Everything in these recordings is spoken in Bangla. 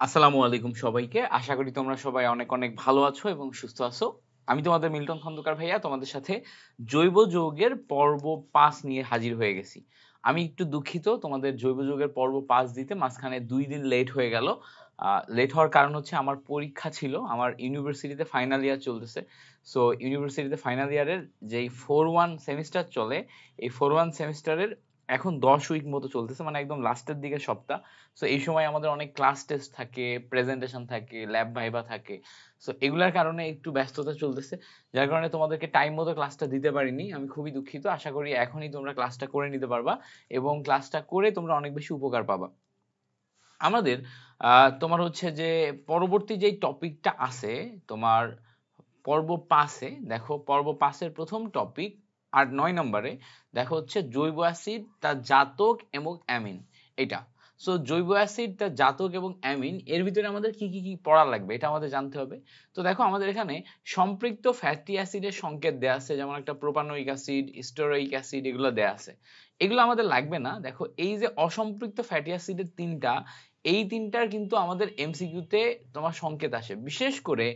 আসসালামু আলাইকুম সবাইকে। আশা করি তোমরা সবাই অনেক অনেক ভালো আছো এবং সুস্থ আছো। আমি তোমাদের মিল্টন খন্দকার ভাইয়া তোমাদের সাথে জৈব যৌগের পর্ব ৫ নিয়ে হাজির হয়ে গেছি। আমি একটু দুঃখিত তোমাদের জৈব যৌগের পর্ব ৫ দিতে মাঝখানে ২ দিন লেট হয়ে গেল। লেট হওয়ার কারণ হচ্ছে আমার পরীক্ষা ছিল। আমার ইউনিভার্সিটিতে ফাইনাল ইয়ার চলতেছে। সো ইউনিভার্সিটিতে ফাইনাল ইয়ারের যেই 4-1 সেমিস্টার চলে, এই 4-1 সেমিস্টারের এখন ১০ উইক মতো চলতেছে, মানে একদম লাস্টের দিকে সপ্তাহ। সো এই সময় আমাদের অনেক ক্লাস টেস্ট থাকে, প্রেজেন্টেশন থাকে, ল্যাব ভাইভা থাকে। সো এগুলার কারণে একটু ব্যস্ততা চলতেছে, যার কারণে তোমাদেরকে টাইম মতো ক্লাসটা দিতে পারিনি। আমি খুবই দুঃখিত। আশা করি এখনই তোমরা ক্লাসটা করে নিতে পারবা এবং ক্লাসটা করে তোমরা অনেক বেশি উপকার পাবা। আমাদের তোমার হচ্ছে যে পরবর্তী যেই টপিকটা আছে তোমার পর্ব ৫-এ, দেখো পর্ব ৫-এর প্রথম টপিক ৮-৯ নম্বরে দেখো হচ্ছে জৈব অ্যাসিড, তার জাতক এবং অ্যামিন। এটা সো জৈব অ্যাসিড, তার জাতক এবং অ্যামিন এর ভিতরে আমাদের কি কি কি পড়া লাগবে এটা আমাদের জানতে হবে। তো দেখো আমাদের এখানে সম্পৃক্ত ফ্যাটি অ্যাসিডের সংকেত দেয়া আছে, যেমন একটা প্রোপানোয়িক অ্যাসিড, স্টেরোয়িক অ্যাসিড, এগুলো দেয়া আছে। এগুলো আমাদের লাগবে না। দেখো এই যে অসম্পৃক্ত ফ্যাটি অ্যাসিডের তিনটা, এই তিনটার কিন্তু আমাদের এমসিকিউতে তোমার সংকেত আসে, বিশেষ করে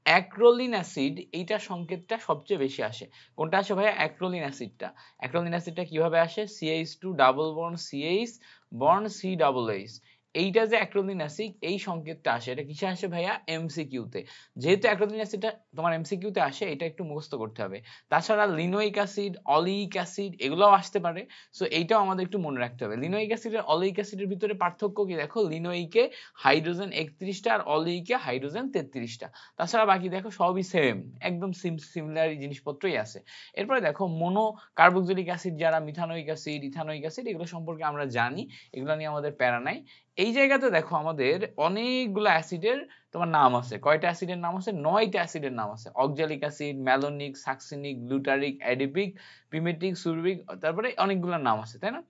অ্যাক্রোলিন অ্যাসিড, এইটা সংকেতটা সবচেয়ে বেশি আসে। কোনটা আসে ভাইয়া? অ্যাক্রোলিন অ্যাসিডটা। অ্যাক্রোলিন অ্যাসিডটা কিভাবে আসে? CH2 double bond CH bond C+H, এইটা যে অ্যাক্রোলিন অ্যাসিড, এই সংকেতটা আসে। এটা কিসে আসে ভাইয়া? এমসিকিউতে। যেহেতু অ্যাক্রোলিন অ্যাসিডটা তোমার এমসিকিউতে আসে, এটা একটু মুখস্থ করতে হবে। তাছাড়া লিনোইক অ্যাসিড, অলিক অ্যাসিড এগুলোও আসতে পারে। সো এইটাও আমাদের একটু মনে রাখতে হবে। লিনোইক অ্যাসিড আর অলিক অ্যাসিডের ভিতরে পার্থক্য কি? দেখো লিনোইকে হাইড্রোজেন 31টা আর অলিকে হাইড্রোজেন 33টা। তাছাড়া বাকি দেখো সবই সেম, একদম সিমিলার জিনিসপত্রই আছে। এরপরে দেখো মোনো কার্বক্সিলিক অ্যাসিড, যারা মিথানোইক অ্যাসিড, ইথানোইক অ্যাসিড, এগুলো সম্পর্কে আমরা জানি, এগুলো নিয়ে আমাদের প্যারা নাই। এই জায়গাতে দেখো আমাদের অনেকগুলো অ্যাসিডের তোমার নাম আছে। কয়টা অ্যাসিডের নাম আছে? 9টা অ্যাসিডের নাম আছে। Oxalic acid, malonic, succinic, glutaric, adipic, pimelic, suberic, তারপরে অনেকগুলো নাম আছে, তাই না?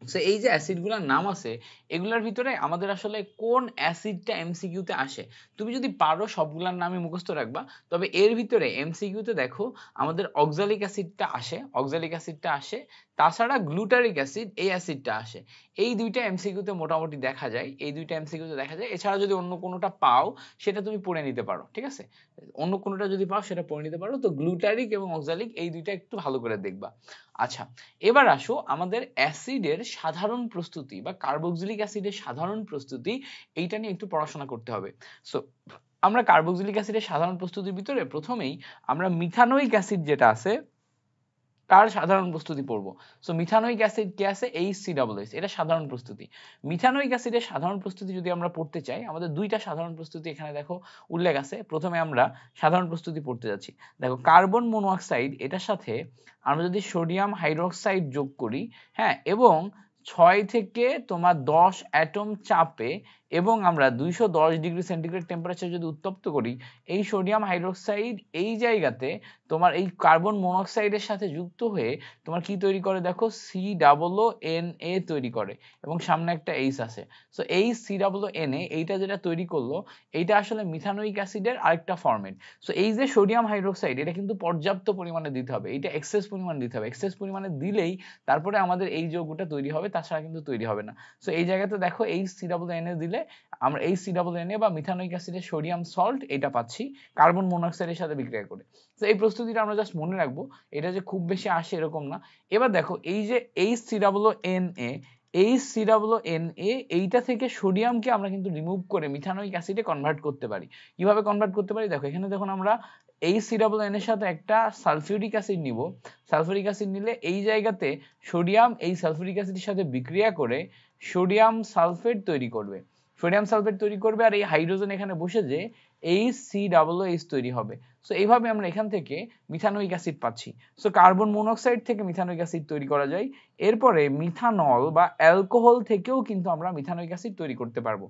সো এই যে অ্যাসিডগুলোর নাম আছে, এগুলোর ভিতরে আমাদের আসলে কোন অ্যাসিডটা এমসিকিউতে আসে, তুমি যদি পারো সবগুলোর নামই মুখস্থ রাখবা। তবে এর ভিতরে এমসিকিউতে দেখো আমাদের অক্সালিক অ্যাসিডটা আসে, অক্সালিক অ্যাসিডটা আসে। তাছাড়া গ্লুটারিক অ্যাসিড, এই অ্যাসিডটা আসে। এই দুইটা এমসিকিউতে মোটামুটি দেখা যায়, এই দুইটা এমসিকিউতে দেখা যায়। এছাড়া যদি অন্য কোনোটা পাও সেটা তুমি পড়ে নিতে পারো, ঠিক আছে? অন্য কোনোটা যদি পাও সেটা পড়ে নিতে পারো। তো গ্লুটারিক এবং অক্সালিক এই দুইটা একটু ভালো করে দেখবা। আচ্ছা, এবার আসো আমাদের অ্যাসিডের সাধারণ প্রস্তুতি বা কার্বক্সিলিক অ্যাসিডের সাধারণ প্রস্তুতি, এইটা নিয়ে একটু পড়াশোনা করতে হবে। সো আমরা কার্বক্সিলিক অ্যাসিডের সাধারণ প্রস্তুতির ভিতরে প্রথমেই আমরা মিথানোইক অ্যাসিড যেটা আছে তার সাধারণ প্রস্তুতি পড়বো। সো মিথানোইক অ্যাসিড কি আছে? HCOOH, এটা সাধারণ প্রস্তুতি। মিথানোইক অ্যাসিডের সাধারণ প্রস্তুতি যদি আমরা পড়তে চাই, আমাদের দুইটা সাধারণ প্রস্তুতি এখানে দেখো উল্লেখ আছে। প্রথমে আমরা সাধারণ প্রস্তুতি পড়তে যাচ্ছি। দেখো কার্বন মনোঅক্সাইড, এটার সাথে আমরা যদি সোডিয়াম হাইড্রোক্সাইড যোগ করি, হ্যাঁ, এবং 6 থেকে তোমার 10 অ্যাটম চাপে এবং আমরা 210 ডিগ্রি সেন্টিগ্রেড টেম্পারেচার যদি উত্তপ্ত করি, এই সোডিয়াম হাইড্রোক্সাইড এই জায়গাতে তোমার এই কার্বন মনোক্সাইডের সাথে যুক্ত হয়ে তোমার কি তৈরি করে? দেখো COONA তৈরি করে এবং সামনে একটা H আছে। সো এই COONA, এইটা যেটা তৈরি করলো, এইটা আসলে মিথানোইক অ্যাসিডের আরেকটা ফরম্যাট। সো এই যে সোডিয়াম হাইড্রোক্সাইড, এটা কিন্তু পর্যাপ্ত পরিমাণে দিতে হবে, এটা এক্সেস পরিমাণে দিতে হবে। এক্সেস পরিমাণে দিলেই তারপরে আমাদের এই যৌগটা তৈরি হবে, তাছাড়া কিন্তু তৈরি হবে না। সো এই জায়গাতে দেখো এই COONA দিলে আমরা এই COONA বা মিথানোইক অ্যাসিডের সোডিয়াম সল্ট এটা পাচ্ছি কার্বন মনোক্সাইডের সাথে বিক্রিয়া করে। তো এই প্রস্তুতিটা আমরা জাস্ট মনে রাখবো, এটা যে খুব বেশি আসে এরকম না। এবার দেখো এই যে HCOONA, HCOONA এইটা থেকে সোডিয়ামকে আমরা কিন্তু রিমুভ করে মিথানোইক অ্যাসিডে কনভার্ট করতে পারি। কিভাবে কনভার্ট করতে পারি? দেখো এখানে দেখুন আমরা HCOONA এর সাথে একটা সালফিউরিক অ্যাসিড নিব। সালফিউরিক অ্যাসিড নিলে এই জায়গাতে সোডিয়াম এই সালফিউরিক অ্যাসিডের সাথে বিক্রিয়া করে সোডিয়াম সালফেট তৈরি করবে। সোডিয়াম সালফেট তৈরি করবে আর এই হাইড্রোজেন এখানে বসে যে HCOOH তৈরি হবে। সো এইভাবে আমরা এখান থেকে মিথানোইক অ্যাসিড পাচ্ছি। সো কার্বন মনোক্সাইড থেকে মিথানোইক অ্যাসিড তৈরি করা যায়। এরপরে মিথানল বা অ্যালকোহল থেকেও কিন্তু আমরা মিথানোইক অ্যাসিড তৈরি করতে পারবো।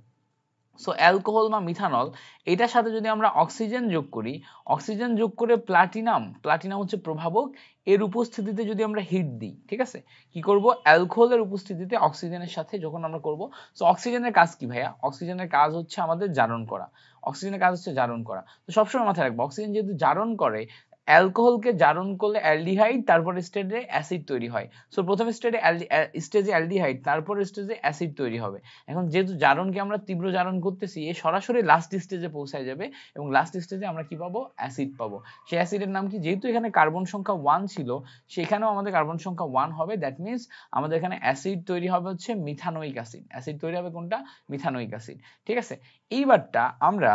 সো অ্যালকোহল বা মিথানল, এটার সাথে যদি আমরা অক্সিজেন যোগ করি, অক্সিজেন যোগ করে প্লাটিনাম, প্লাটিনাম হচ্ছে প্রভাবক, এর উপস্থিতিতে যদি আমরা হিট দিই, ঠিক আছে, কি করব? অ্যালকোহলের উপস্থিতিতে অক্সিজেনের সাথে যখন আমরা করব, সো অক্সিজেনের কাজ কি ভাইয়া? অক্সিজেনের কাজ হচ্ছে আমাদের জারণ করা। অক্সিজেনের কাজ হচ্ছে জারণ করা। তো সবসময় মাথায় রাখবো, অক্সিজেন যেহেতু জারণ করে, অ্যালকোহলকে জারণ করলে অ্যালডিহাইড, তারপর স্টেজে অ্যাসিড তৈরি হয়। সো প্রথম স্টেজে অ্যালডিহাইড, তারপর স্টেজে অ্যাসিড তৈরি হবে। এখন যেহেতু জারণকে আমরা তীব্র জারণ করতেছি, এ সরাসরি লাস্ট স্টেজে পৌঁছায় যাবে এবং লাস্ট স্টেজে আমরা কি পাবো? অ্যাসিড পাবো। সেই অ্যাসিডের নাম কি? যেহেতু এখানে কার্বন সংখ্যা 1 ছিল, সেখানেও আমাদের কার্বন সংখ্যা 1 হবে। দ্যাট মিনস আমাদের এখানে অ্যাসিড তৈরি হবে হচ্ছে মিথানোইক অ্যাসিড। অ্যাসিড তৈরি হবে কোনটা? Methanoic acid. ঠিক আছে, এইবারটা আমরা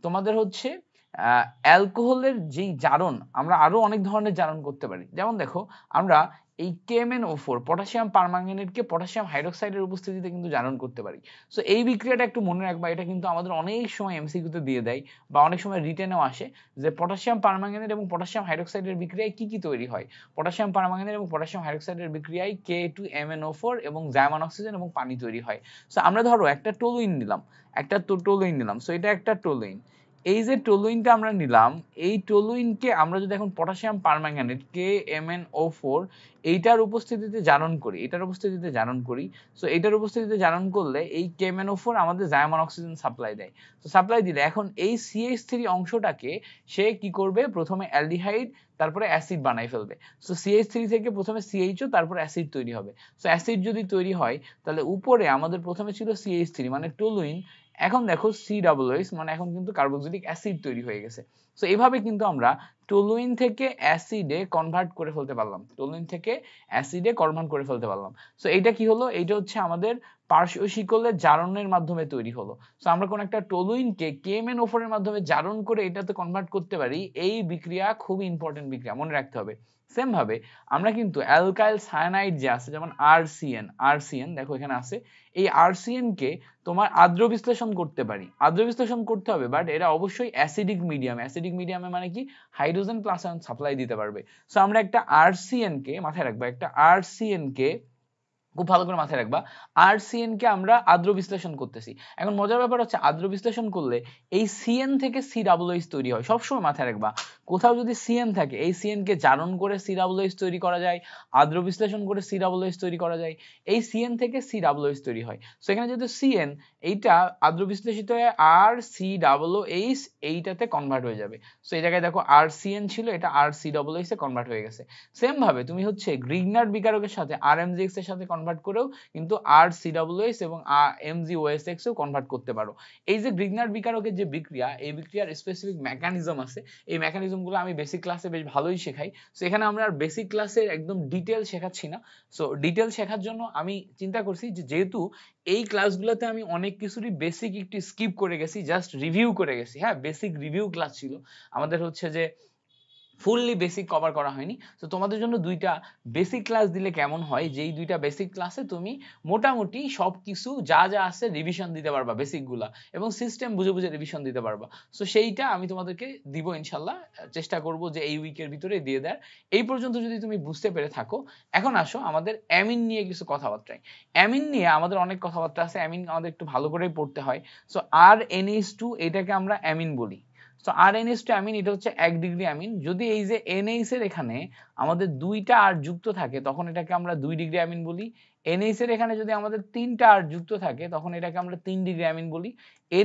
তোমাদের হচ্ছে অ্যালকোহলের যেই জারণ, আমরা আরো অনেক ধরনের জারণ করতে পারি। যেমন দেখো, আমরা এই KMnO4 পটাশিয়াম পারম্যাঙ্গানেটকে পটাশিয়াম হাইড্রোক্সাইডের উপস্থিতিতে কিন্তু জারণ করতে পারি। সো এই বিক্রিয়াটা একটু মনে রাখবা, এটা কিন্তু আমাদের অনেক সময় এমসিকিউতে দিয়ে দেয় বা অনেক সময় রিটেনেও আসে যে পটাশিয়াম পারম্যাঙ্গানেট এবং পটাশিয়াম হাইড্রোক্সাইডের বিক্রিয়ায় কি কি তৈরি হয়। পটাশিয়াম পারম্যাঙ্গানেট এবং পটাশিয়াম হাইড্রোক্সাইডের বিক্রিয়ায় K2MnO4 এবং জার্মান অক্সিজেন এবং পানি তৈরি হয়। সো আমরা ধরো একটা টলুইন নিলাম, সো এটা একটা টলুইন। এই যে টলুইনটা আমরা নিলাম, এই টলুইনকে আমরা যদি এখন পটাশিয়াম পারম্যাঙ্গানেট KMnO4 এইটার উপস্থিতিতে জারণ করি, সো এইটার উপস্থিতিতে জারণ করলে এই KMnO4 আমাদের জার্মান অক্সিজেন সাপ্লাই দেয়। তো সাপ্লাই দিলে এখন এই CH3 অংশটাকে সে কি করবে? প্রথমে অ্যালডিহাইড, তারপরে অ্যাসিড বানাই ফেলবে। সো CH3 থেকে প্রথমে CHO, তারপর অ্যাসিড তৈরি হবে। সো অ্যাসিড যদি তৈরি হয়, তাহলে উপরে আমাদের প্রথমে ছিল CH3 মানে টলুইন, এখন দেখো COOH মানে এখন কিন্তু কার্বক্সিলিক অ্যাসিড তৈরি হয়ে গেছে। সো এইভাবে কিন্তু আমরা টলুইন থেকে অ্যাসিডে কনভার্ট করে ফেলতে পারলাম। সো এইটা কি হলো? এইটা হচ্ছে আমাদের পার্শ্বীয় শিকলের জারণের মাধ্যমে তৈরি হলো। সো আমরা কোন একটা টলুইনকে KMnO4 এর মাধ্যমে জারণ করে এটাতে কনভার্ট করতে পারি। এই বিক্রিয়া খুবই ইম্পর্টেন্ট বিক্রিয়া, মনে রাখতে হবে। সেম ভাবে আমরা কিন্তু অ্যালকাইল সায়ানাইড যে আছে, যেমন আরসিএন দেখো এখানে আছে, এই আরসিএন কে তোমার আদ্র বিশ্লেষণ করতে পারি। আদ্র বিশ্লেষণ করতে হবে, বাট এরা অবশ্যই অ্যাসিডিক মিডিয়ামে মানে কি? হাইড্রোজেন প্লাস আয়ন সাপ্লাই দিতে পারবে। সো আমরা একটা আরসিএন কে মাথায় রাখবা, খুব ভালো করে মাথায় রাখবা, আরসিএন কে আমরা আদ্র বিশ্লেষণ করতেছি। এখন মজার ব্যাপার হচ্ছে, আদ্র বিশ্লেষণ করলে এই সিএন থেকে COOH তৈরি হয়। সবসময় মাথায় রাখবা, কোথাও যদি সিএন থাকে, এই সিএন কে জারণ করে COOH তৈরি করা যায়, আদ্র বিশ্লেষণ করে COOH তৈরি করা যায়। এই সিএন থেকে COOH তৈরি হয়। সো এখানে যেহেতু সিএন, এইটা আদ্র বিশ্লেষিত হয়ে RCOOH এইটাতে কনভার্ট হয়ে যাবে। সো এই জায়গায় দেখো আরসিএন ছিল, এটা RCOOH এ কনভার্ট হয়ে গেছে। সেম ভাবে তুমি হচ্ছে গ্রিগনার বিকারকের সাথে RMGX এর সাথে কনভার্ট করেও কিন্তু RCOOH এবং MgOSX এও কনভার্ট করতে পারো। এই যে গ্রিগনার বিকারকের যে বিক্রিয়া, এই বিক্রিয়ার স্পেসিফিক মেকানিজম আছে। এই মেকানিজমগুলো আমি বেসিক ক্লাসে বেশ ভালোই শেখাই। সো এখানে আমরা আর বেসিক ক্লাসের একদম ডিটেল শেখাচ্ছি না। সো ডিটেল শেখার জন্য আমি চিন্তা করছি যে যেহেতু এই ক্লাসগুলোতে আমি অনেক কিছুরই বেসিক একটু স্কিপ করে গেছি, জাস্ট রিভিউ করে গেছি। হ্যাঁ, বেসিক রিভিউ ক্লাস ছিল আমাদের, হচ্ছে যে ফুললি বেসিক কভার করা হয়নি। তো তোমাদের জন্য দুইটা বেসিক ক্লাস দিলে কেমন হয়, যেই দুইটা বেসিক ক্লাসে তুমি মোটামুটি সবকিছু যা যা আছে রিভিশন দিতে পারবা, বেসিক গুলা, এবং সিস্টেম বুঝে বুঝে রিভিশন দিতে পারবা। সো সেইটা আমি তোমাদেরকে দিব ইনশাল্লাহ, চেষ্টা করব যে এই উইকের ভিতরে দিয়ে দেওয়ার। এই পর্যন্ত যদি তুমি বুঝতে পেরে থাকো, এখন আসো আমাদের অ্যামিন নিয়ে কিছু কথাবার্তায়। অ্যামিন নিয়ে আমাদের অনেক কথাবার্তা আছে, অ্যামিন আমাদের একটু ভালো করেই পড়তে হয়। সো RNH2 এটাকে আমরা অ্যামিন বলি। সো RNH2 অ্যামিন, এটা হচ্ছে 1 ডিগ্রি অ্যামিন। যদি এই যে NH এর এখানে আমাদের 2টা R যুক্ত থাকে, তখন এটাকে আমরা 2 ডিগ্রি অ্যামিন বলি। NH এর এখানে যদি আমাদের 3টা R যুক্ত থাকে, তখন এটাকে আমরা 3 ডিগ্রি অ্যামিন বলি।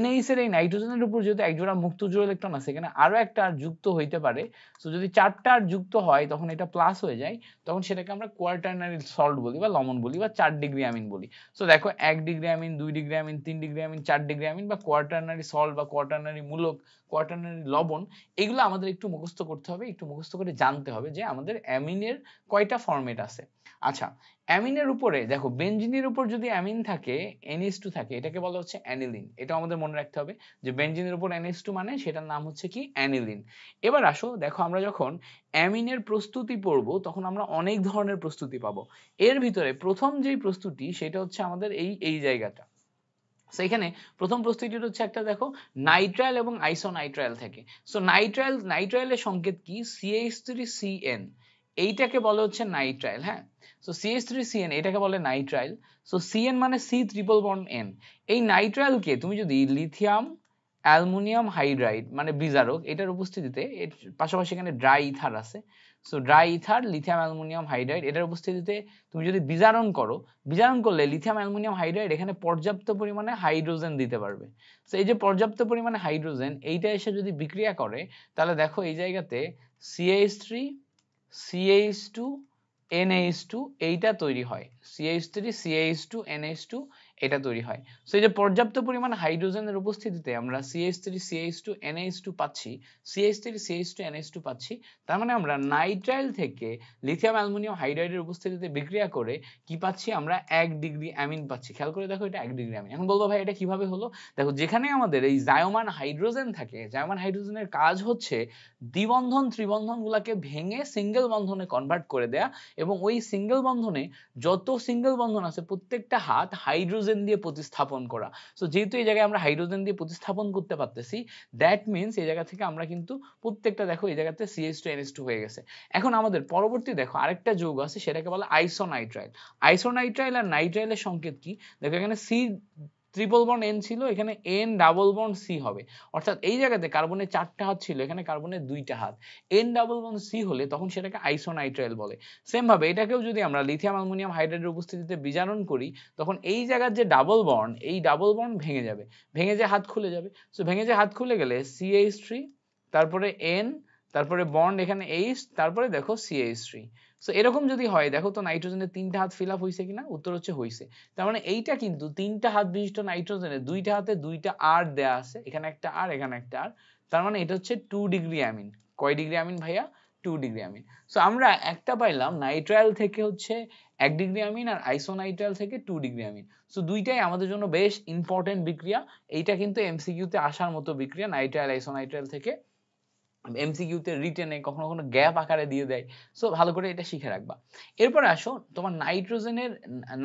NH এর এই নাইট্রোজেনের উপর যেহেতু এক জোড়া মুক্ত জোড় ইলেকট্রন আছে, এখানে আরো একটা R যুক্ত হইতে পারে। সো যদি 4টা R যুক্ত হয়, তখন এটা প্লাস হয়ে যায়, তখন সেটাকে আমরা কোয়াটারনারি সল্ট বলি বা লবণ বলি বা 4 ডিগ্রি অ্যামিন বলি। সো দেখো 1 degree amine, 2 degree amine, 3 degree amine, 4 degree amine বা কোয়াটারনারি সল্ট বা কোয়াটারনারি মূলক, কোয়াটারনারি লবণ, এগুলো আমাদের একটু মুখস্থ করতে হবে, একটু মুখস্থ করে জানতে হবে যে আমাদের অ্যামিনের কয়টা ফরম্যাট আছে। আচ্ছা, অ্যামিনের উপরে দেখো, বেনজিনের উপর যদি অ্যামিন থাকে, NH2 থাকে, এটাকে বলা হচ্ছে অ্যানিলিন। এটা আমাদের মনে রাখতে হবে যে বেনজিনের উপর NH2 মানে সেটার নাম হচ্ছে কি? অ্যানিলিন। এবার আসো দেখো, আমরা যখন অ্যামিনের প্রস্তুতি পড়বো, তখন আমরা অনেক ধরনের প্রস্তুতি পাবো। এর ভিতরে প্রথম যেই প্রস্তুতি, সেটা হচ্ছে আমাদের এই জায়গাটা। সো এখানে প্রথম প্রস্তুতিটা হচ্ছে একটা, দেখো, নাইট্রাইল এবং আইসোনাইট্রাইল থাকে। সো নাইট্রাইলের সংকেত কি? CH3CN, এইটাকে বলা হচ্ছে নাইট্রাইল। হ্যাঁ, সো CH3CN এটাকে বলে নাইট্রাইল। সো CN মানে C ট্রিপল বন্ড N। এই নাইট্রাইলকে তুমি যদি লিথিয়াম অ্যালুমিনিয়াম হাইড্রাইড মানে বিজারক, এটার উপস্থিতিতে, এর পাশাপাশি এখানে ড্রাই ইথার আছে। So dry ether, lithium aluminium hydride, এটার উপস্থিতিতে তুমি যদি বিজারণ করলে লিথিয়াম অ্যালুমিনিয়াম হাইড্রাইড এখানে পর্যাপ্ত পরিমাণে হাইড্রোজেন দিতে পারবে। সো এই যে পর্যাপ্ত পরিমাণে হাইড্রোজেন, এইটা এসে যদি বিক্রিয়া করে, তাহলে দেখো এই জায়গাতে CH3 CH2 NH2 এইটা তৈরি হয়, CH3 CH2 NH2 এটা তৈরি হয়। সো এই যে পর্যাপ্ত পরিমাণ হাইড্রোজেনের উপস্থিতিতে আমরা CH3 CH2 NH2 পাচ্ছি, CH3 CH2 NH2 পাচ্ছি, তার মানে আমরা নাইট্রাইল থেকে লিথিয়াম অ্যালুমিনিয়াম হাইড্রাইডের উপস্থিতিতে বিক্রিয়া করে কি পাচ্ছি আমরা 1 ডিগ্রি অ্যামিন পাচ্ছি। খেয়াল করে দেখো এটা 1 ডিগ্রি অ্যামিন। এখন বলবো ভাই এটা কিভাবে হলো? দেখো যেখানে আমাদের এই জায়মান হাইড্রোজেন থাকে, জায়মান হাইড্রোজেনের কাজ হচ্ছে দ্বিবন্ধন ত্রিবন্ধনগুলোকে ভেঙে সিঙ্গেল বন্ধনে কনভার্ট করে দেয়া, এবং ওই সিঙ্গেল বন্ধনে যত সিঙ্গেল বন্ধন আছে প্রত্যেকটা হাত হাইড্রোজেন দিয়ে প্রতিস্থাপন করা। সো যেহেতু এই জায়গায় আমরা হাইড্রোজেন দিয়ে প্রতিস্থাপন করতে পারতেছি, দ্যাট মিনস এই জায়গা থেকে আমরা কিন্তু প্রত্যেকটা দেখো এই জায়গাতে CH2 NH2 হয়ে গেছে। এখন আমাদের পরবর্তী দেখো আরেকটা যৌগ আছে, সেটাকে বলে আইসোনাইট্রাইল। আইসোনাইট্রাইল আর নাইট্রাইলের সংকেত কি? দেখো এখানে C ট্রিপল বন্ড N ছিল, এখানে N ডাবল বন্ড C হবে। অর্থাৎ এই জায়গাতে কার্বনের 4টা হাত ছিল, এখানে কার্বনের 2টা হাত। N ডাবল বন্ড C হলে তখন সেটাকে আইসোনাইট্রাইল বলে। সেম ভাবে এটাকেও যদি আমরা লিথিয়াম অ্যালুমিনিয়াম হাইড্রাইডের উপস্থিতিতে বিজারণ করি, তখন এই জায়গার যে ডাবল বন্ড, এই ডাবল বন্ড ভেঙে যাবে, ভেঙে যে হাত খুলে যাবে। সো ভেঙে যে হাত খুলে গেলে CH3, তারপরে N, তারপরে বন্ড এখানে H, তারপরে দেখো CH3। সো এরকম যদি হয়, দেখো তো নাইট্রোজেনের 3টা হাত ফিল আপ হয়েছে কিনা? উত্তর হচ্ছে হয়েছে। তার মানে এইটা কিন্তু 3টা হাত বিশিষ্ট নাইট্রোজেনের 2টা হাতে 2টা আর দেয়া আছে, এখানে একটা আর, এখানে একটা আর। তার মানে এটা হচ্ছে 2 ডিগ্রি অ্যামিন। কয় ডিগ্রি অ্যামিন ভাইয়া? 2 ডিগ্রি অ্যামিন। সো আমরা একটা পাইলাম নাইট্রাইল থেকে হচ্ছে 1 ডিগ্রি অ্যামিন, আর আইসোনাইট্রাইল থেকে 2 ডিগ্রি অ্যামিন। সো দুইটাই আমাদের জন্য বেশ ইম্পর্টেন্ট বিক্রিয়া। এইটা কিন্তু এমসিকিউতে আসার মতো বিক্রিয়া, নাইট্রাইল আইসোনাইট্রাইল থেকে এমসিকিউতে রিটেনে কখনো কখনো গ্যাপ আকারে দিয়ে দেয়। সো ভালো করে এটা শিখে রাখবা। এরপরে আসো তোমার নাইট্রোজেনের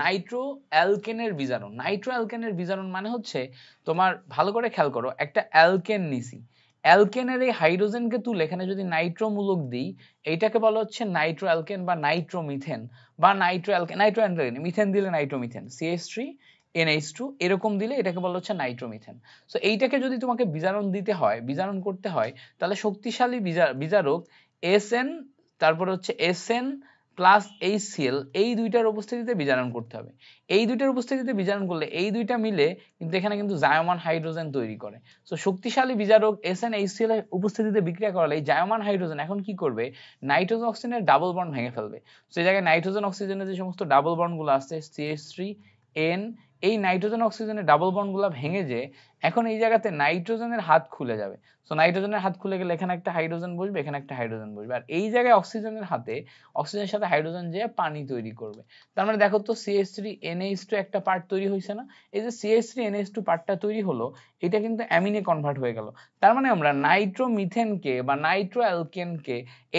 নাইট্রো অ্যালকেনের বিজারণ। নাইট্রো অ্যালকেনের বিজারণ মানে হচ্ছে তোমার, ভালো করে খেয়াল করো, একটা অ্যালকেন নিছি, অ্যালকেনের এই হাইড্রোজেনকে তুলে এখানে যদি নাইট্রো মূলক দিই, এইটাকে বলা হচ্ছে নাইট্রো অ্যালকেন বা নাইট্রোমিথেন বা Nitro alkane. Nitro alkane, methane দিলে নাইট্রোমিথেন, CH3 NH2 এরকম দিলে এটাকে বলা হচ্ছে নাইট্রোমিথেন। সো এইটাকে যদি তোমাকে বিজারণ দিতে হয়, বিজারণ করতে হয়, তাহলে শক্তিশালী বিজারক SN, তারপরে হচ্ছে SN প্লাস HCl, এই দুইটার উপস্থিতিতে বিজারণ করতে হবে। এই দুইটার উপস্থিতিতে বিজারণ করলে এই দুইটা মিলে কিন্তু এখানে কিন্তু জায়মান হাইড্রোজেন তৈরি করে। সো শক্তিশালী বিজারক SnHCl এর উপস্থিতিতে বিক্রিয়া করালে এই জায়মান হাইড্রোজেন এখন কি করবে? নাইট্রোজেন অক্সিজেনের ডাবল বন্ড ভেঙে ফেলবে। সো এই জায়গায় নাইট্রোজেন অক্সিজেনের যে সমস্ত ডাবল বন্ডগুলো আছে CH3 N, এই নাইট্রোজেন অক্সিজেনের ডাবল বন্ডগুলো ভেঙে যে এখন এই জায়গাতে নাইট্রোজেনের হাত খুলে যাবে। সো নাইট্রোজেনের হাত খুলে গেলে এখানে একটা হাইড্রোজেন বসবে, এখানে একটা হাইড্রোজেন বসবে, আর এই জায়গায় অক্সিজেনের হাতে অক্সিজেনের সাথে হাইড্রোজেন যেয়ে পানি তৈরি করবে। তার মানে দেখো তো CH3 NH2 একটা পার্ট তৈরি হয়েছে না? এই যে CH3 NH2 পার্টটা তৈরি হলো, এটা কিন্তু অ্যামিনে কনভার্ট হয়ে গেল। তার মানে আমরা নাইট্রোমিথেনকে বা নাইট্রো অ্যালকেনকে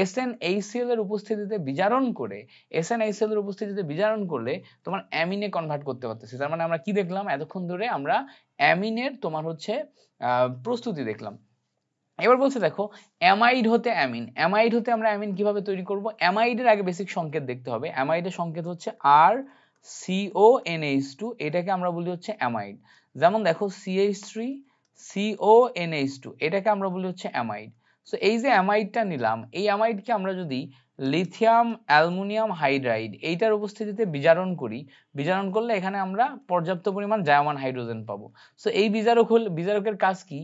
SnHCl এর উপস্থিতিতে বিজারণ করে, SnHCl এর উপস্থিতিতে বিজারণ করলে তোমার অ্যামিনে কনভার্ট করতে পারতেছি। তার মানে আমরা কি দেখলাম এতক্ষণ ধরে? আমরা অ্যামিনের তোমার হচ্ছে প্রস্তুতি দেখলাম। এবার বলছে দেখো অ্যামাইড হতে অ্যামিন, অ্যামাইড হতে আমরা অ্যামিন কিভাবে তৈরি করব? অ্যামাইডের আগে বেসিক সংকেত দেখতে হবে। অ্যামাইডের সংকেত হচ্ছে RCONH2, এটাকে আমরা বলি হচ্ছে অ্যামাইড। যেমন দেখো CH3 CONH2, এটাকে আমরা বলি হচ্ছে অ্যামাইড। সো এই যে অ্যামাইডটা নিলাম, এই অ্যামাইডকে আমরা যদি লিথিয়াম অ্যালুমিনিয়াম হাইড্রাইড এইটার উপস্থিতিতে বিজারণ করি, বিজারণ করলে এখানে আমরা পর্যাপ্ত পরিমাণ জায়মান হাইড্রোজেন পাবো। সো এই বিজারকের কাজ কি?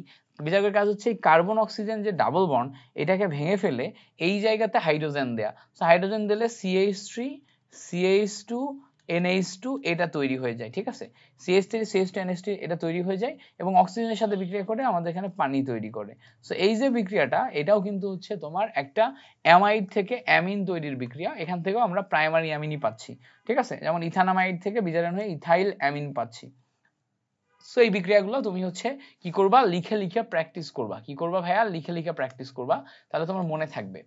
বিজারকের কাজ হচ্ছে এই কার্বন অক্সিজেন যে ডাবল বন্ড, এটাকে ভেঙে ফেলে এই জায়গাতে হাইড্রোজেন দেয়া। সো হাইড্রোজেন দিলে CH3 CH2 NH2 এটা তৈরি হয়ে যায়, ঠিক আছে? CH3 CH2 NH2 এটা তৈরি হয়ে যায় এবং অক্সিজেনের সাথে বিক্রিয়া করে আমাদের এখানে পানি তৈরি করে। সো এই যে বিক্রিয়াটা, এটাও কিন্তু হচ্ছে তোমার একটা অ্যামাইড থেকে অ্যামিন তৈরির বিক্রিয়া। এখান থেকেও আমরা প্রাইমারি অ্যামিনই পাচ্ছি, ঠিক আছে? যেমন ইথানামাইড থেকে বিজারণ হয়ে ইথাইল অ্যামিন পাচ্ছি। সো এই বিক্রিয়াগুলো তুমি হচ্ছে কি করবা? লিখে লিখে প্র্যাকটিস করবা। কি করবা ভাইয়া? লিখে লিখে প্র্যাকটিস করবা, তাহলে তোমার মনে থাকবে।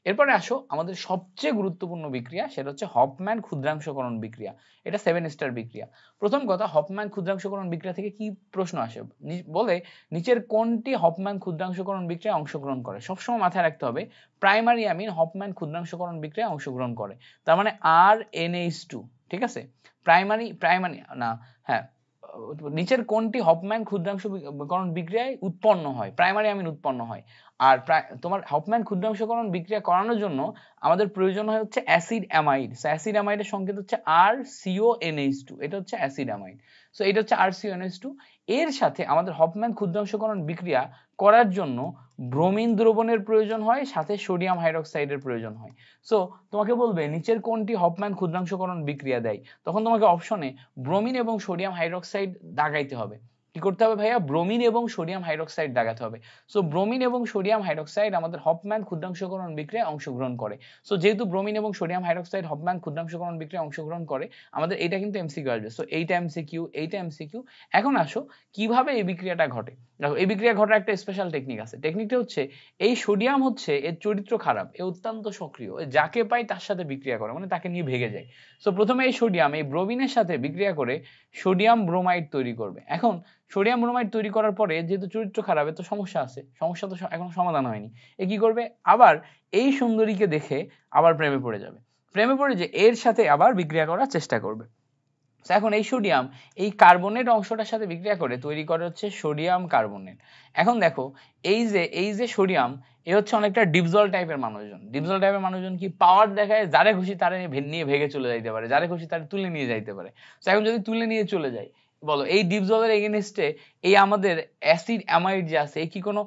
এরপরে আসো আমাদের সবচেয়ে গুরুত্বপূর্ণ বিক্রিয়া, সেটা হচ্ছে হফম্যান ক্ষুদ্রাংশকরণ বিক্রিয়া। এটা 7 স্টার বিক্রিয়া। প্রথম কথা, হফম্যান ক্ষুদ্রাংশকরণ বিক্রিয়া থেকে কি প্রশ্ন আসে? বলে নিচের কোনটি হফম্যান ক্ষুদ্রাংশকরণ বিক্রিয়ায় অংশগ্রহণ করে? সবসময় মাথায় রাখতে হবে প্রাইমারি অ্যামিন হফম্যান ক্ষুদ্রাংশকরণ বিক্রিয়ায় অংশগ্রহণ করে। তার মানে RNH2, ঠিক আছে? প্রাইমারি না, হ্যাঁ, নিচের কোনটি হফম্যান ক্ষুদ্রাংশকরণ বিক্রিয়ায় উৎপন্ন হয়? প্রাইমারি অ্যামিন উৎপন্ন হয়। আর তোমার হফম্যান ক্ষুদ্রাংশকরণ বিক্রিয়া করানোর জন্য আমাদের প্রয়োজন হয় হচ্ছে অ্যাসিড অ্যামাইড। সো অ্যাসিড অ্যামাইডের সংকেত হচ্ছে RCONH2, এটা হচ্ছে অ্যাসিড অ্যামাইড। সো এটা হচ্ছে RCONH2। এর সাথে আমাদের হফম্যান ক্ষুদ্রাংশকরণ বিক্রিয়া করার জন্য ব্রোমিন দ্রবণের প্রয়োজন হয়, সাথে সোডিয়াম হাইড্রোক্সাইডের প্রয়োজন হয়। সো তোমাকে বলবে নিচের কোনটি হফম্যান ক্ষুদ্রাংশকরণ বিক্রিয়া দেয়, তখন তোমাকে অপশনে ব্রোমিন এবং সোডিয়াম হাইড্রোক্সাইড দাগাইতে হবে। কি করতে হবে ভাইয়া? ব্রোমিন এবং সোডিয়াম হাইড্রোক্সাইড দাগাতে হবে। সো ব্রোমিন এবং সোডিয়াম হাইড্রোক্সাইড আমাদের হফম্যান ক্ষুদ্রাংশকরণ বিক্রিয়ায় অংশগ্রহণ করে। সো যেহেতু ব্রোমিন এবং সোডিয়াম হাইড্রোক্সাইড হফম্যান ক্ষুদ্রাংশকরণ বিক্রিয়ায় অংশগ্রহণ করে, আমাদের এটা কিন্তু এমসিকিউ আসবে। সো এইটা এমসিকিউ, এইটা এমসিকিউ। এখন আসো কিভাবে এই বিক্রিয়াটা ঘটে। দেখো এই বিক্রিয়া ঘটার একটা স্পেশাল টেকনিক আছে। টেকনিকটা হচ্ছে এই সোডিয়াম হচ্ছে এর চরিত্র খারাপ, এ অত্যন্ত সক্রিয়, যাকে পায় তার সাথে বিক্রিয়া করে, মানে তাকে নিয়ে ভেগে যায়। সো প্রথমে এই সোডিয়াম এই ব্রোমিনের সাথে বিক্রিয়া করে সোডিয়াম ব্রোমাইড তৈরি করবে। এখন সোডিয়াম ব্রোমাইড তৈরি করার পরে যেহেতু চরিত্র খারাপ, এর তো সমস্যা আছে, সমস্যা তো এখন সমাধান হয়নি। এ কি করবে? আবার এই সুন্দরীকে দেখে আবার প্রেমে পড়ে যাবে। প্রেমে পড়ে যে এর সাথে আবার বিক্রিয়া করার চেষ্টা করবে। এখন এই সোডিয়াম এই কার্বনেট অংশটার সাথে বিক্রিয়া করে তৈরি করে হচ্ছে সোডিয়াম কার্বনেট। এখন দেখো এই যে সোডিয়াম, এ হচ্ছে অনেকটা ডিপজল টাইপের মানুষজন। ডিপজল টাইপের মানুষজন কি পাওয়ার দেখায়, যারে খুশি তারে নিয়ে ভেগে চলে যাইতে পারে, যারে খুশি তারে তুলে নিয়ে যাইতে পারে। তো এখন যদি তুলে নিয়ে চলে যায়, বলো এই ডিপজলের এগেইনস্টে এই আমাদের অ্যাসিড অ্যামাইড যে আছে, এ কি কোনো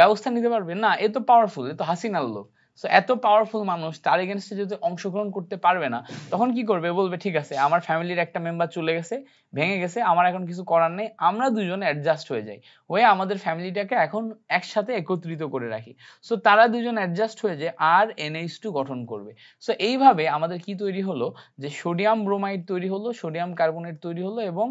ব্যবস্থা নিতে পারবে? না, এ তো পাওয়ারফুল, এ তো হাসিনার লোক। সো এত পাওয়ারফুল মানুষ তার এগেইনস্টে যদি অংশগ্রহণ করতে পারবে না, তখন কি করবে? বলবে ঠিক আছে, আমার ফ্যামিলির একটা মেম্বার চলে গেছে, ভেঙে গেছে, আমার এখন কিছু করার নেই, আমরা দুজনে অ্যাডজাস্ট হয়ে যাই, হয়ে আমাদের ফ্যামিলিটাকে এখন একসাথে একত্রিত করে রাখি। সো তারা দুজন অ্যাডজাস্ট হয়ে যে আর NH2 গঠন করবে। সো এইভাবে আমাদের কি তৈরি হলো, যে সোডিয়াম ব্রোমাইড তৈরি হলো, সোডিয়াম কার্বনেট তৈরি হলো এবং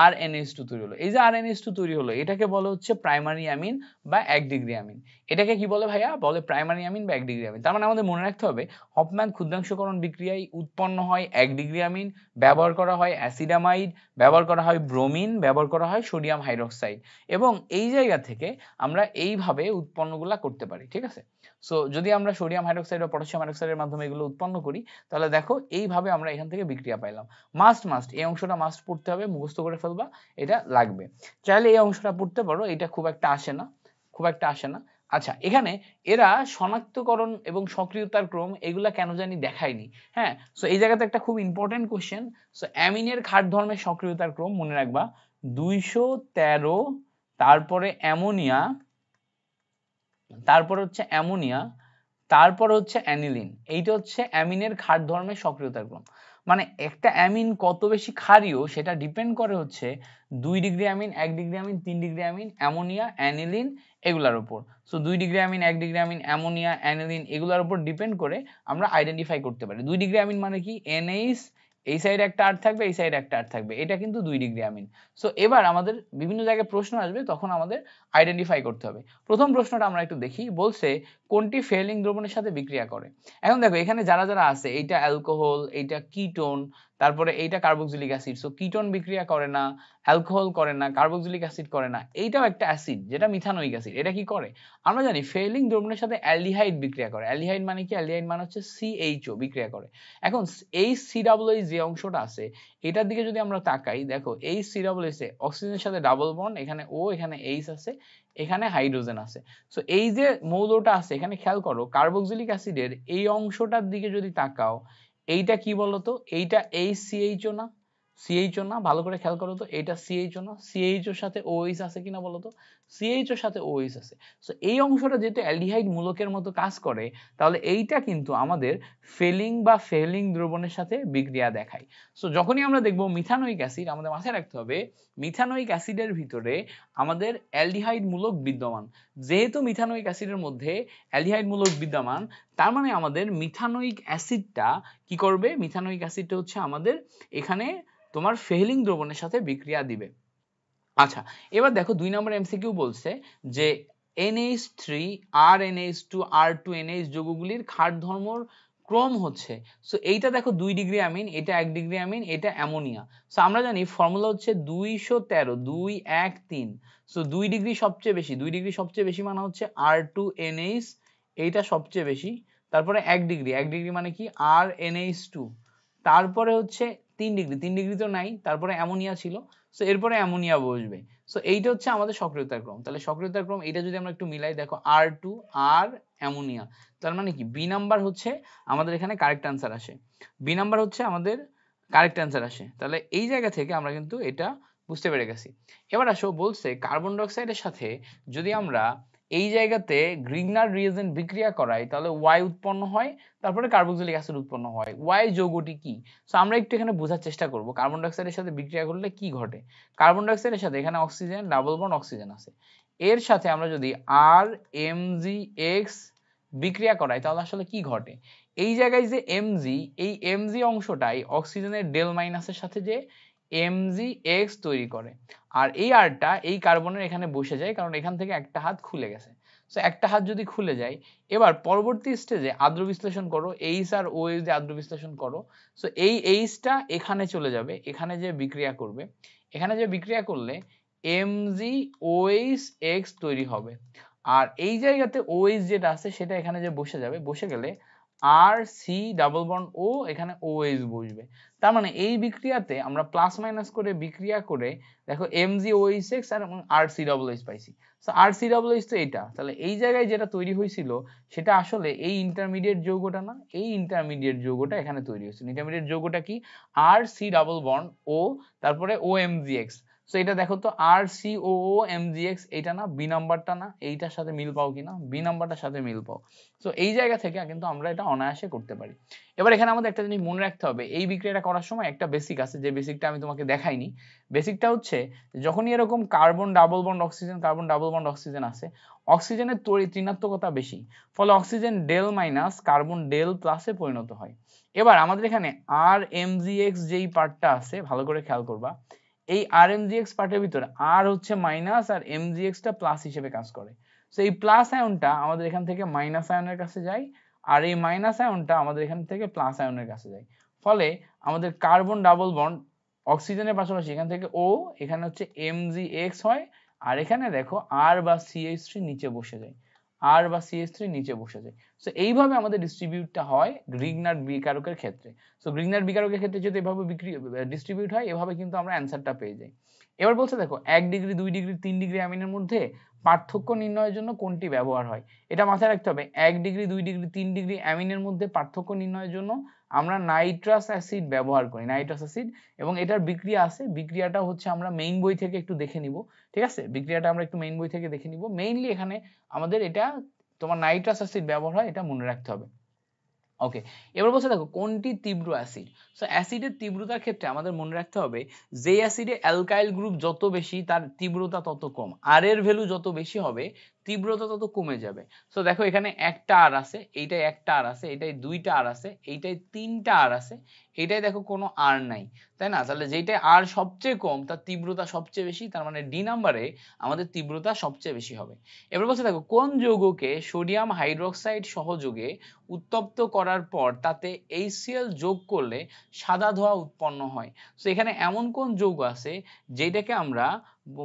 আর NH2 তৈরি হলো। এই যে আর NH2 তৈরি হলো, এটাকে বলা হচ্ছে প্রাইমারি অ্যামিন বা 1 ডিগ্রি অ্যামিন। এটাকে কি বলে ভাইয়া? বলে প্রাইমারি অ্যামিন বা 1 ডিগ্রি অ্যামিন। তার মানে আমাদের মনে রাখতে হবে হফম্যান ক্ষুদ্রাংশকরণ বিক্রিয়ায় উৎপন্ন হয় 1 ডিগ্রি অ্যামিন, ব্যবহার করা হয় অ্যাসিডামাইড, ব্যবহার করা হয় ব্রোমিন, ব্যবহার করা হয় সোডিয়াম হাইড্রোক্সাইড, এবং এই জায়গা থেকে আমরা এইভাবে উৎপন্নগুলা করতে পারি। ঠিক আছে? সো যদি আমরা সোডিয়াম হাইড্রোক্সাইড বা পটাশিয়াম হাইড্রোক্সাইডের মাধ্যমে এগুলো উৎপন্ন করি, তাহলে দেখো এইভাবে আমরা এখান থেকে বিক্রিয়া পাইলাম। মাস্ট এই অংশটা মাস্ট পড়তে হবে, মুখস্থ করে ফেলবা, এটা লাগবে। চাইলে এই অংশটা পড়তে পারো, এটা খুব একটা আসে না, খুব একটা আসে না। আচ্ছা, এখানে এরা শনাক্তকরণ এবং সক্রিয়তার ক্রম এগুলা কেন জানি দেখায়নি। হ্যাঁ, সো এই জায়গাতে একটা খুব ইম্পর্টেন্ট কোশ্চেন। সো অ্যামিনের ক্ষার ধর্মের সক্রিয়তার ক্রম মনে রাখবা 213, তারপরে অ্যামোনিয়া, তারপর হচ্ছে অ্যামোনিয়া, তারপর হচ্ছে অ্যানিলিন। এইটা হচ্ছে অ্যামিনের ক্ষার ধর্মের সক্রিয়তার ক্রম। মানে একটা অ্যামিন কত বেশি ক্ষারীয় সেটা ডিপেন্ড করে হচ্ছে 2 degree amine, 1 degree amine, 3 degree amine, ammonia, aniline এগুলার উপর। So 2 degree amine, 1 degree amine, ammonia, aniline এগুলার উপর ডিপেন্ড করে আমরা আইডেন্টিফাই করতে পারি। 2 ডিগ্রি অ্যামিন মানে কি? NH, এই সাইডে একটা আর থাকবে, এই সাইডে একটা আর থাকবে, এটা কিন্তু 2 ডিগ্রি অ্যামিন। সো এবার আমাদের বিভিন্ন জায়গায় প্রশ্ন আসবে, তখন আমাদের আইডেন্টিফাই করতে হবে। প্রথম প্রশ্নটা আমরা একটু দেখি, বলছে কোনটি ফেলিং দ্রবণের সাথে বিক্রিয়া করে। এখন দেখো এখানে যারা যারা আছে, এইটা অ্যালকোহল, এইটা কিটোন, তারপরে এইটা কার্বক্সিলিক অ্যাসিড। সো কিটোন বিক্রিয়া করে না, অ্যালকোহল করে না, কার্বক্সিলিক অ্যাসিড করে না। এইটাও একটা অ্যাসিড যেটা মিথানোইক অ্যাসিড। এটা কি করে? আমরা জানি ফেলিং দ্রবণের সাথে অ্যালডিহাইড বিক্রিয়া করে। অ্যালডিহাইড মানে কি? অ্যালডিহাইড মানে হচ্ছে CHO বিক্রিয়া করে। এখন এই COO যে অংশটা আছে, এটার দিকে যদি আমরা তাকাই, দেখো এই COO এ অক্সিজেনের সাথে ডাবল বন্ড, এখানে O, এখানে H আছে, এখানে হাইড্রোজেন আছে। সো এই যে মৌলটা আছে, এখানে খেয়াল করো কার্বক্সিলিক অ্যাসিডের এই অংশটার দিকে যদি তাকাও, এইটা কি বলতো? এইটা CHO না? CHO না? ভালো করে খেয়াল করো তো, এইটা CHO না? CHO এর সাথে OH আছে কিনা বলতো? CHO এর সাথে OH আছে। সো এই অংশটা যেহেতু অ্যালডিহাইড মূলকের মতো কাজ করে, তাহলে এইটা কিন্তু আমাদের ফেলিং বা ফেলিং দ্রবণের সাথে বিক্রিয়া দেখায়। সো যখনই আমরা দেখবো মিথানোইক অ্যাসিড, আমাদের মাথায় রাখতে হবে মিথানোইক অ্যাসিডের ভিতরে আমাদের অ্যালডিহাইড মূলক বিদ্যমান। যেহেতু মিথানোইক অ্যাসিডের মধ্যে অ্যালডিহাইড মূলক বিদ্যমান, তার মানে আমাদের মিথানোইক অ্যাসিডটা কি করবে? মিথানোইক অ্যাসিডটা হচ্ছে আমাদের এখানে তোমার ফেলিং দ্রবণের সাথে বিক্রিয়া দিবে। আচ্ছা, এবার দেখো 2 নম্বর এমসিকিউ বলছে যে NH3, RNH2, R2NH যৌগগুলির ক্ষার ধর্মর ক্রম হচ্ছে। সো এইটা দেখো 2 ডিগ্রি অ্যামিন, এটা 1 ডিগ্রি অ্যামিন, এটা অ্যামোনিয়া। সো আমরা জানি ফর্মুলা হচ্ছে 213, 2 1 3। সো 2 ডিগ্রি সবচেয়ে বেশি, 2 ডিগ্রি সবচেয়ে বেশি মানে হচ্ছে R2NH, এইটা সবচেয়ে বেশি। তারপরে 1 ডিগ্রি, 1 ডিগ্রি মানে কি? RNH2। তারপরে হচ্ছে 3 ডিগ্রি, 3 ডিগ্রি তো নাই, তারপরে অ্যামোনিয়া ছিল। সো এরপরে অ্যামোনিয়া বসবে। সো এইটা হচ্ছে আমাদের সক্রিয়তার ক্রম। তাহলে সক্রিয়তার ক্রম এটা যদি আমরা একটু মিলাই, দেখো R2, R, অ্যামোনিয়া। তার মানে কি? বি নাম্বার হচ্ছে আমাদের এখানে কারেক্ট আনসার আসে। বি নাম্বার হচ্ছে আমাদের কারেক্ট আনসার আসে। তাহলে এই জায়গা থেকে আমরা কিন্তু এটা বুঝতে পেরে গেছি। এবার আসো বলছে কার্বন ডাই অক্সাইডের সাথে যদি আমরা এই জায়গাতে গ্রিগনার রিয়েজেন্ট বিক্রিয়া করাই তাহলে ওয়াই উৎপন্ন হয়, তারপরে কার্বক্সিলিক অ্যাসিড উৎপন্ন হয়। ওয়াই যৌগটি কি? সো আমরা একটু এখানে বোঝার চেষ্টা করব কার্বন ডাই অক্সাইডের সাথে বিক্রিয়া করলে কি ঘটে। কার্বন ডাই অক্সাইডের সাথে এখানে অক্সিজেন, ডাবল বন্ড অক্সিজেন আছে, এর সাথে আমরা যদি আর এমজি এক্স বিক্রিয়া করাই তাহলে আসলে কি ঘটে। এই জায়গায় যে এমজি, এই এমজি অংশটাই অক্সিজেনের ডেল মাইনাসের সাথে যে এমজি এক্স তৈরি করে, আর এই আরটা এই কার্বনের এখানে বসে যায় কারণ এখান থেকে একটা হাত খুলে গেছে। সো একটা হাত যদি খুলে যায়, এবার পরবর্তী স্টেজে আদ্র বিশ্লেষণ করো, এইচ আর ও এইচ দিয়ে আদ্র বিশ্লেষণ করো। সো এই এইচটা এখানে চলে যাবে, এখানে যে বিক্রিয়া করবে, এখানে যে বিক্রিয়া করলে এমজি ওএইচ এক্স তৈরি হবে, আর এই জায়গাতে ওএইচ যেটা আছে সেটা এখানে যে বসে যাবে, বসে গেলে আর সি ডাবল বন্ড ও এখানে ওএইচ বসবে। তার মানে এই বিক্রিয়াতে আমরা প্লাস মাইনাস করে বিক্রিয়া করে দেখো MgOH আর RCOH পাইছি। সো RCOH তো এটা, তাহলে এই জায়গায় যেটা তৈরি হয়েছিল সেটা আসলে এই ইন্টারমিডিয়েট যৌগটা না, এই ইন্টারমিডিয়েট যৌগটা এখানে তৈরি হয়েছিল। ইন্টারমিডিয়েট যৌগটা কি? RC ডাবল বন্ড ও তারপরে OMgX। সো এটা দেখো তো RCOOMgX, এটা না বি নাম্বারটা না, এইটার সাথে মিল পাও কিনা? বি নাম্বারটার সাথে মিল পাও। সো এই জায়গা থেকে কিন্তু আমরা এটা অনায়াসে করতে পারি। এবার এখানে আমাদের একটা জিনিস মনে রাখতে হবে, এই বিক্রিয়াটা করার সময় একটা বেসিক আছে, যে বেসিকটা আমি তোমাকে দেখাইনি। বেসিকটা হচ্ছে যখনই এরকম carbon double bond oxygen, carbon double bond oxygen আছে, অক্সিজেনের ঋণাত্মকতা বেশি, ফলে oxygen del minus carbon del প্লাসে পরিণত হয়। এবার আমাদের এখানে আর এমজিএক্স যেই পার্টটা আছে ভালো করে খেয়াল করবা, এই আর এমজিএক্স পার্টের ভিতরে আর হচ্ছে মাইনাস আর এমজিএক্সটা প্লাস হিসেবে কাজ করে। সো এই প্লাস আয়নটা আমাদের এখান থেকে মাইনাস আয়নের কাছে যায়, আর এই মাইনাস আয়নটা আমাদের এখান থেকে প্লাস আয়নের কাছে যায়, ফলে আমাদের কার্বন ডাবল বন্ড অক্সিজেনের পাশাপাশি এখান থেকে ও এখানে হচ্ছে MgX হয়, আর এখানে দেখো আর বা CH3 নিচে বসে যায়, আর বা CH3 নিচে বসে যায়। সো এইভাবে আমাদের ডিস্ট্রিবিউটটা হয় গ্রিগনার বিকারকের ক্ষেত্রে। সো গ্রিগনার বিকারকের ক্ষেত্রে যদি এভাবে ডিস্ট্রিবিউট হয়, এভাবে কিন্তু আমরা অ্যান্সারটা পেয়ে যাই। এবার বলছে দেখো 1 ডিগ্রি 2 ডিগ্রি 3 ডিগ্রি অ্যামিনের মধ্যে পার্থক্য নির্ণয়ের জন্য কোনটি ব্যবহার হয়। এটা মাথায় রাখতে হবে, 1 ডিগ্রি 2 ডিগ্রি 3 ডিগ্রি অ্যামিনের মধ্যে পার্থক্য নির্ণয়ের জন্য আমরা নাইট্রাস অ্যাসিড ব্যবহার করি, নাইট্রাস অ্যাসিড, এবং এটার বিক্রিয়া আছে, বিক্রিয়াটা হচ্ছে আমরা মেইন বই থেকে একটু দেখে নিব। ঠিক আছে, বিক্রিয়াটা আমরা একটু মেইন বই থেকে দেখে নিব। মেইনলি এখানে আমাদের এটা তোমার নাইট্রাস অ্যাসিড ব্যবহার হয়, এটা মনে রাখতে হবে। ওকে, এবার বলছে দেখো কোনটি তীব্র অ্যাসিড। সো অ্যাসিডের তীব্রতার ক্ষেত্রে আমাদের মনে রাখতে হবে যে অ্যাসিডে অ্যালকাইল গ্রুপ যত বেশি তার তীব্রতা তত কম, আর এর ভ্যালু যত বেশি হবে তীব্রতা তত কমে যাবে। সো দেখো এখানে একটা আর আছে, এইটাই একটা আর আছে, এইটাই দুইটা আর আছে, এইটাই তিনটা আর আছে, এইটাই দেখো কোনো আর নাই, তাই না? তাহলে যেইটা আর সবচেয়ে কম তার তীব্রতা সবচেয়ে বেশি, তার মানে ডি নাম্বারে আমাদের তীব্রতা সবচেয়ে বেশি হবে। এবার বলছে দেখো কোন যৌগকে সোডিয়াম হাইড্রোক্সাইড সহযোগে উত্তপ্ত করার পর তাতে HCl যোগ করলে সাদা ধোঁয়া উৎপন্ন হয়। সো এখানে এমন কোন যৌগ আছে যেটাকে আমরা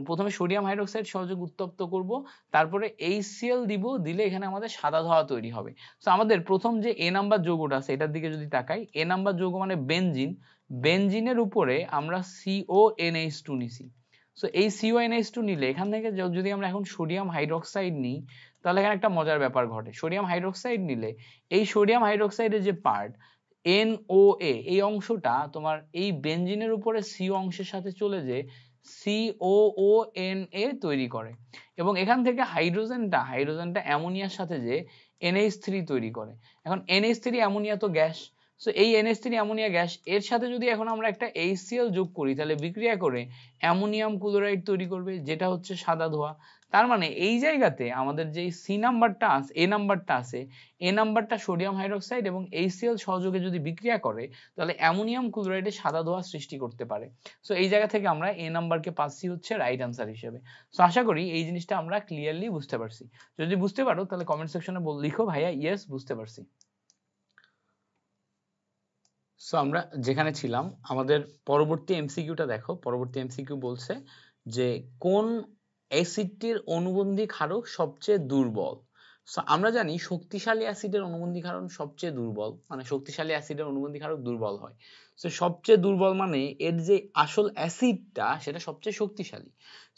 প্রথমে সোডিয়াম হাইড্রোক্সাইড সহযোগে উত্তপ্ত করব, তারপরে HCl দিব, দিলে এখানে আমাদের সাদা ধোঁয়া তৈরি হবে। সো আমাদের প্রথম যে এ নাম্বার যৌগটা আছে এটার দিকে যদি তাকাই, এ নাম্বার যৌগ মানে বেনজিন, বেনজিনের উপরে আমরা CONH2 নিছি। সো এই CONH2 নিলে এখান থেকে যদি আমরা এখন সোডিয়াম হাইড্রোক্সাইড নিই, তাহলে এখানে একটা মজার ব্যাপার ঘটে। সোডিয়াম হাইড্রোক্সাইড নিলে এই সোডিয়াম হাইড্রোক্সাইডের যে পার্ট NOA, এই অংশটা তোমার এই বেনজিনের উপরে CO অংশের সাথে চলে যে COONA তৈরি করে, এবং এখান থেকে হাইড্রোজেনটা অ্যামোনিয়ার সাথে যে NH3 তৈরি করে। এখন NH3 অ্যামোনিয়া তো গ্যাস, সো এই NH3 অ্যামোনিয়া গ্যাস এর সাথে যদি এখন আমরা একটা HCl যোগ করি, তাহলে বিক্রিয়া করে অ্যামোনিয়াম ক্লোরাইড তৈরি করবে, যেটা হচ্ছে সাদা ধোঁয়া। তার মানে এই জায়গাতে আমাদের যে সি নাম্বারটা আছে, এ নাম্বারটা আছে, এ নাম্বারটা সোডিয়াম হাইড্রোক্সাইড এবং HCl সহযোগে যদি বিক্রিয়া করে, তাহলে অ্যামোনিয়াম ক্লোরাইডে সাদা ধোঁয়া সৃষ্টি করতে পারে। সো এই জায়গা থেকে আমরা এ নাম্বারকে পাচ্ছি হচ্ছে রাইট আনসার হিসেবে। সো আশা করি এই জিনিসটা আমরা ক্লিয়ারলি বুঝতে পারছি। যদি বুঝতে পারো তাহলে কমেন্ট সেকশনে লিখো ভাইয়া ইয়েস বুঝতে পারছি। সো আমরা যেখানে ছিলাম, আমাদের পরবর্তী এমসিকিউটা দেখো। পরবর্তী এমসিকিউ বলছে যে কোন অ্যাসিডটির অনুবন্ধী ক্ষারক সবচেয়ে দুর্বল। সো আমরা জানি শক্তিশালী অ্যাসিডের অনুবন্ধী ক্ষারক সবচেয়ে দুর্বল, মানে শক্তিশালী অ্যাসিডের অনুবন্ধী ক্ষারক দুর্বল হয়। সো সবচেয়ে দুর্বল মানে এর যে আসল অ্যাসিডটা সেটা সবচেয়ে শক্তিশালী।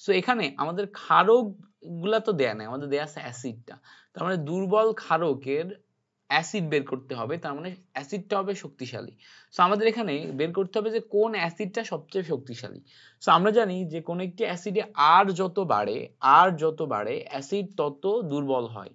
সো এখানে আমাদের ক্ষারক গুলা তো দেয়া নাই, আমাদের দেয়া আছে অ্যাসিডটা। তার মানে দুর্বল ক্ষারকের অ্যাসিড বের করতে হবে, তার মানে অ্যাসিডটা হবে শক্তিশালী। সো আমাদের এখানে বের করতে হবে যে কোন অ্যাসিডটা সবচেয়ে শক্তিশালী। সো আমরা জানি যে কোন একটি অ্যাসিডে আর যত বাড়ে অ্যাসিড তত দুর্বল হয়,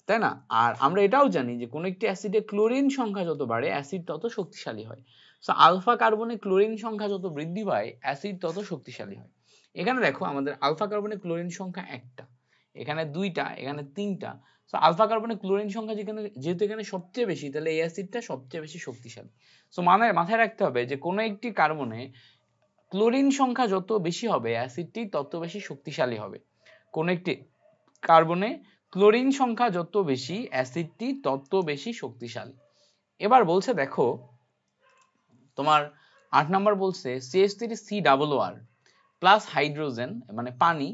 তাই না? আর আমরা এটাও জানি যে কোন একটি অ্যাসিডে ক্লোরিন সংখ্যা যত বাড়ে অ্যাসিড তত শক্তিশালী হয়। সো আলফা কার্বনে ক্লোরিন সংখ্যা যত বৃদ্ধি পায় অ্যাসিড তত শক্তিশালী হয়। এখানে দেখো আমাদের আলফা কার্বনে ক্লোরিন সংখ্যা একটা, এখানে দুইটা, এখানে তিনটা। সো আলফা কার্বনে ক্লোরিন সংখ্যা যেহেতু এখানে সবচেয়ে বেশি, তাহলে এই অ্যাসিডটা সবচেয়ে বেশি শক্তিশালী। সো মাথায় রাখতে হবে যে কোন একটি কার্বনে ক্লোরিন সংখ্যা যত বেশি হবে অ্যাসিডটি তত বেশি শক্তিশালী হবে। কোন একটি কার্বনে ক্লোরিন সংখ্যা যত বেশি অ্যাসিডটি তত বেশি শক্তিশালী। এবার বলছে দেখো তোমার 8 নাম্বার বলছে CH3COOR প্লাস হাইড্রোজেন মানে পানি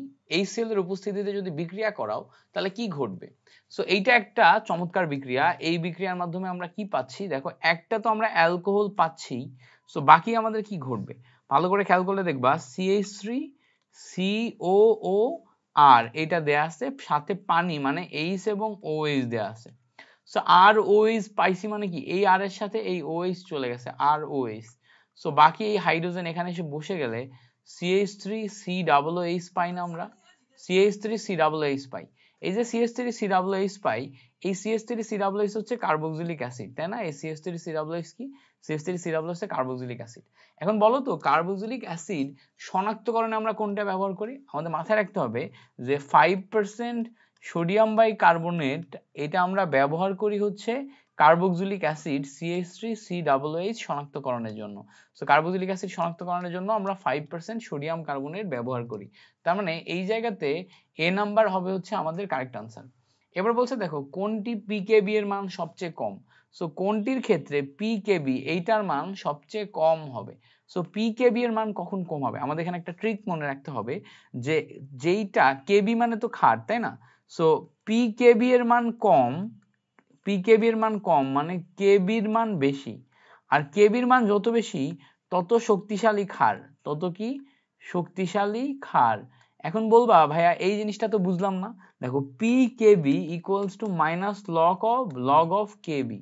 HCl এর উপস্থিতিতে যদি বিক্রিয়া করাও তাহলে কি ঘটবে। সো এইটা একটা চমৎকার বিক্রিয়া। এই বিক্রিয়ার মাধ্যমে আমরা কি পাচ্ছি দেখো, একটা তো আমরা অ্যালকোহল পাচ্ছি, সো বাকি আমাদের কি ঘটবে ভালো করে খেয়াল করলে দেখবা CH3COOR এটা দেয়া আছে, সাথে পানি মানে H এবং OH দেয়া আছে। সো ROH পাইছি মানে কি এই R এর সাথে এই OH চলে গেছে ROH। সো বাকি এই হাইড্রোজেন এখানে এসে বসে গেলে CH3COOH পাই না আমরা, CH3COOH পাই। এই যে CH3COOH পাই, এই CH3COOH হচ্ছে কার্বক্সিলিক অ্যাসিড, তাই না? এই CH3COOH কি? CH3COOH হচ্ছে কার্বক্সিলিক অ্যাসিড। এখন বলো তো কার্বক্সিলিক অ্যাসিড শনাক্তকরণে আমরা কোনটা ব্যবহার করি? আমাদের মাথায় রাখতে হবে যে 5% সোডিয়াম বাইকার্বনেট এটা আমরা ব্যবহার করি হচ্ছে কার্বক্সিলিক অ্যাসিড CH3COOH শনাক্তকরণের জন্য। সো কার্বক্সিলিক অ্যাসিড শনাক্তকরণের জন্য আমরা 5% সোডিয়াম কার্বনেট ব্যবহার করি। তার মানে এই জায়গাতে এ নাম্বার হবে হচ্ছে আমাদের কারেক্ট আনসার। এবার বলছে দেখো কোনটি পিকেবি এর মান সবচেয়ে কম। সো কোনটির ক্ষেত্রে পিকেবি এইটার মান সবচেয়ে কম হবে। সো পিকেবি এর মান কখন কম হবে? আমাদের এখানে একটা ট্রিক মনে রাখতে হবে যে যেইটা কেবি মানে তো খাট, তাই না? সো পিকেবি এর মান কম, পিকেবি এর মান কম মানে কেবির মান বেশি, আর কেবির মান যত বেশি তত শক্তিশালী ক্ষার, তত কি শক্তিশালী ক্ষার। এখন বলবা ভাইয়া এই জিনিসটা তো বুঝলাম না। দেখো pKb equals to minus log of Kb.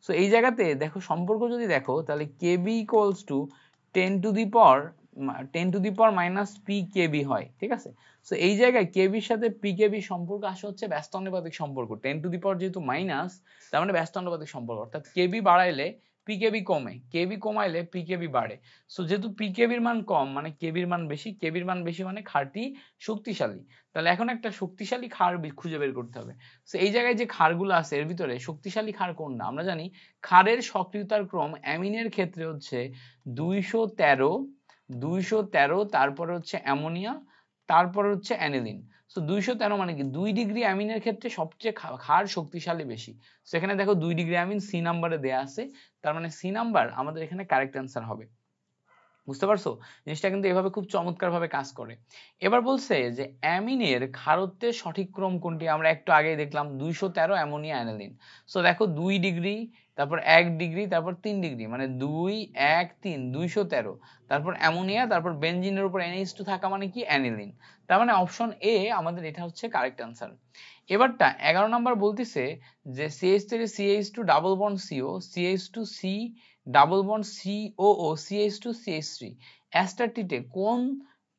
So এই জায়গাতে দেখো সম্পর্ক যদি দেখো তাহলে Kb equals to 10 to the power minus p Kb হয়, ঠিক আছে? সো এই জায়গায় কেবির সাথে পিকেবি সম্পর্ক আসে হচ্ছে ব্যস্ত আনুপাতিক সম্পর্ক। 10 টু দি পাওয়ার যেহেতু মাইনাস, তার মানে ব্যস্ত আনুপাতিক সম্পর্ক, অর্থাৎ কেবি বাড়াইলে পিকেবি কমে, কেবি কমাইলে পিকেবি বাড়ে। সো যেহেতু পিকেবির মান কম মানে কেবির মান বেশি, কেবির মান বেশি মানে ক্ষারটি শক্তিশালী। তাহলে এখন একটা শক্তিশালী ক্ষার খুঁজে বের করতে হবে। সো এই জায়গায় যে ক্ষারগুলো আছে এর ভিতরে শক্তিশালী ক্ষার কোনটা? আমরা জানি ক্ষারের সক্রিয়তার ক্রম অ্যামিনের ক্ষেত্রে হচ্ছে 213, তারপরে হচ্ছে অ্যামোনিয়া, তারপরে হচ্ছে অ্যানিলিন। সো 213 মানে কি 2 ডিগ্রি অ্যামিনের ক্ষেত্রে সবচেয়ে ক্ষার শক্তিশালী বেশি। সেখানে দেখো 2 ডিগ্রি অ্যামিন সি নাম্বারে দেয়া আছে, তার মানে সি নাম্বার আমাদের এখানে কারেক্ট অ্যান্সার হবে। বুঝতে পারছো? জিনিসটা কিন্তু এভাবে খুব চমৎকার ভাবে কাজ করে। এবার বলছে যে অ্যামিনের ক্ষারত্বের সঠিক ক্রম কোনটি? আমরা একটু আগেই দেখলাম 213 অ্যামোনিয়া অ্যানিলিন। সো দেখো 2 ডিগ্রি, তারপর 1 ডিগ্রি, তারপর 3 ডিগ্রি মানে 2 1 3 213, তারপর অ্যামোনিয়া, তারপর বেনজিনের উপর NH2 থাকা মানে কি অ্যানিলিন। তার মানে অপশন এ আমাদের এটা হচ্ছে কারেক্ট অ্যান্সার। এবারটা 11 নাম্বার বলতেছে যে CH3CH2 double bond CO, CH2C double bond COO, CH2CH3 অ্যাস্টারটিতে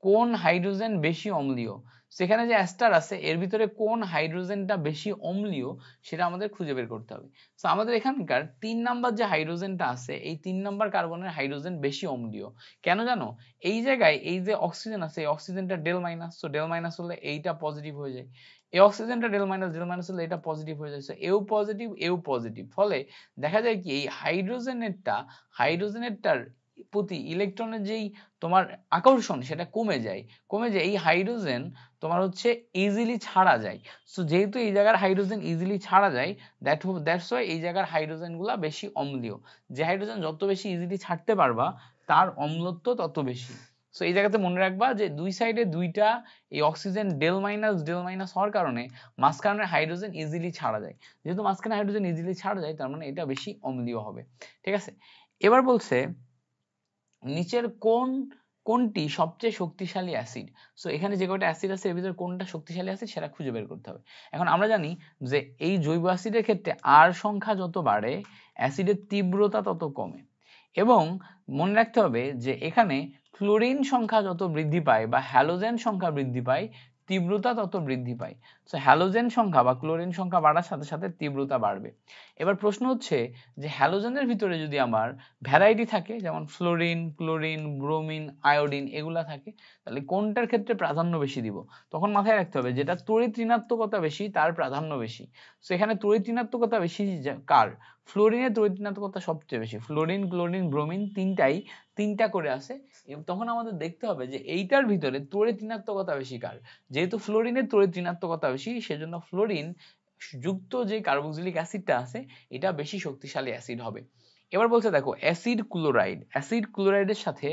কোন হাইড্রোজেন বেশি অম্লীয়? সেখানে যে অ্যাস্টার আছে এর ভিতরে কোন হাইড্রোজেনটা বেশি অম্লীয় সেটা আমাদের খুঁজে বের করতে হবে। সো আমাদের এখানকার 3 নাম্বার যে হাইড্রোজেনটা আছে এই 3 নাম্বার কার্বনের হাইড্রোজেন বেশি অম্লীয়। কেন জানো? এই জায়গায় এই যে অক্সিজেন আছে এই অক্সিজেনটা del minus, so del minus হলে এইটা পজিটিভ হয়ে যায়। এই অক্সিজেনটা ডেল মাইনাস হলে এটা পজিটিভ হয়ে যায়। সো এও পজিটিভ, ফলে দেখা যায় কি এই হাইড্রোজেনেরটার প্রতি ইলেকট্রনের যেই তোমার আকর্ষণ সেটা কমে যায়। এই হাইড্রোজেন তোমার হচ্ছে ইজিলি ছাড়া যায়। সো যেহেতু এই জায়গার হাইড্রোজেন ইজিলি ছাড়া যায়, দ্যাটস ওয়াই এই জায়গার হাইড্রোজেন গুলা বেশি অম্লীয়। যে হাইড্রোজেন যত বেশি ইজিলি ছাড়তে পারবা তার অম্লত্ব তত বেশি। সো এই জায়গাতে মনে রাখবা যে দুই সাইডে দুইটা এই অক্সিজেন ডেল মাইনাস হওয়ার কারণে মাঝখানে হাইড্রোজেন ইজিলি ছাড়া যায়। যেহেতু মাঝখানে হাইড্রোজেন ইজিলি ছাড়া যায় তার মানে এটা বেশি অম্লীয় হবে। ঠিক আছে? এবার বলছে নিচের কোন কোনটি সবচেয়ে শক্তিশালী অ্যাসিড। সো এখানে যে কয়টা অ্যাসিড আছে এর ভিতরে কোনটা শক্তিশালী অ্যাসিড সেটা খুঁজে বের করতে হবে। এখন আমরা জানি যে এই জৈব অ্যাসিডের ক্ষেত্রে আর সংখ্যা যত বাড়ে অ্যাসিডের তীব্রতা তত কমে, এবং মনে রাখতে হবে যে এখানে ক্লোরিন সংখ্যা যত বৃদ্ধি পায় বা হ্যালোজেন সংখ্যা বৃদ্ধি পায় তীব্রতা তত বৃদ্ধি পায়। সো হ্যালোজেন সংখ্যা বা ক্লোরিন সংখ্যা বাড়ার সাথে সাথে তীব্রতা বাড়বে। এবার প্রশ্ন হচ্ছে যে হ্যালোজেনের ভিতরে যদি আমার ভ্যারাইটি থাকে, যেমন ফ্লোরিন, ক্লোরিন, ব্রোমিন, আয়োডিন এগুলা থাকে, তাহলে কোনটার ক্ষেত্রে প্রাধান্য বেশি দিব? তখন মাথায় রাখতে হবে যেটা তড়িৎ ঋণাত্মকতা বেশি তার প্রাধান্য বেশি। সো এখানে তড়িৎ ঋণাত্মকতা বেশি কার? ফ্লোরিনের তড়িৎ ঋণাত্মকতা সবচেয়ে বেশি। ফ্লোরিন, ক্লোরিন, ব্রোমিন তিনটা করে আছে। তখন আমাদের দেখতে হবে যে এইটার ভিতরে তড়িৎ ঋণাত্মকতা বেশি কার? যেহেতু ফ্লোরিনের তড়িৎ ঋণাত্মকতা বেশি সেজন্য ফ্লোরিন যুক্ত যে কার্বক্সিলিক অ্যাসিডটা আছে এটা বেশি শক্তিশালী অ্যাসিড হবে। এবার বলছে দেখো অ্যাসিড ক্লোরাইডের সাথে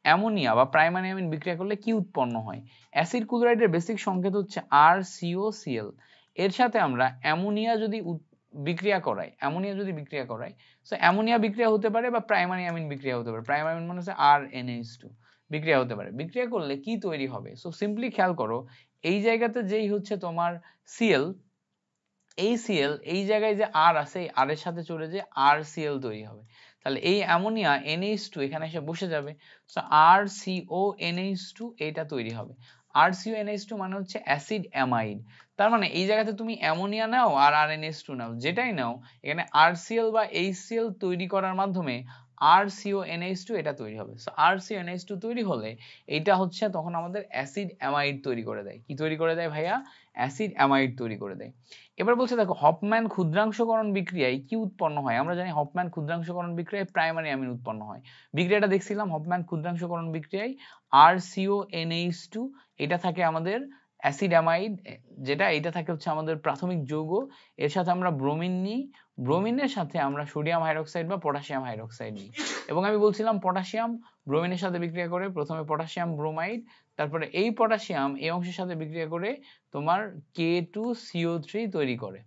অ্যামোনিয়া বা প্রাইমারি অ্যামিন বিক্রিয়া করলে কি উৎপন্ন হয়? অ্যাসিড ক্লোরাইডের বেসিক সংকেত হচ্ছে RCOCl। এর সাথে আমরা অ্যামোনিয়া যদি বিক্রিয়া করাই, সো অ্যামোনিয়া বিক্রিয়া হতে পারে বা প্রাইমারি অ্যামিন বিক্রিয়া হতে পারে। প্রাইমারি অ্যামিন মানে হচ্ছে RNH2 বিক্রিয়া হতে পারে। বিক্রিয়া করলে কি তৈরি হবে? সো সিম্পলি খেয়াল করো, এই জায়গাতে যেই হচ্ছে তোমার Cl, এই Cl এই জায়গায় যে R আছে এই R এর সাথে চলে যে RCl তৈরি হবে। তাহলে এই অ্যামোনিয়া NH2 এখানে এসে বসে যাবে। সো RCONH2 এটা তৈরি হবে। RCONH2 মানে হচ্ছে অ্যাসিড অ্যামাইড। তার মানে এই জায়গাতে তুমি অ্যামোনিয়া নাও আর RNH2 নাও, যেটাই নাও, এখানে RCl বা HCl তৈরি করার মাধ্যমে RCONH2 এটা তৈরি হবে। সো RCONH2 তৈরি হলে এটা হচ্ছে তখন আমাদের অ্যাসিড অ্যামাইড তৈরি করে দেয়। কি তৈরি করে দেয় ভাইয়া? অ্যাসিড অ্যামাইড তৈরি করে দেয়। এবার বলছে দেখো হফম্যান ক্ষুদ্রাংশকরণ বিক্রিয়ায় কি উৎপন্ন হয়? আমরা জানি হফম্যান ক্ষুদ্রাংশকরণ বিক্রিয়ায় প্রাইমারি অ্যামিন উৎপন্ন হয়। বিক্রিয়াটা দেখছিলাম হফম্যান ক্ষুদ্রাংশকরণ বিক্রিয়ায় RCONH2 এটা থাকে আমাদের অ্যাসিড অ্যামাইড, যেটা এটা থাকে হচ্ছে আমাদের প্রাথমিক যৌগ। এর সাথে আমরা ব্রোমিন নিই, ব্রোমিনের সাথে আমরা সোডিয়াম হাইড্রোক্সাইড বা পটাশিয়াম হাইড্রোক্সাইড নিই, এবং আমি বলছিলাম পটাশিয়াম ব্রোমিনের সাথে বিক্রিয়া করে প্রথমে পটাশিয়াম ব্রোমাইড, তারপরে এই পটাশিয়াম এই অংশের সাথে বিক্রিয়া করে তোমার K2CO3 তৈরি করে।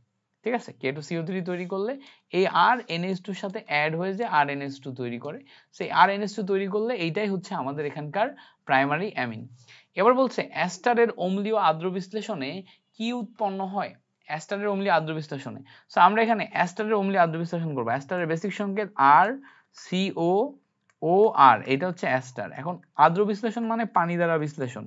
ঠিক আছে, K2CO3 তৈরি করলে এই RNH2 এর সাথে অ্যাড হয়ে যে RNH2 তৈরি করে। সেই RNH2 তৈরি করলে এইটাই হচ্ছে আমাদের এখানকার প্রাইমারি অ্যামিন। এবার বলছে অ্যাস্টারের অম্লীয় আদ্র বিশ্লেষণে কি উৎপন্ন হয়? অ্যাস্টারের অম্লীয় আদ্র বিশ্লেষণে, সো আমরা এখানে অ্যাস্টারের অম্লীয় আদ্র বিশ্লেষণ করব। অ্যাস্টারের বেসিক সংকেত RCOOR, এটা হচ্ছে অ্যাস্টার। এখন আদ্র বিশ্লেষণ মানে পানি দ্বারা বিশ্লেষণ।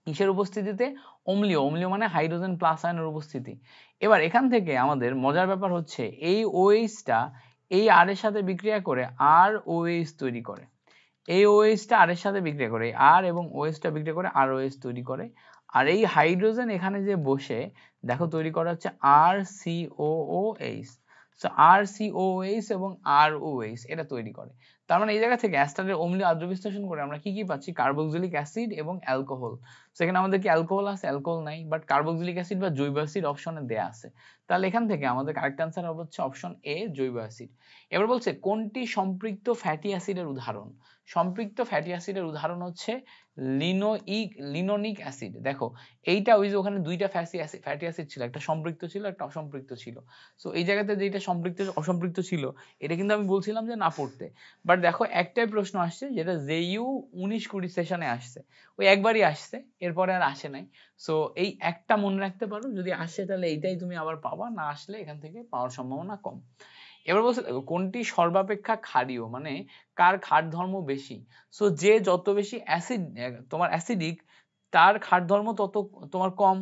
কিসের উপস্থিতিতে? অম্লীয় মানে হাইড্রোজেন প্লাস আয়নের উপস্থিতি। এবার এখান থেকে আমাদের মজার ব্যাপার হচ্ছে এই OH-টা এই R এর সাথে বিক্রিয়া করে ROH তৈরি করে। এই OH-টা R এর সাথে বিক্রিয়া করে, R এবং OH-টা বিক্রিয়া করে ROH তৈরি করে। আর এই হাইড্রোজেন এখানে যে বসে দেখো তৈরি করা হচ্ছে RCOOH। সো RCOOH এবং ROH এটা তৈরি করে। তার মানে এই জায়গা থেকে অ্যাস্টারের অম্লীয় আদ্র বিশ্লেষণ করে আমরা কি পাচ্ছি? কার্বক্সিলিক অ্যাসিড এবং অ্যালকোহল। সেখানে আমাদের কি অ্যালকোহল আছে? অ্যালকোহল নাই, বাট কার্বক্সিলিক অ্যাসিড বা জৈব অ্যাসিড অপশনে দেয়া আছে। তাহলে এখান থেকে আমাদের কারেক্ট অ্যান্সার হবে হচ্ছে অপশন এ, জৈব অ্যাসিড। এবার বলছে কোনটি সম্পৃক্ত ফ্যাটি অ্যাসিডের উদাহরণ? সম্পৃক্ত ফ্যাটি অ্যাসিডের উদাহরণ হচ্ছে লিনোনিক অ্যাসিড। দেখো এইটা ওই যে ওখানে দুইটা ফ্যাটি অ্যাসিড ছিল, একটা সম্পৃক্ত ছিল একটা অসম্পৃক্ত ছিল। সো এই জায়গাতে যেটা সম্পৃক্ত অসম্পৃক্ত ছিল এটা কিন্তু আমি বলছিলাম যে না পড়তে, বাট দেখো একটাই প্রশ্ন আসছে যেটা JU 19-20 সেশনে আসছে, ওই একবারই আসছে, এরপরে আর আসে নাই। সো এই একটা মনে রাখতে পারো, যদি আসে তাহলে এইটাই তুমি আবার পাবা, না আসলে এখান থেকে পাওয়ার সম্ভাবনা কম। এবার বলছে কোনটি সর্বাপেক্ষা ক্ষারীয়, মানে কার ক্ষার ধর্ম বেশি? সো যে যত বেশি অ্যাসিড তোমার অ্যাসিডিক তার ক্ষার ধর্ম তত তোমার কম।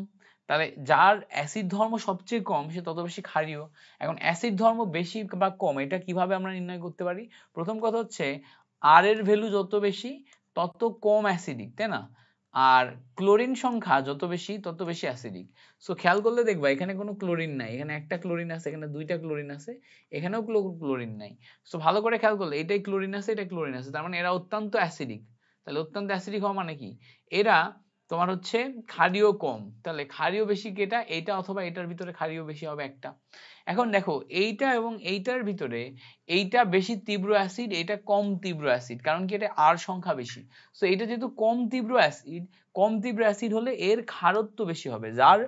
তাহলে যার অ্যাসিড ধর্ম সবচেয়ে কম সে তত বেশি ক্ষারীয়। এখন অ্যাসিড ধর্ম বেশি বা কম এটা কিভাবে আমরা নির্ণয় করতে পারি? প্রথম কথা হচ্ছে আর এর ভ্যালু যত বেশি তত কম অ্যাসিডিক, তাই না? আর ক্লোরিন সংখ্যা যত বেশি তত বেশি অ্যাসিডিক। সো খেয়াল করলে দেখবা এখানে কোনো ক্লোরিন নাই, এখানে একটা ক্লোরিন আছে, এখানে দুইটা ক্লোরিন আছে, এখানেও ক্লোরিন নাই। সো ভালো করে খেয়াল করলে এটাই ক্লোরিন আছে এটা ক্লোরিন আছে, তার মানে এরা অত্যন্ত অ্যাসিডিক। তাহলে অত্যন্ত অ্যাসিডিক হওয়া মানে কি? এরা তোমার হচ্ছে ক্ষারীয় কম, তাহলে ক্ষারীয় বেশি কেটা? এইটা অথবা এটার ভিতরে ক্ষারীয় বেশি হবে একটা। এখন দেখো এইটা এবং এইটার ভিতরে এইটা বেশি তীব্র অ্যাসিড, এটা কম তীব্র অ্যাসিড, কারণ কি এটা আর সংখ্যা বেশি। সো এটা যেহেতু কম তীব্র অ্যাসিড হলে এর ক্ষারত্ব বেশি হবে। যার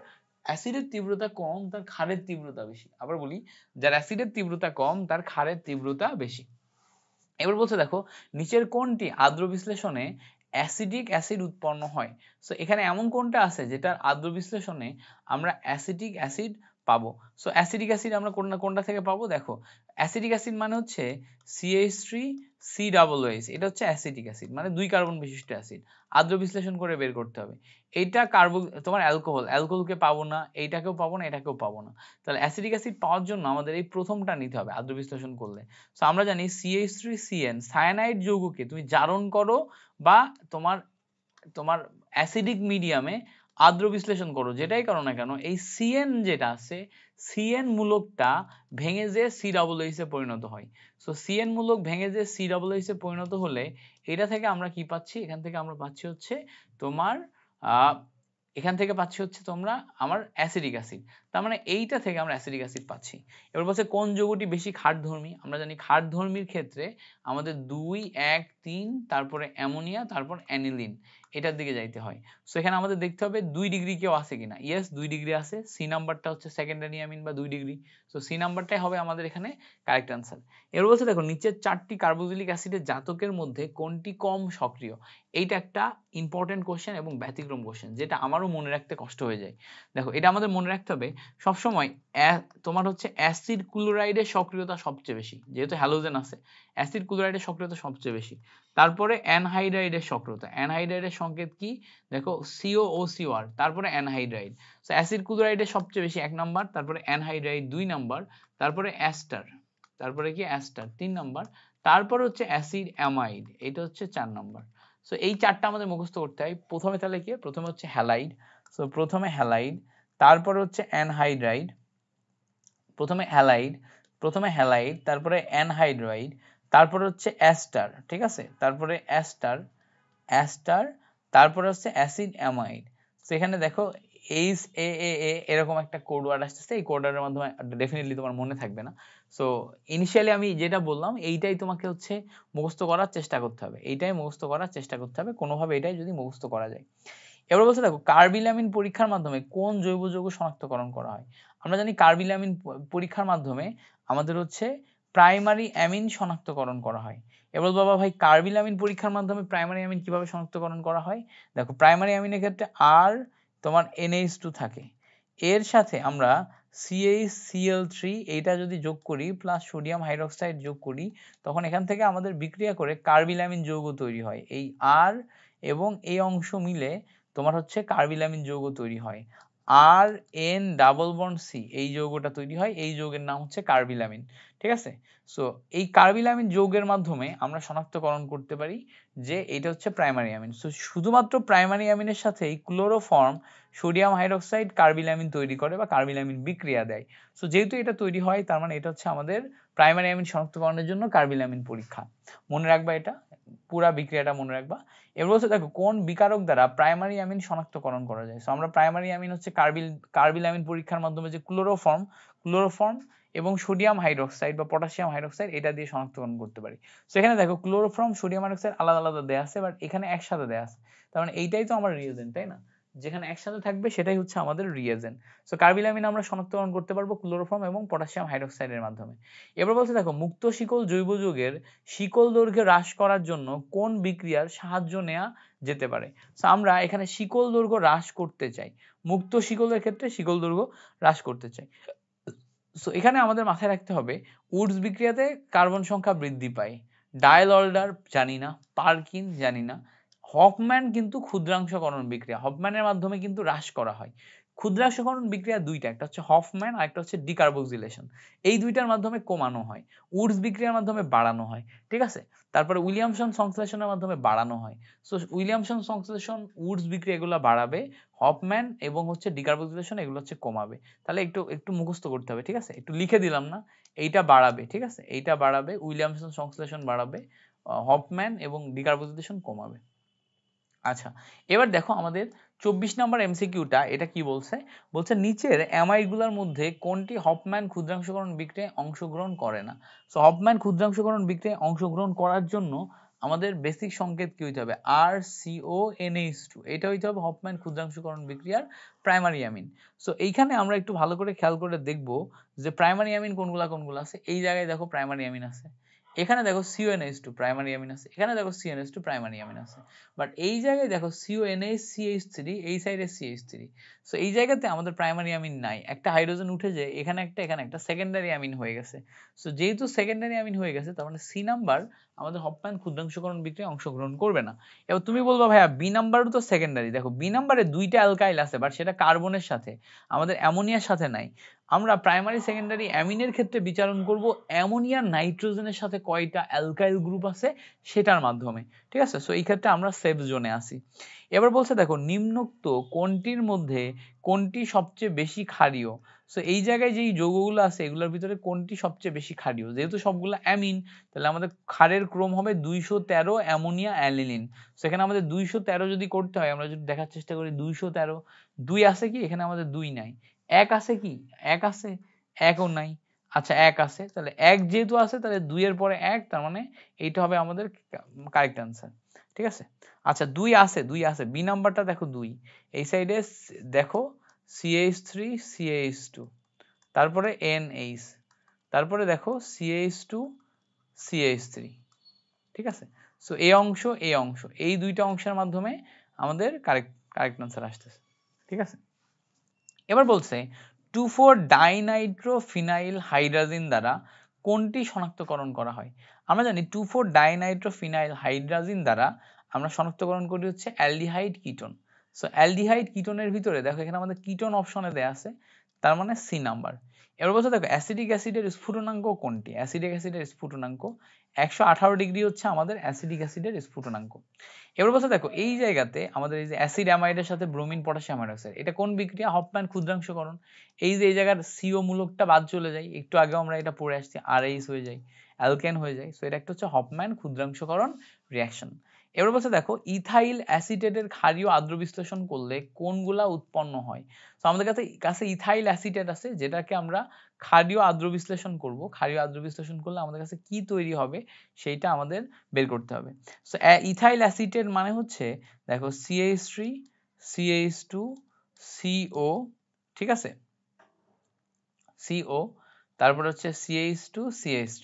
অ্যাসিডের তীব্রতা কম তার ক্ষারের তীব্রতা বেশি। আবার বলি, যার অ্যাসিডের তীব্রতা কম তার ক্ষারের তীব্রতা বেশি। এবার বলছে দেখো নিচের কোনটি আদ্র বিশ্লেষণে অ্যাসিডিক অ্যাসিড উৎপন্ন হয়। সো এখানে এমন কোনটা আছে যেটার আদ্র বিশ্লেষণে আমরা অ্যাসিটিক অ্যাসিড পাবো। সো অ্যাসিডিক অ্যাসিড আমরা কোনটা থেকে পাবো? দেখো অ্যাসিডিক অ্যাসিড মানে হচ্ছে CH3COOH, এটা হচ্ছে অ্যাসিডিক অ্যাসিড, মানে 2 কার্বন বিশিষ্ট অ্যাসিড। আদ্র বিশ্লেষণ করে বের করতে হবে। এইটা তোমার অ্যালকোহলকে পাবো না, এইটাকেও পাবো না, এটাকেও পাবো না। তাহলে অ্যাসিডিক অ্যাসিড পাওয়ার জন্য আমাদের এই প্রথমটা নিতে হবে আদ্র বিশ্লেষণ করলে। সো আমরা জানি CH3CN সায়ানাইড যৌগকে তুমি জারণ করো বা তোমার তোমার অ্যাসিডিক মিডিয়ামে আদ্র বিশ্লেষণ করো, যেটাই করো না কেন, এই সিএন যেটা আছে, সিএন মূলকটা ভেঙে যে COOH এ পরিণত হয়। সো সিএন মূলক ভেঙে যে COOH এ পরিণত হলে এটা থেকে আমরা কি পাচ্ছি? এখান থেকে আমরা পাচ্ছি হচ্ছে তোমার এখান থেকে পাচ্ছি হচ্ছে তোমরা আমার অ্যাসিডিক অ্যাসিড। তার মানে এইটা থেকে আমরা অ্যাসিডিক অ্যাসিড পাচ্ছি। এবার বলছে কোন যৌগটি বেশি ক্ষারধর্মী? আমরা জানি ক্ষারধর্মীর ক্ষেত্রে আমাদের 2, 1, 3, তারপরে অ্যামোনিয়া, তারপর অ্যানিলিন, এটার দিকে যাইতে হয়। সো এখানে আমাদের দেখতে হবে 2 ডিগ্রি কেউ আছে কিনা। ইয়েস, 2 ডিগ্রি আছে। সি নাম্বারটা হচ্ছে সেকেন্ডারি অ্যামিন বা 2 ডিগ্রি। সো সি নাম্বারটাই হবে আমাদের এখানে কারেক্ট অ্যান্সার। এবার বলছে দেখো নিচের 4টি কার্বোক্সিলিক অ্যাসিডের জাতকের মধ্যে কোনটি কম সক্রিয়? এইটা একটা ইম্পর্টেন্ট কোশ্চেন এবং ব্যতিক্রম কোশ্চেন, যেটা আমারও মনে রাখতে কষ্ট হয়ে যায়। দেখো এটা আমাদের মনে রাখতে হবে সবসময় তোমার হচ্ছে অ্যাসিড ক্লোরাইডের সক্রিয়তা সবচেয়ে বেশি, যেহেতু হ্যালোজেন আছে, অ্যাসিড ক্লোরাইডের সক্রিয়তা সবচেয়ে বেশি। তারপরে অ্যানহাইড্রাইডের সক্রিয়তা, অ্যানহাইড্রাইডের সংকেত কি? দেখো COOCR, তারপরে অ্যানহাইড্রাইড। সো অ্যাসিড ক্লোরাইডের সবচেয়ে বেশি 1 নাম্বার, তারপরে অ্যানহাইড্রাইড 2 নাম্বার, তারপরে অ্যাস্টার, তারপরে কি অ্যাস্টার 3 নাম্বার, তারপর হচ্ছে অ্যাসিড অ্যামাইড, এটা হচ্ছে 4 নাম্বার। সো এই 4টা আমাদের মুখস্থ করতে হয়। প্রথমে তাহলে কি? প্রথমে হচ্ছে হ্যালাইড। সো প্রথমে হ্যালাইড, তারপর হচ্ছে অ্যানহাইড্রাইড, প্রথমে হ্যালাইড, তারপরে অ্যানহাইড্রাইড, তারপরে হচ্ছে অ্যাস্টার, ঠিক আছে, তারপরে অ্যাস্টার, তারপরে হচ্ছে অ্যাসিড অ্যামাইড। তো এখানে দেখো HAAA এরকম একটা কোড ওয়ার্ড আসতেছে, এই কোড ওয়ার্ডের মাধ্যমে ডেফিনেটলি তোমার মনে থাকবে না। সো ইনিশিয়ালি আমি যেটা বললাম এইটাই তোমাকে হচ্ছে মুখস্থ করার চেষ্টা করতে হবে, এইটাই মুখস্থ করার চেষ্টা করতে হবে কোনোভাবে, এটাই যদি মুখস্থ করা যায়। এবার বলছে দেখো কার্বিলামিন পরীক্ষার মাধ্যমে কোন জৈব যৌগ শনাক্তকরণ করা হয়? আমরা জানি কার্বিলামিন পরীক্ষার মাধ্যমে আমাদের হচ্ছে প্রাইমারি অ্যামিন শনাক্তকরণ করা হয়। এবার বাবা ভাই কার্বিলামিন পরীক্ষার মাধ্যমে প্রাইমারি অ্যামিন কিভাবে শনাক্তকরণ করা হয়? দেখো প্রাইমারি অ্যামিনের ক্ষেত্রে আর তোমার NH2 থাকে, এর সাথে আমরা CaCl3 এইটা যদি যোগ করি প্লাস সোডিয়াম হাইড্রোক্সাইড যোগ করি, তখন এখান থেকে আমাদের বিক্রিয়া করে কার্বিলামিন যৌগ তৈরি হয়। এই আর এবং এই অংশ মিলে তোমার হচ্ছে কার্বিলামিন যৌগ তৈরি হয়। RN ডাবল বন্ড C এই যৌগটা তৈরি হয়, এই যৌগের নাম হচ্ছে কার্বিলামিন, ঠিক আছে। সো এই কার্বিলামিন যৌগের মাধ্যমে আমরা শনাক্তকরণ করতে পারি যে এটা হচ্ছে প্রাইমারি অ্যামিন। সো শুধুমাত্র প্রাইমারি অ্যামিনের সাথেই ক্লোরোফর্ম সোডিয়াম হাইড্রোক্সাইড কার্বিলামিন তৈরি করে বা কার্বিলামিন বিক্রিয়া দেয়। সো যেহেতু এটা তৈরি হয় তার মানে এটা হচ্ছে আমাদের প্রাইমারি অ্যামিন শনাক্তকরণের জন্য কার্বিলামিন পরীক্ষা। মনে রাখবা, এটা পুরা বিক্রিয়াটা মনে রাখবা। এবার বলছে দেখো কোন বিকারক দ্বারা প্রাইমারি অ্যামিন শনাক্তকরণ করা যায়? সো আমরা প্রাইমারি অ্যামিন হচ্ছে কার্বিলামিন পরীক্ষার মাধ্যমে যে ক্লোরোফর্ম এবং সোডিয়াম হাইড্রোক্সাইড বা পটাশিয়াম হাইড্রোক্সাইড এটা দিয়ে শনাক্তকরণ করতে পারি। সো এখানে দেখো ক্লোরোফর্ম সোডিয়াম হাইড্রোক্সাইড আলাদা আলাদা দেয়া আছে, বাট এখানে একসাথে দেয়া আছে, তার মানে এইটাই তো আমার রিএজেন্ট, তাই না? যেখানে একসাথে থাকবে সেটাই হচ্ছে আমাদের রিএজেন্ট। সো কার্বিলামিন আমরা শনাক্তকরণ করতে পারবো ক্লোরোফর্ম এবং পটাশিয়াম হাইড্রোক্সাইডের মাধ্যমে। এবার বলছে দেখো মুক্ত শিকল জৈব যৌগের শিকল দৈর্ঘ্য হ্রাস করার জন্য কোন বিক্রিয়ার সাহায্য নেওয়া যেতে পারে? সো আমরা এখানে শিকল দৈর্ঘ্য হ্রাস করতে চাই, মুক্ত শিকলের ক্ষেত্রে শিকল দৈর্ঘ্য হ্রাস করতে চাই। সো এখানে আমাদের মাথায় রাখতে হবে উডস বিক্রিয়াতে কার্বন সংখ্যা বৃদ্ধি পায়, ডায়াল অর্ডার জানি না, পারকিন জানি না, হফম্যান কিন্তু ক্ষুদ্রাংশকরণ বিক্রিয়া, হফম্যানের মাধ্যমে কিন্তু হ্রাস করা হয়। ক্ষুদ্রাংশকরণ বিক্রিয়া দুইটা, একটা হচ্ছে হফম্যান আর একটা হচ্ছে ডিকার্বক্সিলেশন, এই দুইটার মাধ্যমে কমানো হয়, উডস বিক্রিয়ার মাধ্যমে বাড়ানো হয়, ঠিক আছে। তারপরে উইলিয়ামসন সংশ্লেষণের মাধ্যমে বাড়ানো হয়। সো উইলিয়ামসন সংশ্লেষণ উডস বিক্রিয়া এগুলো বাড়াবে, হফম্যান এবং হচ্ছে ডিকার্বক্সিলেশন এগুলো হচ্ছে কমাবে। তাহলে একটু একটু মুখস্থ করতে হবে, ঠিক আছে, একটু লিখে দিলাম না, এইটা বাড়াবে, ঠিক আছে, এইটা বাড়াবে, উইলিয়ামসন সংশ্লেষণ বাড়াবে, হফম্যান এবং ডিকার্বক্সিলেশন কমাবে। আচ্ছা, এবার দেখো আমাদের 24 নম্বর এমসিকিউটা, এটা কি বলছে? বলছে নিচের অ্যামাইডগুলোর মধ্যে কোনটি হফম্যান ক্ষুদ্রাংশকরণ বিক্রিয়ায় অংশগ্রহণ করে না? সো হফম্যান ক্ষুদ্রাংশকরণ বিক্রিয়ায় অংশগ্রহণ করার জন্য আমাদের বেসিক সংকেত কি হইতে হবে? RCONH2, এটা হইতে হবে হফম্যান ক্ষুদ্রাংশকরণ বিক্রিয়ার প্রাইমারি অ্যামিন। সো এইখানে আমরা একটু ভালো করে খেয়াল করে দেখব যে প্রাইমারি অ্যামিন কোনগুলা আছে। এই জায়গায় দেখো প্রাইমারি অ্যামিন আছে, এখানে দেখো CONH2 প্রাইমারি অ্যামিন আছে, এখানে দেখো CNH2 প্রাইমারি অ্যামিন আছে, বাট এই জায়গায় দেখো CONH CH3 এই সাইডে CH3, সো এই জায়গাতে আমাদের প্রাইমারি অ্যামিন নাই, একটা হাইড্রোজেন উঠে যায় এখানে একটা সেকেন্ডারি অ্যামিন হয়ে গেছে। সো যেহেতু সেকেন্ডারি অ্যামিন হয়ে গেছে তার মানে সি নাম্বার আমাদের হপম্যান ক্ষুদ্রাংশকরণ বিক্রিয়ায় অংশগ্রহণ করবে না। এবার তুমি বলবা ভাইয়া বি নাম্বারও তো সেকেন্ডারি, দেখো বি নাম্বারে দুইটা অ্যালকাইল আছে বাট সেটা কার্বনের সাথে, আমাদের অ্যামোনিয়ার সাথে নাই। আমরা প্রাইমারি সেকেন্ডারি অ্যামিনের ক্ষেত্রে বিচারণ করব অ্যামোনিয়া নাইট্রোজেনের সাথে কয়টা অ্যালকাইল গ্রুপ আছে সেটার মাধ্যমে, ঠিক আছে। সো এই ক্ষেত্রে আমরা সেফ জোনে আছি। এবার বলছে দেখো নিম্নোক্ত কোনটির মধ্যে কোনটি সবচেয়ে বেশি ক্ষারীয়। সো এই জায়গায় যেই যৌগগুলো আছে এগুলোর ভিতরে কোনটি সবচেয়ে বেশি ক্ষারীয়, যেহেতু সবগুলো অ্যামিন তাহলে আমাদের ক্ষারের ক্রম হবে 213 অ্যামোনিয়া অ্যালিনিন। সেখানে আমাদের 213 যদি করতে হয় আমরা যদি দেখার চেষ্টা করি 213, 2 আছে কি এখানে আমাদের 2 নাই, 1 আছে কি 1 আছে, 1ও নাই, আচ্ছা 1 আছে, তাহলে 1 যেহেতু আছে তাহলে 2 এর পরে 1, তার মানে এইটা হবে আমাদের কারেক্ট অ্যান্সার, ঠিক আছে। আচ্ছা 2 আছে, 2 আছে, বি নাম্বারটা দেখো 2, এই সাইডে দেখো CH3 CH2, তারপরে NH, তারপরে দেখো CH2 CH3, ঠিক আছে। সো এই অংশ এই দুইটা অংশের মাধ্যমে আমাদের কারেক্ট অ্যান্সার আসতেছে, ঠিক আছে। এবার বলছে 2,4-ডাইনাইট্রোফিনাইল হাইড্রাজিন দ্বারা কোনটি শনাক্তকরণ করা হয়। আমরা জানি 2,4-ডাইনাইট্রোফিনাইল হাইড্রাজিন দ্বারা আমরা শনাক্তকরণ করি হচ্ছে অ্যালডিহাইড কিটোন। সো অ্যালডিহাইড কিটোনের ভিতরে দেখো এখানে আমাদের কিটোন অপশনে দেয়া আছে, তার মানে সি নাম্বার। এবার বলছে দেখো অ্যাসিডিক অ্যাসিডের স্ফুটনাঙ্ক কোনটি। অ্যাসিডিক অ্যাসিডের স্ফুটনাঙ্ক 118 ডিগ্রি হচ্ছে আমাদের অ্যাসিডিক অ্যাসিডের স্ফুটনাঙ্ক। এবার বলছে দেখো এই জায়গাতে আমাদের এই যে অ্যাসিড অ্যামাইডের সাথে ব্রোমিন পটাশিয়াম হাইড্রোক্সাইড, এটা কোন বিক্রিয়া, হফম্যান ক্ষুদ্রাংশকরণ। এই যে এই জায়গার সিও মূলকটা বাদ চলে যায়, একটু আগে আমরা এটা পড়ে আসছি, আরএইচ হয়ে যায়, অ্যালকেন হয়ে যায়। সো এটা একটা হচ্ছে হফম্যান ক্ষুদ্রাংশকরণ রিঅ্যাকশন। এবার বলছে দেখো ইথাইল অ্যাসিটেটের ক্ষারীয় আদ্র বিশ্লেষণ করলে কোনগুলা উৎপন্ন হয়। তো আমাদের কাছে ইথাইল অ্যাসিটেট আছে যেটাকে আমরা ক্ষারীয় আদ্র বিশ্লেষণ করব, ক্ষারীয় আদ্র বিশ্লেষণ করলে আমাদের কাছে কি তৈরি হবে সেইটা আমাদের বের করতে হবে। সো ইথাইল অ্যাসিটেট মানে হচ্ছে দেখো CH3 CH2 CO, ঠিক আছে, CO, তারপর হচ্ছে CH2 CH3,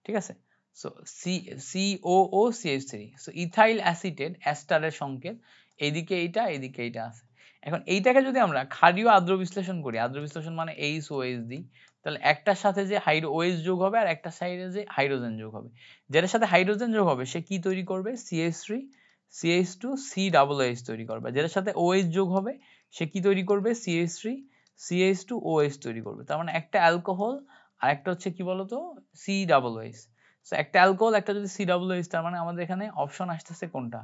ঠিক আছে। So COO CH3, so ethyl acetate অ্যাস্টারের সংকেত, এইদিকে এইটা এইদিকে এইটা আছে। এখন এইটাকে যদি আমরা ক্ষারীয় আদ্র বিশ্লেষণ করি, আদ্র বিশ্লেষণ মানে HOH দিই, তাহলে একটার সাথে যে OH যোগ হবে আর একটা সাইডে যে হাইড্রোজেন যোগ হবে, যেটার সাথে হাইড্রোজেন যোগ হবে সে কি তৈরি করবে, CH3 CH2 COOH তৈরি করবে, যেটার সাথে OH যোগ হবে সে কি তৈরি করবে, CH3 CH2 OH তৈরি করবে। তার মানে একটা অ্যালকোহল আর একটা হচ্ছে কি বলতো COOH। সো একটা অ্যালকোহল একটা যদি COOH, তার মানে আমাদের এখানে অপশন আসতেছে কোনটা,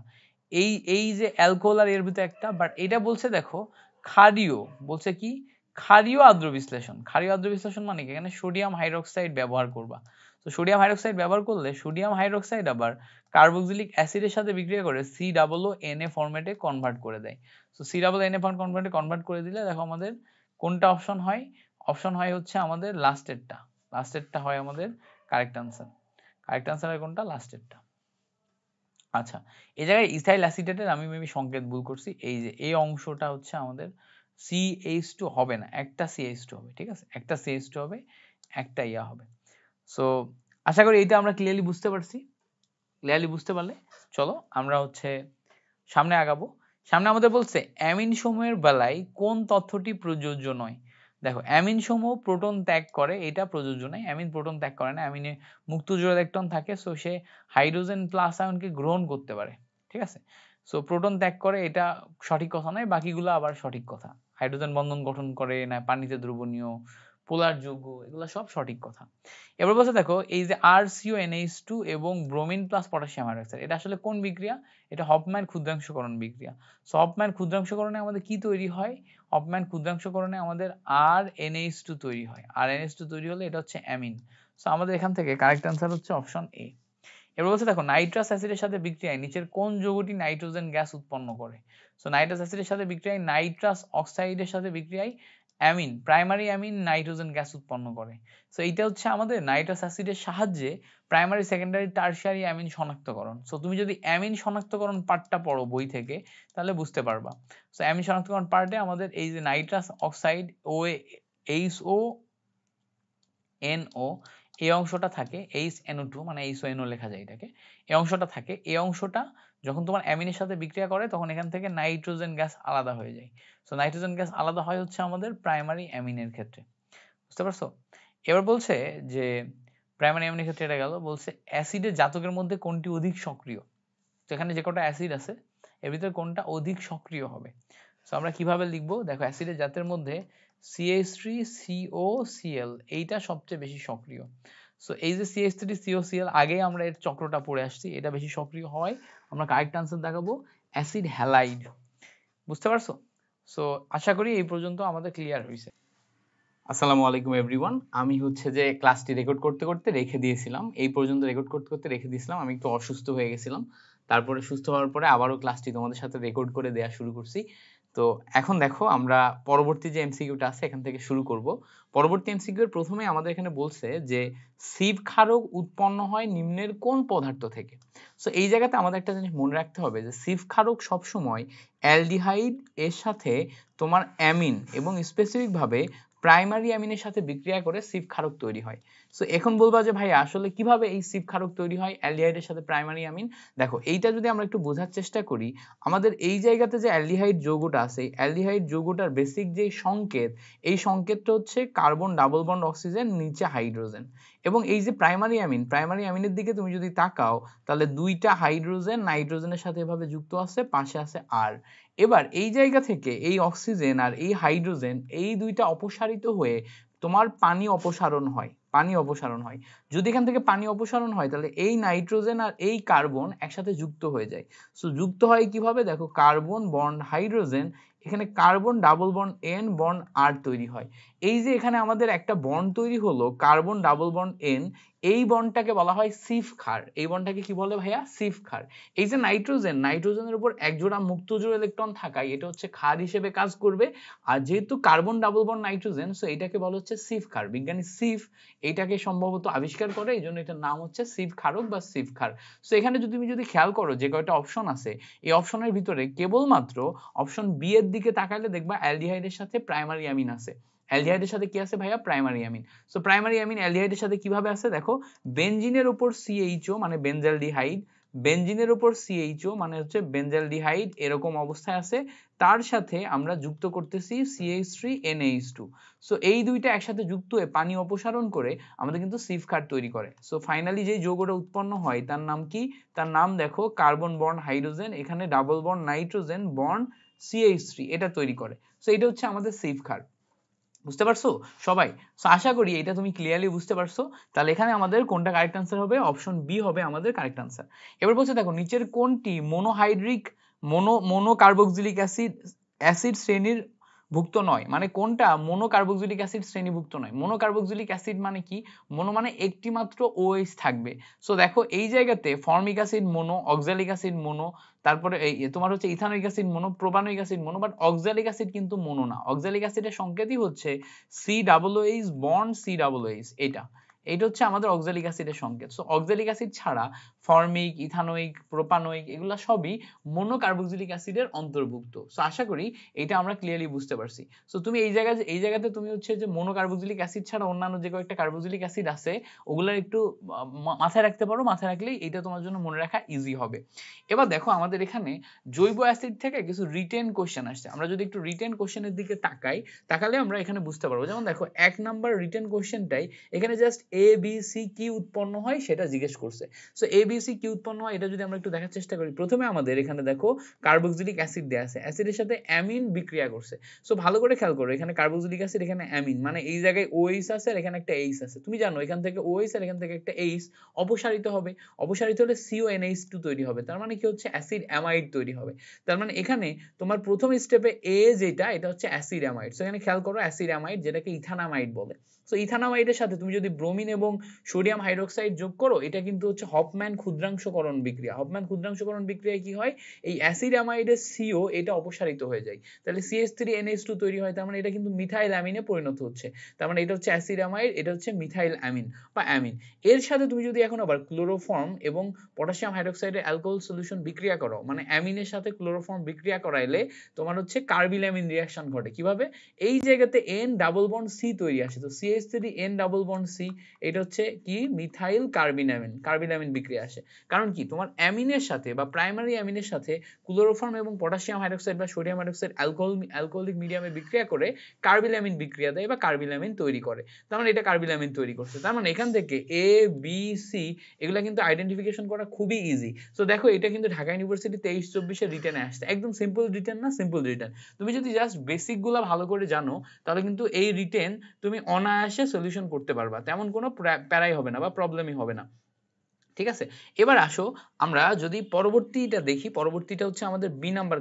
এই যে অ্যালকোহল আর এর ভিতরে একটা, বাট এটা বলছে দেখো ক্ষারীয়, বলছে কি ক্ষারীয় আদ্র বিশ্লেষণ। ক্ষারীয় আদ্র বিশ্লেষণ মানে কি এখানে সোডিয়াম হাইড্রোক্সাইড ব্যবহার করবা। তো সোডিয়াম হাইড্রোক্সাইড ব্যবহার করলে সোডিয়াম হাইড্রোক্সাইড আবার কার্বক্সিলিক অ্যাসিডের সাথে বিক্রিয়া করে COONA ফরম্যাটে কনভার্ট করে দেয়। তো COONA ফরম্যাটে কনভার্ট করে দিলে দেখো আমাদের কোনটা অপশন হয়, অপশন হয় হচ্ছে আমাদের লাস্টেরটা হয় আমাদের কারেক্ট আনসার। কারেক্ট আনসার হয় কোনটা, লাস্টেরটা। আচ্ছা এই জায়গায় ইথাইল অ্যাসিটেটের আমি মেবি সংকেত ভুল করছি, এই যে এই অংশটা হচ্ছে আমাদের CH2 হবে না, একটা CH2 হবে, ঠিক আছে, একটা CH2 হবে, একটা ইয়া হবে। সো আশা করি এইটা আমরা ক্লিয়ারলি বুঝতে পারছি। ক্লিয়ারলি বুঝতে পারলে চলো আমরা হচ্ছে সামনে আগাবো। সামনে আমাদের বলছে অ্যামিন সমূহের বেলায় কোন তথ্যটি প্রযোজ্য নয়। দেখো অ্যামিন সমূহ প্রোটন ত্যাগ করে, এটা প্রযোজ্য নয়, অ্যামিন প্রোটন ত্যাগ করে না, অ্যামিনে মুক্ত জোড় ইলেকট্রন থাকে, সো সে হাইড্রোজেন প্লাস আয়নকে গ্রহণ করতে পারে, ঠিক আছে। সো প্রোটন ত্যাগ করে এটা সঠিক কথা নয়, বাকিগুলো আবার সঠিক কথা, হাইড্রোজেন বন্ধন গঠন করে না, পানিতে দ্রবণীয়, পোলার যৌগ, এগুলো সব সঠিক কথা। এবার বলছে দেখো এই যে RCONH2 এবং ব্রোমিন প্লাস পটাশিয়াম হাইড্রোক্সাইড, এটা আসলে কোন বিক্রিয়া, এটা হফম্যান ক্ষুদ্রাংশকরণ বিক্রিয়া। সো হফম্যান ক্ষুদ্রাংশকরণে আমাদের কি তৈরি হয়, হফম্যান ক্ষুদ্রাংশকরণে আমাদের RNH2 তৈরি হয়, RNH2 তৈরি হলে এটা হচ্ছে অ্যামিন। সো আমাদের এখান থেকে কারেক্ট অ্যান্সার হচ্ছে অপশন এ। এবার বলছে দেখো নাইট্রাস অ্যাসিডের সাথে বিক্রিয়ায় নিচের কোন যৌগটি নাইট্রোজেন গ্যাস উৎপন্ন করে। সো নাইট্রাস অ্যাসিডের সাথে বিক্রিয়ায় নাইট্রাস অক্সাইডের সাথে বিক্রিয়ায় amine, primary amine nitrogen gas উৎপন্ন করে। সো এইটা হচ্ছে আমাদের নাইট্রাস অ্যাসিডের সাহায্যে প্রাইমারি সেকেন্ডারি টারশিয়ারি অ্যামিন শনাক্তকরণ। সো তুমি যদি অ্যামিন শনাক্তকরণ পার্টটা পড়ো বই থেকে তাহলে বুঝতে পারবা। সো অ্যামিন শনাক্তকরণ পার্টে আমাদের এই যে নাইট্রাস অক্সাইড HONO এই অংশটা থাকে HNO2 মানে HONO লেখা যায় এটাকে, এই অংশটা থাকে, এই অংশটা যখন তোমার অ্যামিনের সাথে বিক্রিয়া করে তখন এখান থেকে নাইট্রোজেন গ্যাস আলাদা হয়ে যায়। সো নাইট্রোজেন গ্যাস আলাদা হয় হচ্ছে আমাদের প্রাইমারি অ্যামিনের ক্ষেত্রে, বুঝতে পারছো? এবার বলছে যে প্রাইমারি অ্যামিনের ক্ষেত্রে এটা গেল, বলছে অ্যাসিডের জাতকের মধ্যে কোনটি অধিক সক্রিয়। তো এখানে যে কটা অ্যাসিড আছে এর ভিতরে কোনটা অধিক সক্রিয় হবে। সো আমরা কিভাবে লিখবো, দেখো অ্যাসিডের জাতের মধ্যে CH3COCl এইটা সবচেয়ে বেশি সক্রিয়। সো এই যে CH3COCl আগে আমরা এর চক্রটা পড়ে আসছি, এটা বেশি সক্রিয় হয়, আমরা কারেক্ট আনসার দেখাবো অ্যাসিড হ্যালাইড। বুঝতে পারছো? সো আশা করি এই পর্যন্ত আমাদের ক্লিয়ার হয়েছে। আসসালামু আলাইকুম এভরিওয়ান, আমি হচ্ছে যে ক্লাসটি রেকর্ড করতে করতে রেখে দিয়েছিলাম, এই পর্যন্ত রেকর্ড করতে করতে রেখে দিয়েছিলাম, আমি একটু অসুস্থ হয়ে গেছিলাম, তারপরে সুস্থ হওয়ার পরে আবারও ক্লাসটি তোমাদের সাথে রেকর্ড করে দেওয়া শুরু করছি। তো এখন দেখো আমরা পরবর্তী যে এমসিকিউটা আছে এখান থেকে শুরু করব। পরবর্তী এমসিকিউর প্রথমে আমাদের এখানে বলছে যে সিভ ক্ষারক উৎপন্ন হয় নিম্নের কোন পদার্থ থেকে। সো এই জায়গাতে আমাদের একটা জিনিস মনে রাখতে হবে যে সিভ ক্ষারক সবসময় অ্যালডিহাইড এর সাথে তোমার অ্যামিন এবং স্পেসিফিক ভাবে প্রাইমারি অ্যামিনের সাথে বিক্রিয়া করে সিভ ক্ষারক তৈরি হয়। সো এখন বলবা যে ভাই আসলে কিভাবে এই সিভ ক্ষারক তৈরি হয় অ্যালডিহাইডের সাথে প্রাইমারি অ্যামিন। দেখো এইটা যদি আমরা একটু বোঝার চেষ্টা করি, আমাদের এই জায়গাতে যে অ্যালডিহাইড যৌগটা আছে, অ্যালডিহাইড যৌগটার বেসিক যে সংকেত, এই সংকেতটা হচ্ছে কার্বন ডাবল বন্ড অক্সিজেন নিচে হাইড্রোজেন। এবং এই যে প্রাইমারি অ্যামিনের দিকে তুমি যদি তাকাও তাহলে দুইটা হাইড্রোজেন নাইট্রোজেনের সাথে এভাবে যুক্ত আছে, পাশে আছে আর। এবার এই জায়গা থেকে এই অক্সিজেন আর এই হাইড্রোজেন এই দুইটা অপসারিত হয়ে তোমার পানি অপসারণ হয়, পানি অপসারণ হয়। যদি এখান থেকে পানি অপসারণ হয় তাহলে এই নাইট্রোজেন আর এই কার্বন একসাথে যুক্ত হয়ে যায়। সো যুক্ত হয় কিভাবে, দেখো কার্বন বন্ড হাইড্রোজেন, এখানে কার্বন ডাবল বন্ড এন বন্ড আর তৈরি হয়। এই যে এখানে আমাদের একটা বন্ড তৈরি হলো কার্বন ডাবল বন্ড এন, এই বন্ডটাকে বলা হয় সিভ ক্ষার। এই বন্ডটাকে কি বলে ভাইয়া, সিভ ক্ষার। এই যে নাইট্রোজেনের উপর এক জোড়া মুক্ত জোড়া ইলেকট্রন থাকায় এটা হচ্ছে ক্ষার হিসেবে কাজ করবে। আর যেহেতু carbon double bond nitrogen, so এটাকে বলা হচ্ছে সিভ ক্ষার। বিজ্ঞানী সিভ এইটাকে সম্ভবত আবিষ্কার করে, এই জন্য এটার নাম হচ্ছে সিভ ক্ষারক বা সিভ ক্ষার। সো এখানে তুমি যদি খেয়াল করো যে কয়টা অপশন আছে, এই অপশনের ভিতরে কেবলমাত্র অপশন বি এর দিকে তাকালে দেখবা অ্যালডিহাইডের সাথে প্রাইমারি অ্যামিন আছে। অ্যালডিহাইডের সাথে কি আছে ভাইয়া, primary amine. So primary amine অ্যালডিহাইডের সাথে কিভাবে আছে দেখো, বেনজিনের উপর CHO মানে বেনজালডিহাইড, বেনজিনের উপর CHO মানে হচ্ছে বেনজালডিহাইড এরকম অবস্থায় আছে, তার সাথে আমরা যুক্ত করতেছি CH3NH2। সো এই দুইটা একসাথে যুক্ত হয়ে পানি অপসারণ করে আমাদের কিন্তু সিভ ক্ষার তৈরি করে। সো ফাইনালি যে যৌগটা উৎপন্ন হয় তার নাম কি, তার নাম দেখো কার্বন বন্ড হাইড্রোজেন, এখানে double bond nitrogen bond CH3 এটা তৈরি করে। সো এটা হচ্ছে আমাদের সিভ ক্ষার। বুঝতে পারছো সবাই? সো আশা করি এটা তুমি ক্লিয়ারলি বুঝতে পারছো। তাহলে এখানে আমাদের কোনটা কারেক্ট আনসার হবে, অপশন বি হবে আমাদের কারেক্ট আনসার। এবার বলছে দেখো নিচের কোনটি মোনোহাইড্রিক মোনো কার্বক্সিলিক অ্যাসিড শ্রেণীর ভুক্ত নয়, মানে কোনটা মোনো কার্বক্সিলিক অ্যাসিড শ্রেণীভুক্ত নয়। মোনো কার্বক্সিলিক অ্যাসিড মানে কি, মোনো মানে একটি মাত্র OH থাকবে। সো দেখো এই জায়গাতে formic acid mono, oxalic acid mono, তারপরে এই তোমার হচ্ছে ethanoic acid mono, propanoic acid mono, but oxalic acid কিন্তু মোনো না। অক্সালিক অ্যাসিডের সংকেতই হচ্ছে COOH বন্ড COOH, এটা হচ্ছে আমাদের অক্সালিক অ্যাসিডের সংকেত। সো অক্সালিক অ্যাসিড ছাড়া ফর্মিক, ইথানোইক, প্রোপানোইক এগুলা সবই মোনো কার্বক্সিলিক অ্যাসিডের অন্তর্ভুক্ত। সো আশা করি এটা আমরা ক্লিয়ারলি বুঝতে পারছি। সো তুমি এই জায়গাতে তুমি হচ্ছে যে মোনো কার্বক্সিলিক অ্যাসিড ছাড়া অন্যান্য যে কয়েকটা কার্বক্সিলিক অ্যাসিড আছে ওগুলার একটু মাথায় রাখতে পারো, মাথায় রাখলেই এটা তোমার জন্য মনে রাখা ইজি হবে। এবার দেখো আমাদের এখানে জৈব অ্যাসিড থেকে কিছু রিটেন কোশ্চেন আসছে, আমরা যদি একটু রিটেন কোশ্চেনের দিকে তাকালে আমরা এখানে বুঝতে পারবো। যেমন দেখো 1 নাম্বার রিটেন কোশ্চেনটাই এখানে জাস্ট ABC কি উৎপন্ন হয় সেটা জিজ্ঞেস করছে। সো ABC কি উৎপন্ন হয় এটা যদি আমরা একটু দেখার চেষ্টা করি, প্রথমে আমাদের এখানে দেখো কার্বক্সিলিক অ্যাসিড দেয়া আছে, অ্যাসিডের সাথে অ্যামিন বিক্রিয়া করছে। সো ভালো করে খেয়াল করো, এখানে কার্বক্সিলিক অ্যাসিড, এখানে অ্যামিন, মানে এই জায়গায় OH আছে আর এখানে একটা H আছে। তুমি জানো এখান থেকে OH আর এখান থেকে একটা H অপসারিত হবে, অপসারিত হলে CONH2 তৈরি হবে, তার মানে কি হচ্ছে অ্যাসিড অ্যামাইড তৈরি হবে। তার মানে এখানে তোমার প্রথম স্টেপে A যেটা, এটা হচ্ছে অ্যাসিড অ্যামাইড। সো এখানে খেয়াল করো অ্যাসিড অ্যামাইড যেটাকে ইথানামাইড বলে। সো ইথানামাইডের সাথে তুমি যদি ব্রোমিন এবং সোডিয়াম হাইড্রোক্সাইড যোগ করো, এটা কিন্তু হচ্ছে হফম্যান ক্ষুদ্রাংশকরণ বিক্রিয়া। হফম্যান ক্ষুদ্রাংশকরণ বিক্রিয়ায় কি হয়, এই অ্যাসিড অ্যামাইডের CO এটা অপসারিত হয়ে যায়, তাহলে CH3NH2 তৈরি হয়, তার মানে এটা কিন্তু মিথাইল অ্যামিনে পরিণত হচ্ছে, তার মানে এটা হচ্ছে অ্যাসিড অ্যামাইড, এটা হচ্ছে মিথাইল অ্যামিন বা অ্যামিন। এর সাথে তুমি যদি এখন আবার ক্লোরোফর্ম এবং পটাশিয়াম হাইড্রোক্সাইডের অ্যালকোহল সলিউশন বিক্রিয়া করো, মানে অ্যামিনের সাথে ক্লোরোফর্ম বিক্রিয়া করাইলে তোমার হচ্ছে কার্বিলামিন রিঅ্যাকশন ঘটে। কিভাবে, এই জায়গাতে N ডাবল বন্ড C তৈরি আসে, তো CH3N ডাবল বন্ড C, এটা হচ্ছে কি মিথাইল কার্বিলামিন বিক্রিয়া আসে। কারণ কি, তোমার অ্যামিনের সাথে বা প্রাইমারি অ্যামিনের সাথে ক্লোরোফর্ম এবং পটাশিয়াম হাইড্রোক্সাইড বা সোডিয়াম হাইড্রোক্সাইড অ্যালকোহলিক মিডিয়ামে বিক্রিয়া করে কার্বিলামিন বিক্রিয়া দেয় বা কার্বিলামিন তৈরি করে, তার মানে এটা কার্বিলামিন তৈরি করছে। তার মানে এখান থেকে A B C এগুলা কিন্তু আইডেন্টিফিকেশন করা খুবই ইজি। সো দেখো এটা কিন্তু ঢাকা ইউনিভার্সিটি 23-24 রিটেনে আসছে, একদম সিম্পল রিটেন না, সিম্পল রিটেন। তুমি যদি জাস্ট বেসিক গুলা ভালো করে জানো তাহলে কিন্তু এই রিটেন তুমি অনায়াসে সলিউশন করতে পারবা, তেমন কোনো প্যারাই হবে না বা প্রবলেমই হবে না। ঠিক আছে, এবার আসো আমরা যদি পরবর্তীটা দেখি, পরবর্তীটা হচ্ছে আমাদের বি নাম্বার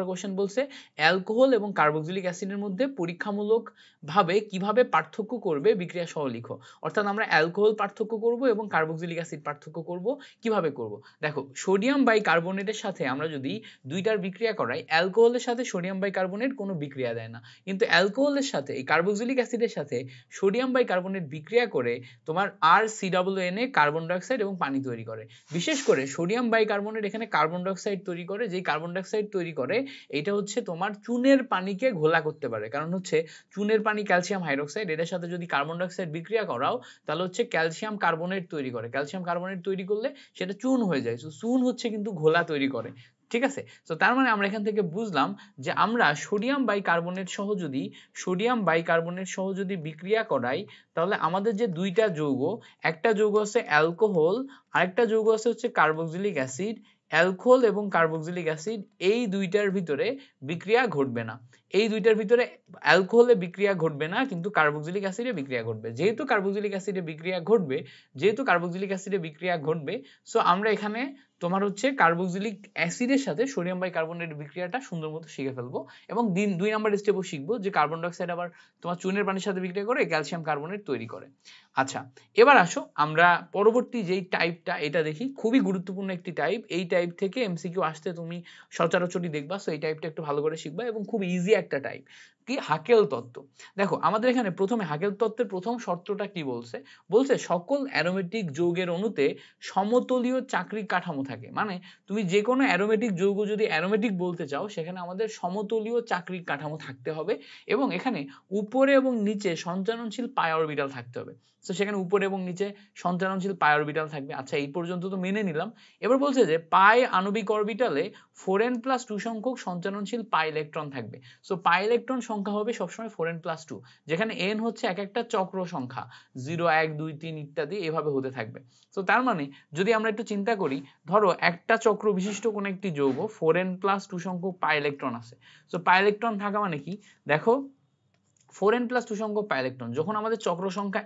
কোশ্চেন বলছে অ্যালকোহল এবং কার্বক্সিলিক অ্যাসিডের মধ্যে পরীক্ষামূলক ভাবে কিভাবে পার্থক্য করবে বিক্রিয়া সহ লিখো। অর্থাৎ আমরা অ্যালকোহল পার্থক্য করব এবং কার্বক্সিলিক অ্যাসিড পার্থক্য করব, কিভাবে করব। দেখো সোডিয়াম বাইকার্বনেটের সাথে আমরা যদি দুইটার বিক্রিয়া করাই, অ্যালকোহলের সাথে সোডিয়াম বাইকার্বনেট কোনো বিক্রিয়া দেয় না, কিন্তু অ্যালকোহলের সাথে এই কার্বক্সিলিক অ্যাসিডের সাথে সোডিয়াম বাইকার্বনেট বিক্রিয়া করে তোমার RCOONA কার্বন ডাইঅক্সাইড এবং পানি তৈরি করে। বিশেষ করে সোডিয়াম বাইকার্বনেট এখানে কার্বন ডাইঅক্সাইড তৈরি করে, যেই কার্বন ডাইঅক্সাইড তৈরি করে এটা হচ্ছে তোমার চুনের পানিকে ঘোলা করতে পারে, কারণ হচ্ছে চুনের পানি ক্যালসিয়াম হাইড্রোক্সাইড, এটার সাথে যদি কার্বন ডাইঅক্সাইড বিক্রিয়া করাও তাহলে হচ্ছে ক্যালসিয়াম কার্বনেট তৈরি করে, ক্যালসিয়াম কার্বনেট তৈরি করলে সেটা চুন হয়ে যায়। সো চুন হচ্ছে কিন্তু ঘোলা তৈরি করে, ঠিক আছে। তো তার মানে আমরা এখান থেকে বুঝলাম যে আমরা সোডিয়াম বাইকার্বনেট সহ যদি বিক্রিয়া করাই তাহলে আমাদের যে দুইটা যৌগ, একটা যৌগ আছে অ্যালকোহল, আরেকটা যৌগ আছে হচ্ছে কার্বক্সিলিক অ্যাসিড, অ্যালকোহল এবং কার্বক্সিলিক অ্যাসিড এই দুইটার ভিতরে বিক্রিয়া ঘটবে না, এই দুইটার ভিতরে অ্যালকোহলে বিক্রিয়া ঘটবে না, কিন্তু কার্বক্সিলিক অ্যাসিডে বিক্রিয়া ঘটবে। যেহেতু কার্বক্সিলিক অ্যাসিডে বিক্রিয়া ঘটবে, সো আমরা এখানে তোমার হচ্ছে কার্বক্সিলিক অ্যাসিডের সাথে সোডিয়াম বাইকার্বনেটের বিক্রিয়াটা সুন্দর মতো শিখে ফেলবো, এবং 2 নাম্বার স্টেপও শিখবো যে কার্বন ডাইঅক্সাইড আবার তোমার চুনের পানির সাথে বিক্রিয়া করে ক্যালসিয়াম কার্বনেট তৈরি করে। আচ্ছা, এবার আসো আমরা পরবর্তী যেই টাইপটা এটা দেখি, খুবই গুরুত্বপূর্ণ একটি টাইপ, এই টাইপ থেকে MCQ আসতে তুমি সচরাচরই দেখবা, সো এই টাইপটা একটু ভালো করে শিখবা এবং খুব ইজি একটা টাইপ। কি, হাকেল তত্ত্ব। দেখো আমাদের এখানে প্রথমে হাকেল তত্ত্বের প্রথম শর্তটা কি বলছে সকল অ্যারোমেটিক যৌগের অণুতে সমতলীয় চাকরিক কাঠামো থাকে, মানে তুমি যে কোনো অ্যারোমেটিক যৌগ যদি অ্যারোমেটিক বলতে চাও সেখানে আমাদের সমতলীয় চাকরিক কাঠামো থাকতে হবে, এবং এখানে উপরে এবং নিচে সঞ্চালনশীল পাই অরবিটাল থাকতে হবে। তো সেখানে উপরে এবং নিচে সঞ্চালনশীল পাই অরবিটাল থাকবে। আচ্ছা, এই পর্যন্ত তো মেনে নিলাম। এবার বলছে যে পাই আণবিক অরবিটালে 4n+2 সংখ্যক সঞ্চালনশীল পাই ইলেকট্রন থাকবে। সো পাই ইলেকট্রন সংখ্যা হবে সবসময় 4n+2, যেখানে n হচ্ছে এক একটা চক্র সংখ্যা, 0 1 2 3 ইত্যাদি এভাবে হতে থাকবে। সো তার মানে যদি আমরা একটু চিন্তা করি, ধরো একটা চক্র বিশিষ্ট কোন একটি যৌগ 4n+2 সংখ্যক পাই ইলেকট্রন আছে। সো পাই ইলেকট্রন থাকা মানে কি, দেখো 4n+2 সংখ্যক পাই ইলেকট্রন, যখন আমাদের চক্র সংখ্যা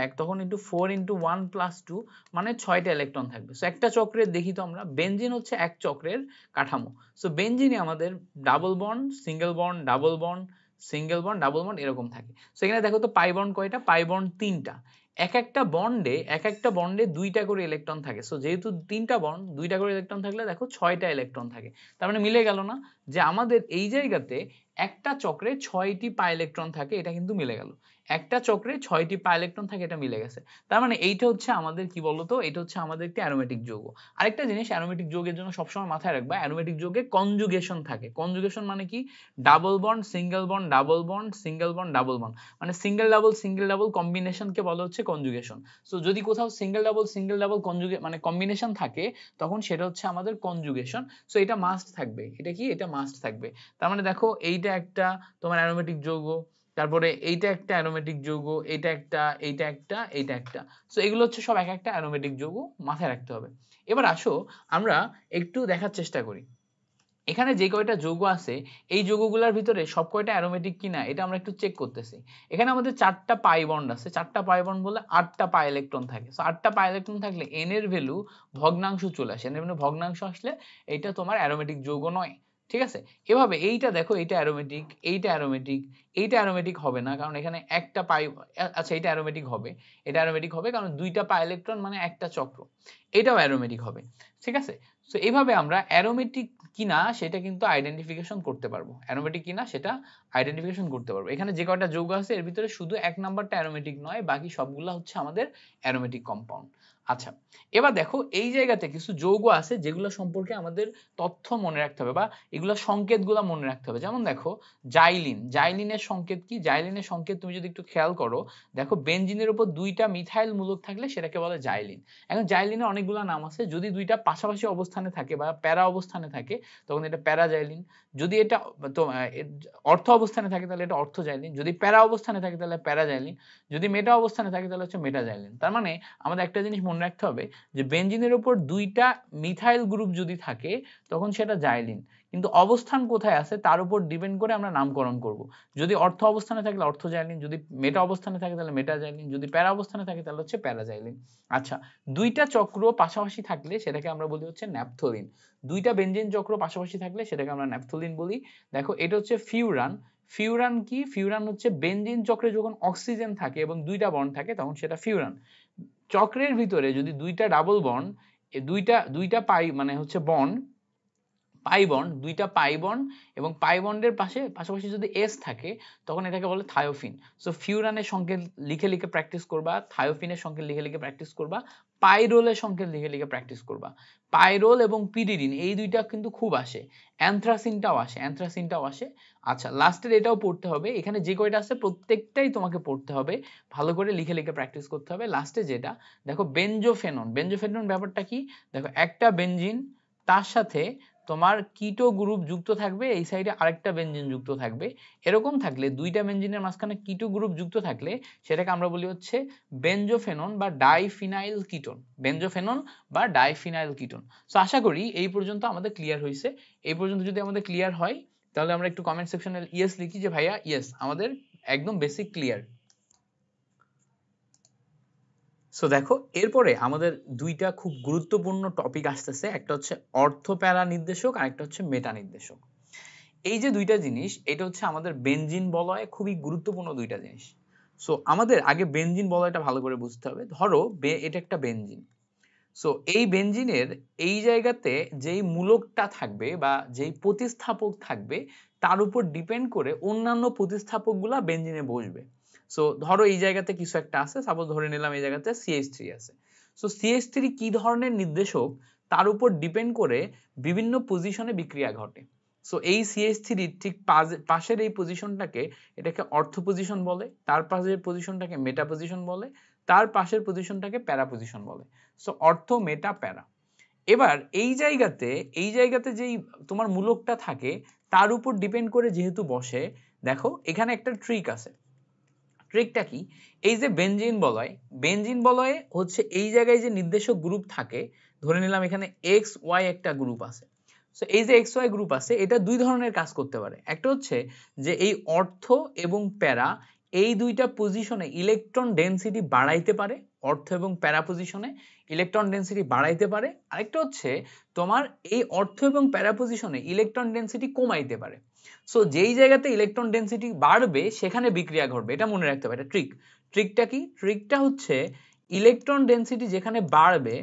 1 তখন ইনটু 4 × 1+2 মানে 6টা ইলেকট্রন থাকবে। সো একটা চক্রের দেখি তো আমরা, বেনজিন হচ্ছে এক চক্রের কাঠামো। সো বেনজিনে আমাদের double bond, single bond, double bond, single bond, double bond এরকম থাকে। সো এখানে দেখো তো পাই বন্ড কয়টা, পাই বন্ড 3টা। এক একটা বন্ডে 2টা করে ইলেকট্রন থাকে। সো যেহেতু 3টা বন্ড, 2টা করে ইলেকট্রন থাকলে দেখো 6টা ইলেকট্রন থাকে। তার মানে মিলে গেল না, যে আমাদের এই জায়গাতে একটা চক্রে 6টি পাই ইলেকট্রন থাকে, এটা কিন্তু মিলে গেল। একটা চক্রে 6টি পাই ইলেকট্রন থাকে, এটা মিলে গেছে। তার মানে এইটা হচ্ছে আমাদের কি বলতো, এটা হচ্ছে আমাদের একটি অ্যারোমেটিক যৌগ। আরেকটা জিনিস অ্যারোমেটিক যৌগের জন্য সবসময় মাথায় রাখবা, অ্যারোমেটিক যৌগে কনজুগেশন থাকে। কনজুগেশন মানে কি, double bond, single bond, double bond, single bond, double bond, মানে সিঙ্গেল ডাবল কম্বিনেশনকে বলা হচ্ছে কনজুগেশন। সো যদি কোথাও সিঙ্গেল ডাবল কম্বিনেশন থাকে তখন সেটা হচ্ছে আমাদের কনজুগেশন। সো এটা মাস্ট থাকবে, এটা মাস্ট থাকবে। তার মানে দেখো এইটা একটা তোমার অ্যারোমেটিক যৌগ, তারপরে এইটা একটা অ্যারোমেটিক যৌগ, এইটা একটা। সো এগুলো হচ্ছে সব এক একটা অ্যারোমেটিক যৌগ, মাথায় রাখতে হবে। এবার আসো আমরা একটু দেখার চেষ্টা করি, এখানে যে কয়টা যৌগ আছে এই যৌগগুলোর ভিতরে সব কয়টা অ্যারোমেটিক কিনা এটা আমরা একটু চেক করতেছি। এখানে আমাদের 4টা পাই বন্ড আছে, 4টা পাই বন্ড বলে 8টা পাই ইলেকট্রন থাকে। সো 8টা পাই ইলেকট্রন থাকলে n এর ভ্যালু ভগ্নাংশ চলে আসে, n এর ভগ্নাংশ আসলে এটা তোমার অ্যারোমেটিক যৌগ নয়, ঠিক আছে? এভাবে এইটা দেখো, এইটা অ্যারোমেটিক, এইটা অ্যারোমেটিক, এইটা অ্যারোমেটিক হবে না কারণ এখানে একটা পাই, আচ্ছা এটা অ্যারোমেটিক হবে, এটা অ্যারোমেটিক হবে কারণ দুইটা পাই ইলেকট্রন মানে একটা চক্র, এটাও অ্যারোমেটিক হবে। ঠিক আছে? সো এইভাবে আমরা অ্যারোমেটিক কিনা সেটা কিন্তু আইডেন্টিফিকেশন করতে পারবো, অ্যারোমেটিক কিনা সেটা আইডেন্টিফিকেশন করতে পারবো। এখানে যে কয়টা যৌগ আছে এর ভিতরে শুধু 1 নাম্বারটা অ্যারোমেটিক নয়, বাকি সবগুলা হচ্ছে আমাদের অ্যারোমেটিক কম্পাউন্ড। আচ্ছা, এবার দেখো এই জায়গাতে কিছু যৌগ আছে যেগুলো সম্পর্কে আমাদের তথ্য মনে রাখতে হবে বা এগুলা সংকেতগুলো মনে রাখতে হবে। যেমন দেখো জাইলিন, জাইলিনের সংকেত কি? জাইলিনের সংকেত তুমি যদি একটু খেয়াল করো, দেখো বেনজিনের উপর দুইটা মিথাইল মূলক থাকলে সেটাকে বলে জাইলিন। এখন জাইলিনের অনেকগুলো নাম আছে, যদি দুইটা পাশাপাশি অবস্থানে থাকে বা প্যারা অবস্থানে থাকে তখন এটা প্যারাজাইলিন, যদি এটা তো অর্থ অবস্থানে থাকে তাহলে এটা অর্থোজাইলিন, যদি প্যারা অবস্থানে থাকে তাহলে প্যারাজাইলিন, যদি মেটা অবস্থানে থাকে তাহলে হচ্ছে মেটাজাইলিন। তার মানে আমাদের একটা জিনিস মনে রাখতে হবে যে বেনজিনের উপর দুইটা মিথাইল গ্রুপ যদি থাকে তখন সেটা জাইলিন, কিন্তু অবস্থান কোথায় আছে তার উপর ডিপেন্ড করে আমরা নামকরণ করব। যদি অর্থ অবস্থানে থাকলে অর্থোজাইলিন, যদি মেটা অবস্থানে থাকে তাহলে মেটাজাইলিন, যদি প্যারা অবস্থানে থাকে তাহলে হচ্ছে প্যারাজাইলিন। আচ্ছা, দুইটা চক্র পাশাপাশি থাকলে সেটাকে আমরা বলি হচ্ছে ন্যাপথলিন। দুইটা বেনজিন চক্র পাশাপাশি থাকলে সেটাকে আমরা ন্যাপথলিন বলি। দেখো এটা হচ্ছে ফিউরান। ফিউরান কি? ফিউরান হচ্ছে বেনজিন চক্রে যখন অক্সিজেন থাকে এবং দুইটা বন্ড থাকে তখন সেটা ফিউরান। চক্রের ভিতরে যদি দুইটা ডাবল বন্ড, দুইটা দুইটা পাই মানে হচ্ছে বন্ড, পাই বন্ড, দুইটা পাই বন্ড এবং পাই বন্ডের পাশাপাশি যদি এস থাকে তখন এটাকে বলে থায়োফিন। সো ফিউরানের সংকেত লিখে লিখে প্র্যাকটিস করবা, থায়োফিনের সংকেত লিখে লিখে প্র্যাকটিস করবা, পাইরোলের সংকেত লিখে লিখে প্র্যাকটিস করবা। পাইরোল এবং পিরিডিন এই দুইটা কিন্তু খুব আসে, অ্যানথ্রাসিনটাও আসে, অ্যানথ্রাসিনটাও আসে। আচ্ছা, লাস্টের এটাও পড়তে হবে, এখানে যে কয়টা আছে প্রত্যেকটাই তোমাকে পড়তে হবে, ভালো করে লিখে লিখে প্র্যাকটিস করতে হবে। লাস্টে যেটা দেখো বেনজোফেনন, বেনজোফেনন ব্যাপারটা কি? দেখো একটা বেনজিন তার সাথে তোমার কিটো গ্রুপ যুক্ত থাকবে, এই সাইডে আরেকটা বেনজিন যুক্ত থাকবে, এরকম থাকলে দুইটা বেনজিনের মাঝখানে কিটো গ্রুপ যুক্ত থাকলে সেটাকে আমরা বলি হচ্ছে বেনজোফেনন বা ডাইফিনাইল কিটোন, বেনজোফেনন বা ডাইফিনাইল কিটোন। সো আশা করি এই পর্যন্ত আমাদের ক্লিয়ার হয়েছে। এই পর্যন্ত যদি আমাদের ক্লিয়ার হয় তাহলে আমরা একটু কমেন্ট সেকশনে ইয়েস লিখি যে ভাইয়া ইয়েস আমাদের একদম বেসিক ক্লিয়ার। সো দেখো এরপরে আমাদের দুইটা খুব গুরুত্বপূর্ণ টপিক আসতেছে, একটা হচ্ছে অর্থ প্যারা নির্দেশক আর একটা হচ্ছে মেটা নির্দেশক। এই যে দুইটা জিনিস এটা হচ্ছে আমাদের বেনজিন বলয়ে খুবই গুরুত্বপূর্ণ দুইটা জিনিস। সো আমাদের আগে বেনজিন বলয়টা ভালো করে বুঝতে হবে। ধরো এটা একটা বেনজিন, সো এই বেনজিনের এই জায়গাতে যেই মূলকটা থাকবে বা যেই প্রতিস্থাপক থাকবে তার উপর ডিপেন্ড করে অন্যান্য প্রতিস্থাপকগুলা বেনজিনে বসবে। সো ধরো এই জায়গাতে কিছু একটা আছে, সাপোজ ধরে নিলাম এই জায়গাতে CH3 আছে। সো CH3 কি ধরনের নির্দেশক তার উপর ডিপেন্ড করে বিভিন্ন পজিশনে বিক্রিয়া ঘটে। সো এই CH3 ঠিক পাশের এই পজিশনটাকে এটাকে অর্থ পজিশন বলে, তার পাশের পজিশনটাকে মেটা পজিশন বলে, তার পাশের পজিশনটাকে প্যারা পজিশন বলে। সো অর্থ মেটা প্যারা। এবার এই জায়গাতে যেই তোমার মূলকটা থাকে তার উপর ডিপেন্ড করে যেহেতু বসে, দেখো এখানে একটা ট্রিক আছে। ট্রিকটা কি? এই যে বেনজিন বলয়, বেনজিন বলয়ে হচ্ছে এই জায়গায় যে নির্দেশক গ্রুপ থাকে, ধরে নিলাম এখানে এক্স ওয়াই একটা গ্রুপ আছে। সো এই যে এক্স ওয়াই গ্রুপ আছে এটা দুই ধরনের কাজ করতে পারে। একটা হচ্ছে যে এই অর্থ এবং প্যারা এই দুইটা পজিশনে ইলেকট্রন ডেনসিটি বাড়াইতে পারে, অর্থ এবং প্যারা পজিশনে ইলেকট্রন ডেনসিটি বাড়াইতে পারে। আরেকটা হচ্ছে তোমার এই অর্থ এবং প্যারা পজিশনে ইলেকট্রন ডেনসিটি কমাইতে পারে। সো যেই জায়গাতে ইলেকট্রন ডেনসিটি বাড়বে সেখানে বিক্রিয়া ঘটবে, এটা মনে রাখতে হবে। এটা ট্রিক। ট্রিকটা কি? ট্রিকটা হচ্ছে ইলেকট্রন ডেনসিটি যেখানে বাড়বে,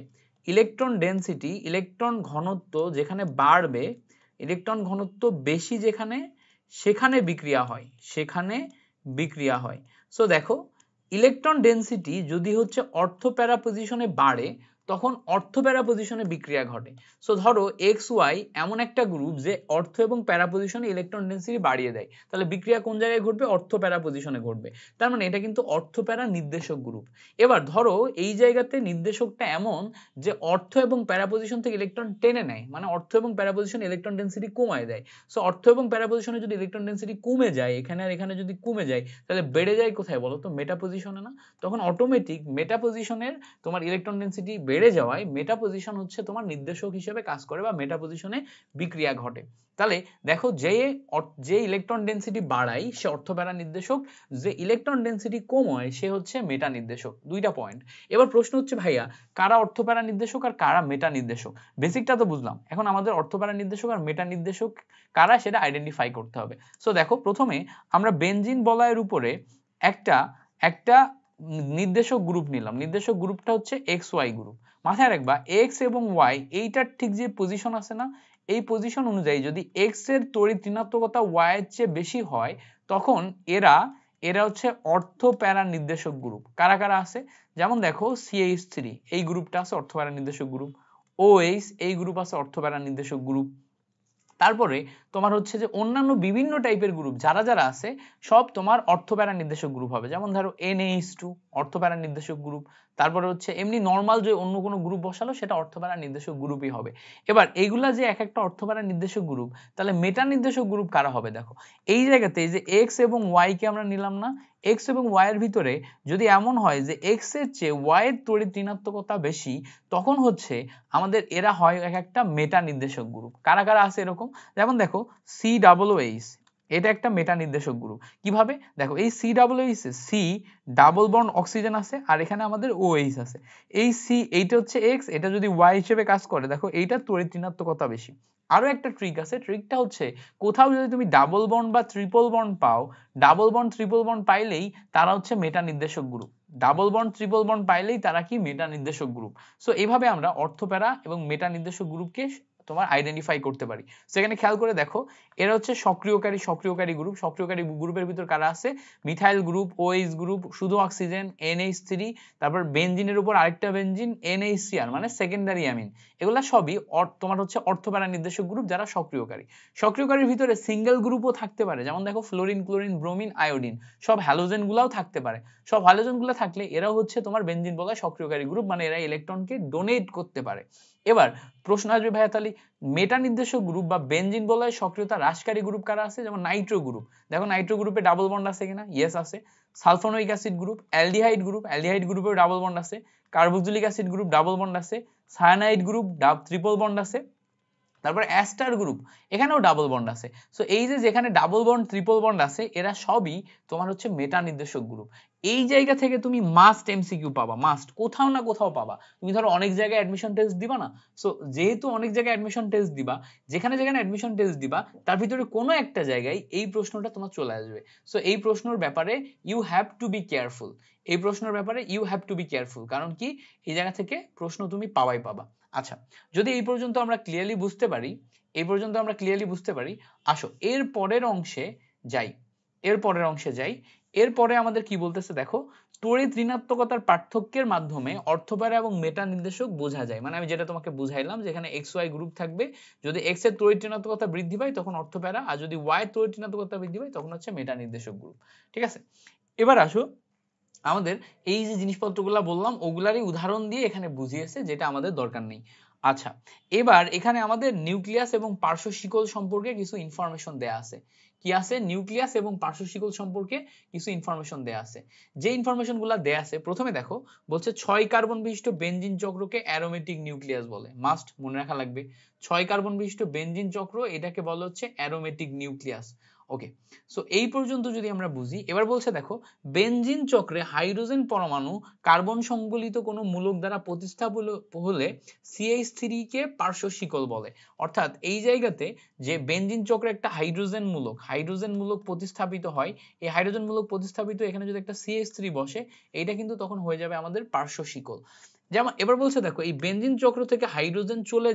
ইলেকট্রন ডেনসিটি ইলেকট্রন ঘনত্ব যেখানে বাড়বে, ইলেকট্রন ঘনত্ব বেশি যেখানে, সেখানে বিক্রিয়া হয়, সেখানে বিক্রিয়া হয়। সো দেখো ইলেকট্রন ডেনসিটি যদি হচ্ছে অর্থ প্যারা পজিশনে বাড়ে তখন অর্থ প্যারা পজিশনে বিক্রিয়া ঘটে। সো ধরো এক্স ওয়াই এমন একটা গ্রুপ যে অর্থ এবং প্যারা পজিশনে ইলেকট্রন ডেনসিটি বাড়িয়ে দেয়, তাহলে বিক্রিয়া কোন জায়গায় ঘটবে? অর্থ প্যারা পজিশনে ঘটবে। তার মানে এটা কিন্তু অর্থ প্যারা নির্দেশক গ্রুপ। এবার ধরো এই জায়গাতে নির্দেশকটা এমন যে অর্থ এবং প্যারা পজিশন থেকে ইলেকট্রন টেনে নেয়, মানে অর্থ এবং প্যারা পজিশনে ইলেকট্রন ডেনসিটি কমায় দেয়। সো অর্থ এবং প্যারা পজিশনে যদি ইলেকট্রন ডেনসিটি কমে যায় এখানে আর এখানে যদি কমে যায় তাহলে বেড়ে যায় কোথায় বলো তো? মেটা পজিশনে না? তখন অটোমেটিক মেটা পজিশনের তোমার ইলেকট্রন ডেনসিটি বেড়ে বেড়ে যাওয়ায় মেটা পজিশন হচ্ছে তোমার নির্দেশক হিসেবে কাজ করে বা মেটা পজিশনে বিক্রিয়া ঘটে। তাহলে দেখো যে ইলেকট্রন ডেনসিটি বাড়ায় সে অর্থপ্যারা নির্দেশক, যে ইলেকট্রন ডেনসিটি কমায় সে হচ্ছে মেটা নির্দেশক। দুইটা পয়েন্ট। এবার প্রশ্ন হচ্ছে ভাইয়া কারা অর্থপ্যারা নির্দেশক আর কারা মেটা নির্দেশক? বেসিকটা তো বুঝলাম, এখন আমাদের অর্থপ্যারা নির্দেশক আর মেটা নির্দেশক কারা সেটা আইডেন্টিফাই করতে হবে। সো দেখো প্রথমে আমরা বেনজিন বলয়ের উপরে একটা একটা নির্দেশক গ্রুপ নিলাম। নির্দেশক গ্রুপটা হচ্ছে এক্স ওয়াই গ্রুপ। মাথায় রাখবা এক্স এবং ওয়াই এইটার ঠিক যে পজিশন আছে না, এই পজিশন অনুযায়ী যদি এক্স এর তড়িৎ ঋণাত্মকতা ওয়াই এর চেয়ে বেশি হয় তখন এরা হচ্ছে অর্থপ্যারা নির্দেশক গ্রুপ। কারা কারা আছে? যেমন দেখো CH3 এই গ্রুপটা আছে অর্থপ্যারা নির্দেশক গ্রুপ, OH এই গ্রুপ আছে অর্থপ্যারা নির্দেশক গ্রুপ। তারপরে তোমার হচ্ছে যে অন্যান্য বিভিন্ন টাইপের গ্রুপ যারা যারা আছে সব তোমার অর্থপ্যারা নির্দেশক গ্রুপ হবে। যেমন ধরো NH2 অর্থপ্যারা নির্দেশক গ্রুপ। তারপরে হচ্ছে এমনি নর্মাল যে অন্য কোনো গ্রুপ বসালো সেটা অর্থপ্যারা নির্দেশক গ্রুপই হবে। এবার এইগুলা যে এক একটা অর্থপ্যারা নির্দেশক গ্রুপ, তাহলে মেটা নির্দেশক গ্রুপ কারা হবে? দেখো এই জায়গাতে এই যে এক্স এবং ওয়াই কে আমরা নিলাম না, এক্স এবং ওয়াই এর ভিতরে যদি এমন হয় যে এক্স এর চেয়ে ওয়াই এর তড়িৎ ঋণাত্মকতা বেশি, তখন হচ্ছে আমাদের এরা হয় এক একটা মেটা নির্দেশক গ্রুপ। কারা কারা আছে এরকম? যেমন দেখো COOH এটা একটা মেটা নির্দেশক গ্রুপ। কিভাবে? দেখো এই COOH এ C ডাবল বন্ড অক্সিজেন আছে আর এখানে আমাদের OH আছে। এই C এইটা হচ্ছে X, এটা যদি Y হিসেবে কাজ করে দেখো এইটা তড়িৎ ঋণাত্মকতা বেশি। আরো একটা ট্রিক আছে, ট্রিকটা হচ্ছে কোথাও যদি তুমি ডাবল বন্ড বা ট্রিপল বন্ড পাও, ডাবল বন্ড ট্রিপল বন্ড পাইলেই তারা হচ্ছে মেটা নির্দেশক group. Double bond triple bond পাইলেই তারা কি মেটা নির্দেশক গ্রুপ। সো এইভাবে আমরা অর্থপ্যারা এবং মেটা নির্দেশক গ্রুপকে তোমার আইডেন্টিফাই করতে পারি। সেখানে খেয়াল করে দেখো এরা হচ্ছে সক্রিয়কারী গ্রুপ। সক্রিয়কারী গ্রুপের ভিতর কারা আছে? মিথাইল গ্রুপ, OH গ্রুপ, শুধু অক্সিজেন NH3, তারপর বেনজিনের উপর আরেকটা বেনজিন NHCr মানে সেকেন্ডারি অ্যামিন। এগুলা সবই তোমার হচ্ছে অর্থপ্যারা নির্দেশক গ্রুপ যারা সক্রিয়কারী। সক্রিয়কারীর ভিতরে সিঙ্গেল গ্রুপও থাকতে পারে, যেমন দেখো ফ্লোরিন, ক্লোরিন, ব্রোমিন, আয়োডিন সব হ্যালোজেন গুলাও থাকতে পারে। সব হ্যালোজেন গুলো থাকলে এরা হচ্ছে তোমার বেনজিন বলা সক্রিয়কারী গ্রুপ, মানে এরা ইলেকট্রনকে ডোনেট করতে পারে। এবার প্রশ্ন আসবে ভাইয়া তাহলে মেটা নির্দেশক গ্রুপ বা বেনজিন বলয় সক্রিয়তা হ্রাসকারী গ্রুপ কারা আছে? যেমন নাইট্রো গ্রুপ। দেখো নাইট্রো গ্রুপে ডাবল বন্ড আছে কিনা? ইয়েস আছে। সালফোনিক অ্যাসিড গ্রুপ, অ্যালডিহাইড গ্রুপেও ডাবল বন্ড আছে, carboxylic acid group double bond আছে, সায়ানাইড গ্রুপ ট্রিপল বন্ড আছে, তারপর অ্যাস্টার গ্রুপ এখানেও ডাবল বন্ড আছে। সো এই যে যেখানে ডাবল বন্ড ট্রিপল বন্ড আছে এরা সবই তোমার হচ্ছে মেটা নির্দেশক গ্রুপ। এই জায়গা থেকে তুমি মাস্ট এমসিকিউ পাবা, মাস্ট কোথাও না কোথাও পাবা। তুমি ধরো অনেক জায়গায় অ্যাডমিশন টেস্ট দিবা না, সো যেহেতু অনেক জায়গায় অ্যাডমিশন টেস্ট দিবা, যেখানে যেখানে অ্যাডমিশন টেস্ট দিবা তার ভিতরে কোনো একটা জায়গায় এই প্রশ্নটা তোমার চলে আসবে। সো এই প্রশ্নের ব্যাপারে you have to be careful. এই প্রশ্নের ব্যাপারে you have to be careful, কারণ কি এই জায়গা থেকে প্রশ্ন তুমি পাবাই পাবা। আচ্ছা, যদি এই পর্যন্ত আমরা ক্লিয়ারলি বুঝতে পারি, আসো এর পরের অংশে যাই। এরপরে আমাদের কি বলতেছে দেখো, তড়িৎ ঋণাত্মকতার পার্থক্যের মাধ্যমে অর্থপ্যারা এবং মেটা নির্দেশক বোঝা যায়। মানে আমি যেটা তোমাকে বুঝাইলাম যে এখানে এক্স ওয়াই গ্রুপ থাকবে, যদি এক্স এর তড়িৎ ঋণাত্মকতা বৃদ্ধি পায় তখন অর্থপ্যারা, আর যদি ওয়াই এর তড়িৎ ঋণাত্মকতা বৃদ্ধি পায় তখন হচ্ছে মেটা নির্দেশক গ্রুপ। ঠিক আছে, এবার আসো আমাদের এই যে জিনিসপত্রগুলো বললাম ওগুলারই উদাহরণ দিয়ে এখানে বুঝিয়েছে, যেটা আমাদের দরকার নেই। আচ্ছা, এবার এখানে আমাদের নিউক্লিয়াস এবং পার্শ্বশিকল সম্পর্কে কিছু ইনফরমেশন দেয়া আছে। কি আছে? নিউক্লিয়াস এবং পার্শ্বশিকল সম্পর্কে কিছু ইনফরমেশন দেয়া আছে। যে ইনফরমেশনগুলো দেয়া আছে, প্রথমে দেখো বলছে 6 কার্বন বিশিষ্ট বেনজিন চক্রকে অ্যারোমেটিক নিউক্লিয়াস বলে। মাস্ট মনে রাখা লাগবে, 6 কার্বন বিশিষ্ট বেনজিন চক্র এটাকে বলা হচ্ছে অ্যারোমেটিক নিউক্লিয়াস। ওকে, সো এই পর্যন্ত যদি আমরা বুঝি, এবার বলছে দেখো বেনজিন চক্রে হাইড্রোজেন পরমাণু কার্বন সংবলিত কোনো মূলক দ্বারা প্রতিস্থাপিত হলে CH3 কে পার্শ্বশিকল বলে। অর্থাৎ এই জায়গাতে যে বেনজিন চক্রে একটা হাইড্রোজেন মূলক প্রতিস্থাপিত হয়, এই হাইড্রোজেন মূলক প্রতিস্থাপিত এখানে যদি একটা CH3 বসে, এইটা কিন্তু তখন হয়ে যাবে আমাদের পার্শ্বশিকল। যেমন এবার বলছে দেখো এই বেনজিন চক্র থেকে হাইড্রোজেন চলে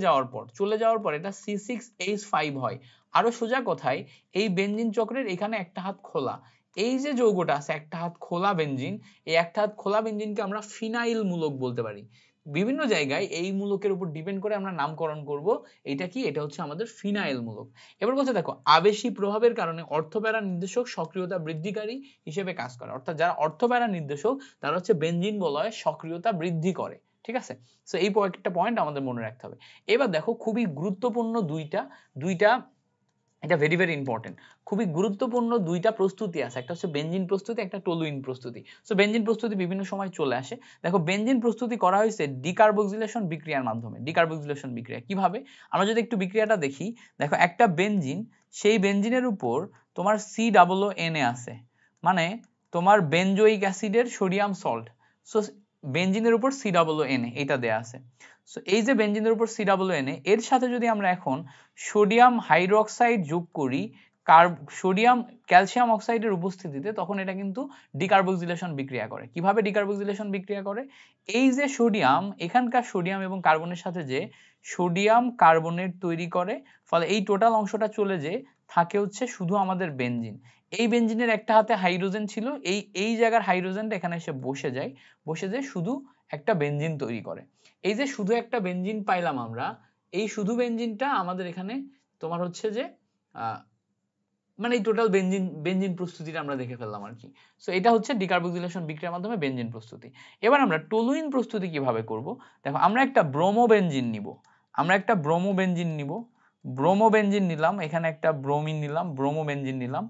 যাওয়ার পর এটা C6H5 হয়। আরো সোজা কথায় এই বেনজিন চক্রের এখানে একটা হাত খোলা, এই যে যৌগটা আছে একটা হাত খোলা বেনজিন, এই একটা হাত খোলা বেনজিনকে আমরা ফিনাইল মূলক বলতে পারি। বিভিন্ন জায়গায় এই মূলকের উপর ডিপেন্ড করে আমরা নামকরণ করব। এটা কি? এটা হচ্ছে আমাদের ফিনাইল মূলক। এবার বলছে দেখো আবেশী প্রভাবের কারণে অর্থপ্যারা নির্দেশক সক্রিয়তা বৃদ্ধিকারী হিসেবে কাজ করে। অর্থাৎ যারা অর্থপ্যারা নির্দেশক তারা হচ্ছে বেনজিন বলয়ে সক্রিয়তা বৃদ্ধি করে। ঠিক আছে, সো এই একটা পয়েন্ট আমাদের মনে রাখতে হবে। এবার দেখো খুবই গুরুত্বপূর্ণ দুইটা এটা ভেরি ভেরি ইম্পর্টেন্ট, খুবই গুরুত্বপূর্ণ দুইটা প্রস্তুতি আছে, একটা হচ্ছে বেনজিন প্রস্তুতি, একটা টলুইন প্রস্তুতি। সো বেনজিন প্রস্তুতি বিভিন্ন সময় চলে আসে। দেখো বেনজিন প্রস্তুতি করা হয়েছে ডিকার্বক্সিলেশন বিক্রিয়ার মাধ্যমে। ডিকার্বক্সিলেশন বিক্রিয়া কিভাবে, আমরা যদি একটু বিক্রিয়াটা দেখি, দেখো একটা বেনজিন, সেই বেনজিনের উপর তোমার COO আছে, মানে তোমার বেনজোইক অ্যাসিডের সোডিয়াম সল্ট। সো বেনজিনের উপর COO এটা দেয়া আছে। সো এই যে বেনজিনের উপর COO এর সাথে যদি আমরা এখন সোডিয়াম হাইড্রোক্সাইড যোগ করি সোডিয়াম ক্যালসিয়াম অক্সাইডের উপস্থিতিতে, তখন এটা কিন্তু ডিকার্বক্সিলেশন বিক্রিয়া করে। কিভাবে ডিকার্বক্সিলেশন বিক্রিয়া করে, এই যে সোডিয়াম, এখানকার সোডিয়াম এবং কার্বনের সাথে যে সোডিয়াম কার্বনেট তৈরি করে, ফলে এই টোটাল অংশটা চলে যে থাকে হচ্ছে শুধু আমাদের বেনজিন। এই বেনজিনের একটা হাতে হাইড্রোজেন ছিল, এই জায়গার হাইড্রোজেনটা এখানে এসে বসে যায়, বসে যে শুধু একটা বেনজিন তৈরি করে। এই যে শুধু একটা বেনজিন পাইলাম আমরা, এই শুধু বেনজিনটা আমাদের এখানে তোমার হচ্ছে যে মানে এই টোটাল বেনজিন প্রস্তুতিটা আমরা দেখে ফেললাম আর কি। সো এটা হচ্ছে ডিকার্বক্সিলেশন বিক্রিয়ার মাধ্যমে বেনজিন প্রস্তুতি। এবার আমরা টলুইন প্রস্তুতি কিভাবে করব, দেখো আমরা একটা ব্রোমোবেনজিন নিব, ব্রোমোবেনজিন নিলাম, এখানে একটা ব্রোমিন নিলাম, ব্রোমোবেনজিন নিলাম।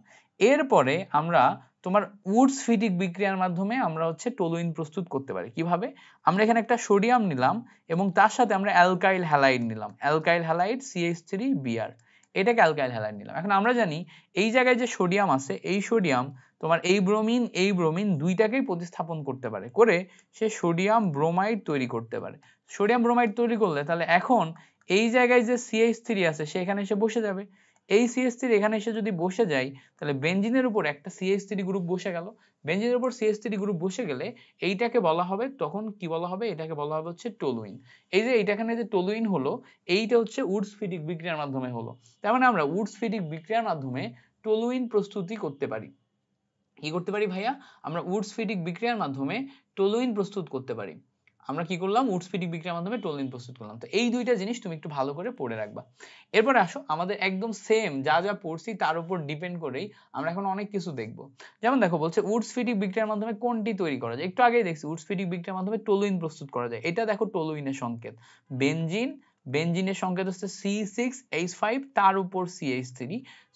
এরপরে আমরা তোমার উডস ফিটিক বিক্রিয়ার মাধ্যমে আমরা হচ্ছে টলুইন প্রস্তুত করতে পারি। কিভাবে, আমরা এখানে একটা সোডিয়াম নিলাম এবং তার সাথে আমরা অ্যালকাইল হ্যালাইড নিলাম, অ্যালকাইল হ্যালাইড CH3Br, এটাকে অ্যালকাইল হ্যালাইড নিলাম। এখন আমরা জানি এই জায়গায় যে সোডিয়াম আছে, এই সোডিয়াম তোমার এই ব্রোমিন দুইটাকেই প্রতিস্থাপন করতে পারে, করে সে সোডিয়াম ব্রোমাইড তৈরি করতে পারে। সোডিয়াম ব্রোমাইড তৈরি করলে তাহলে এখন এই জায়গায় যে CH3 আছে সে এখানে এসে বসে যাবে। এই CH3 এখানে এসে যদি বসে যায়, তাহলে বেনজিনের উপর একটা CH3 গ্রুপ বসে গেল। বেনজিনের উপর CH3 গ্রুপ বসে গেলে এইটাকে বলা হবে, তখন কি বলা হবে, এটাকে বলা হবে হচ্ছে টলুইন। এই যে এইটাখানে যে টলুইন হলো, এইটা হচ্ছে উডস ফিটিক বিক্রিয়ার মাধ্যমে হলো। তার মানে আমরা উডস ফিটিক বিক্রিয়ার মাধ্যমে টলুইন প্রস্তুতি করতে পারি। কি করতে পারি ভাইয়া, আমরা উডস ফিটিক বিক্রিয়ার মাধ্যমে টলুইন প্রস্তুত করতে পারি। আমরা কি করলাম, উডস ফিটিক বিক্রিয়ার মাধ্যমে টলুইন প্রস্তুত করলাম। তো এই দুইটা জিনিস তুমি একটু ভালো করে পড়ে রাখবা। এরপরে আসো, আমাদের একদম সেম যা যা পড়ছি তার উপর ডিপেন্ড করেই আমরা এখন অনেক কিছু দেখব। যেমন দেখো বলছে উডস ফিটিক বিক্রিয়ার মাধ্যমে কোনটি তৈরি করা যায়, একটু আগেই দেখছি উডস ফিটিক বিক্রিয়ার মাধ্যমে টলুইন প্রস্তুত করা যায়। এটা দেখো টলুইনের সংকেত, বেনজিনের সংকেত হচ্ছে C6H5, তার উপর CH3,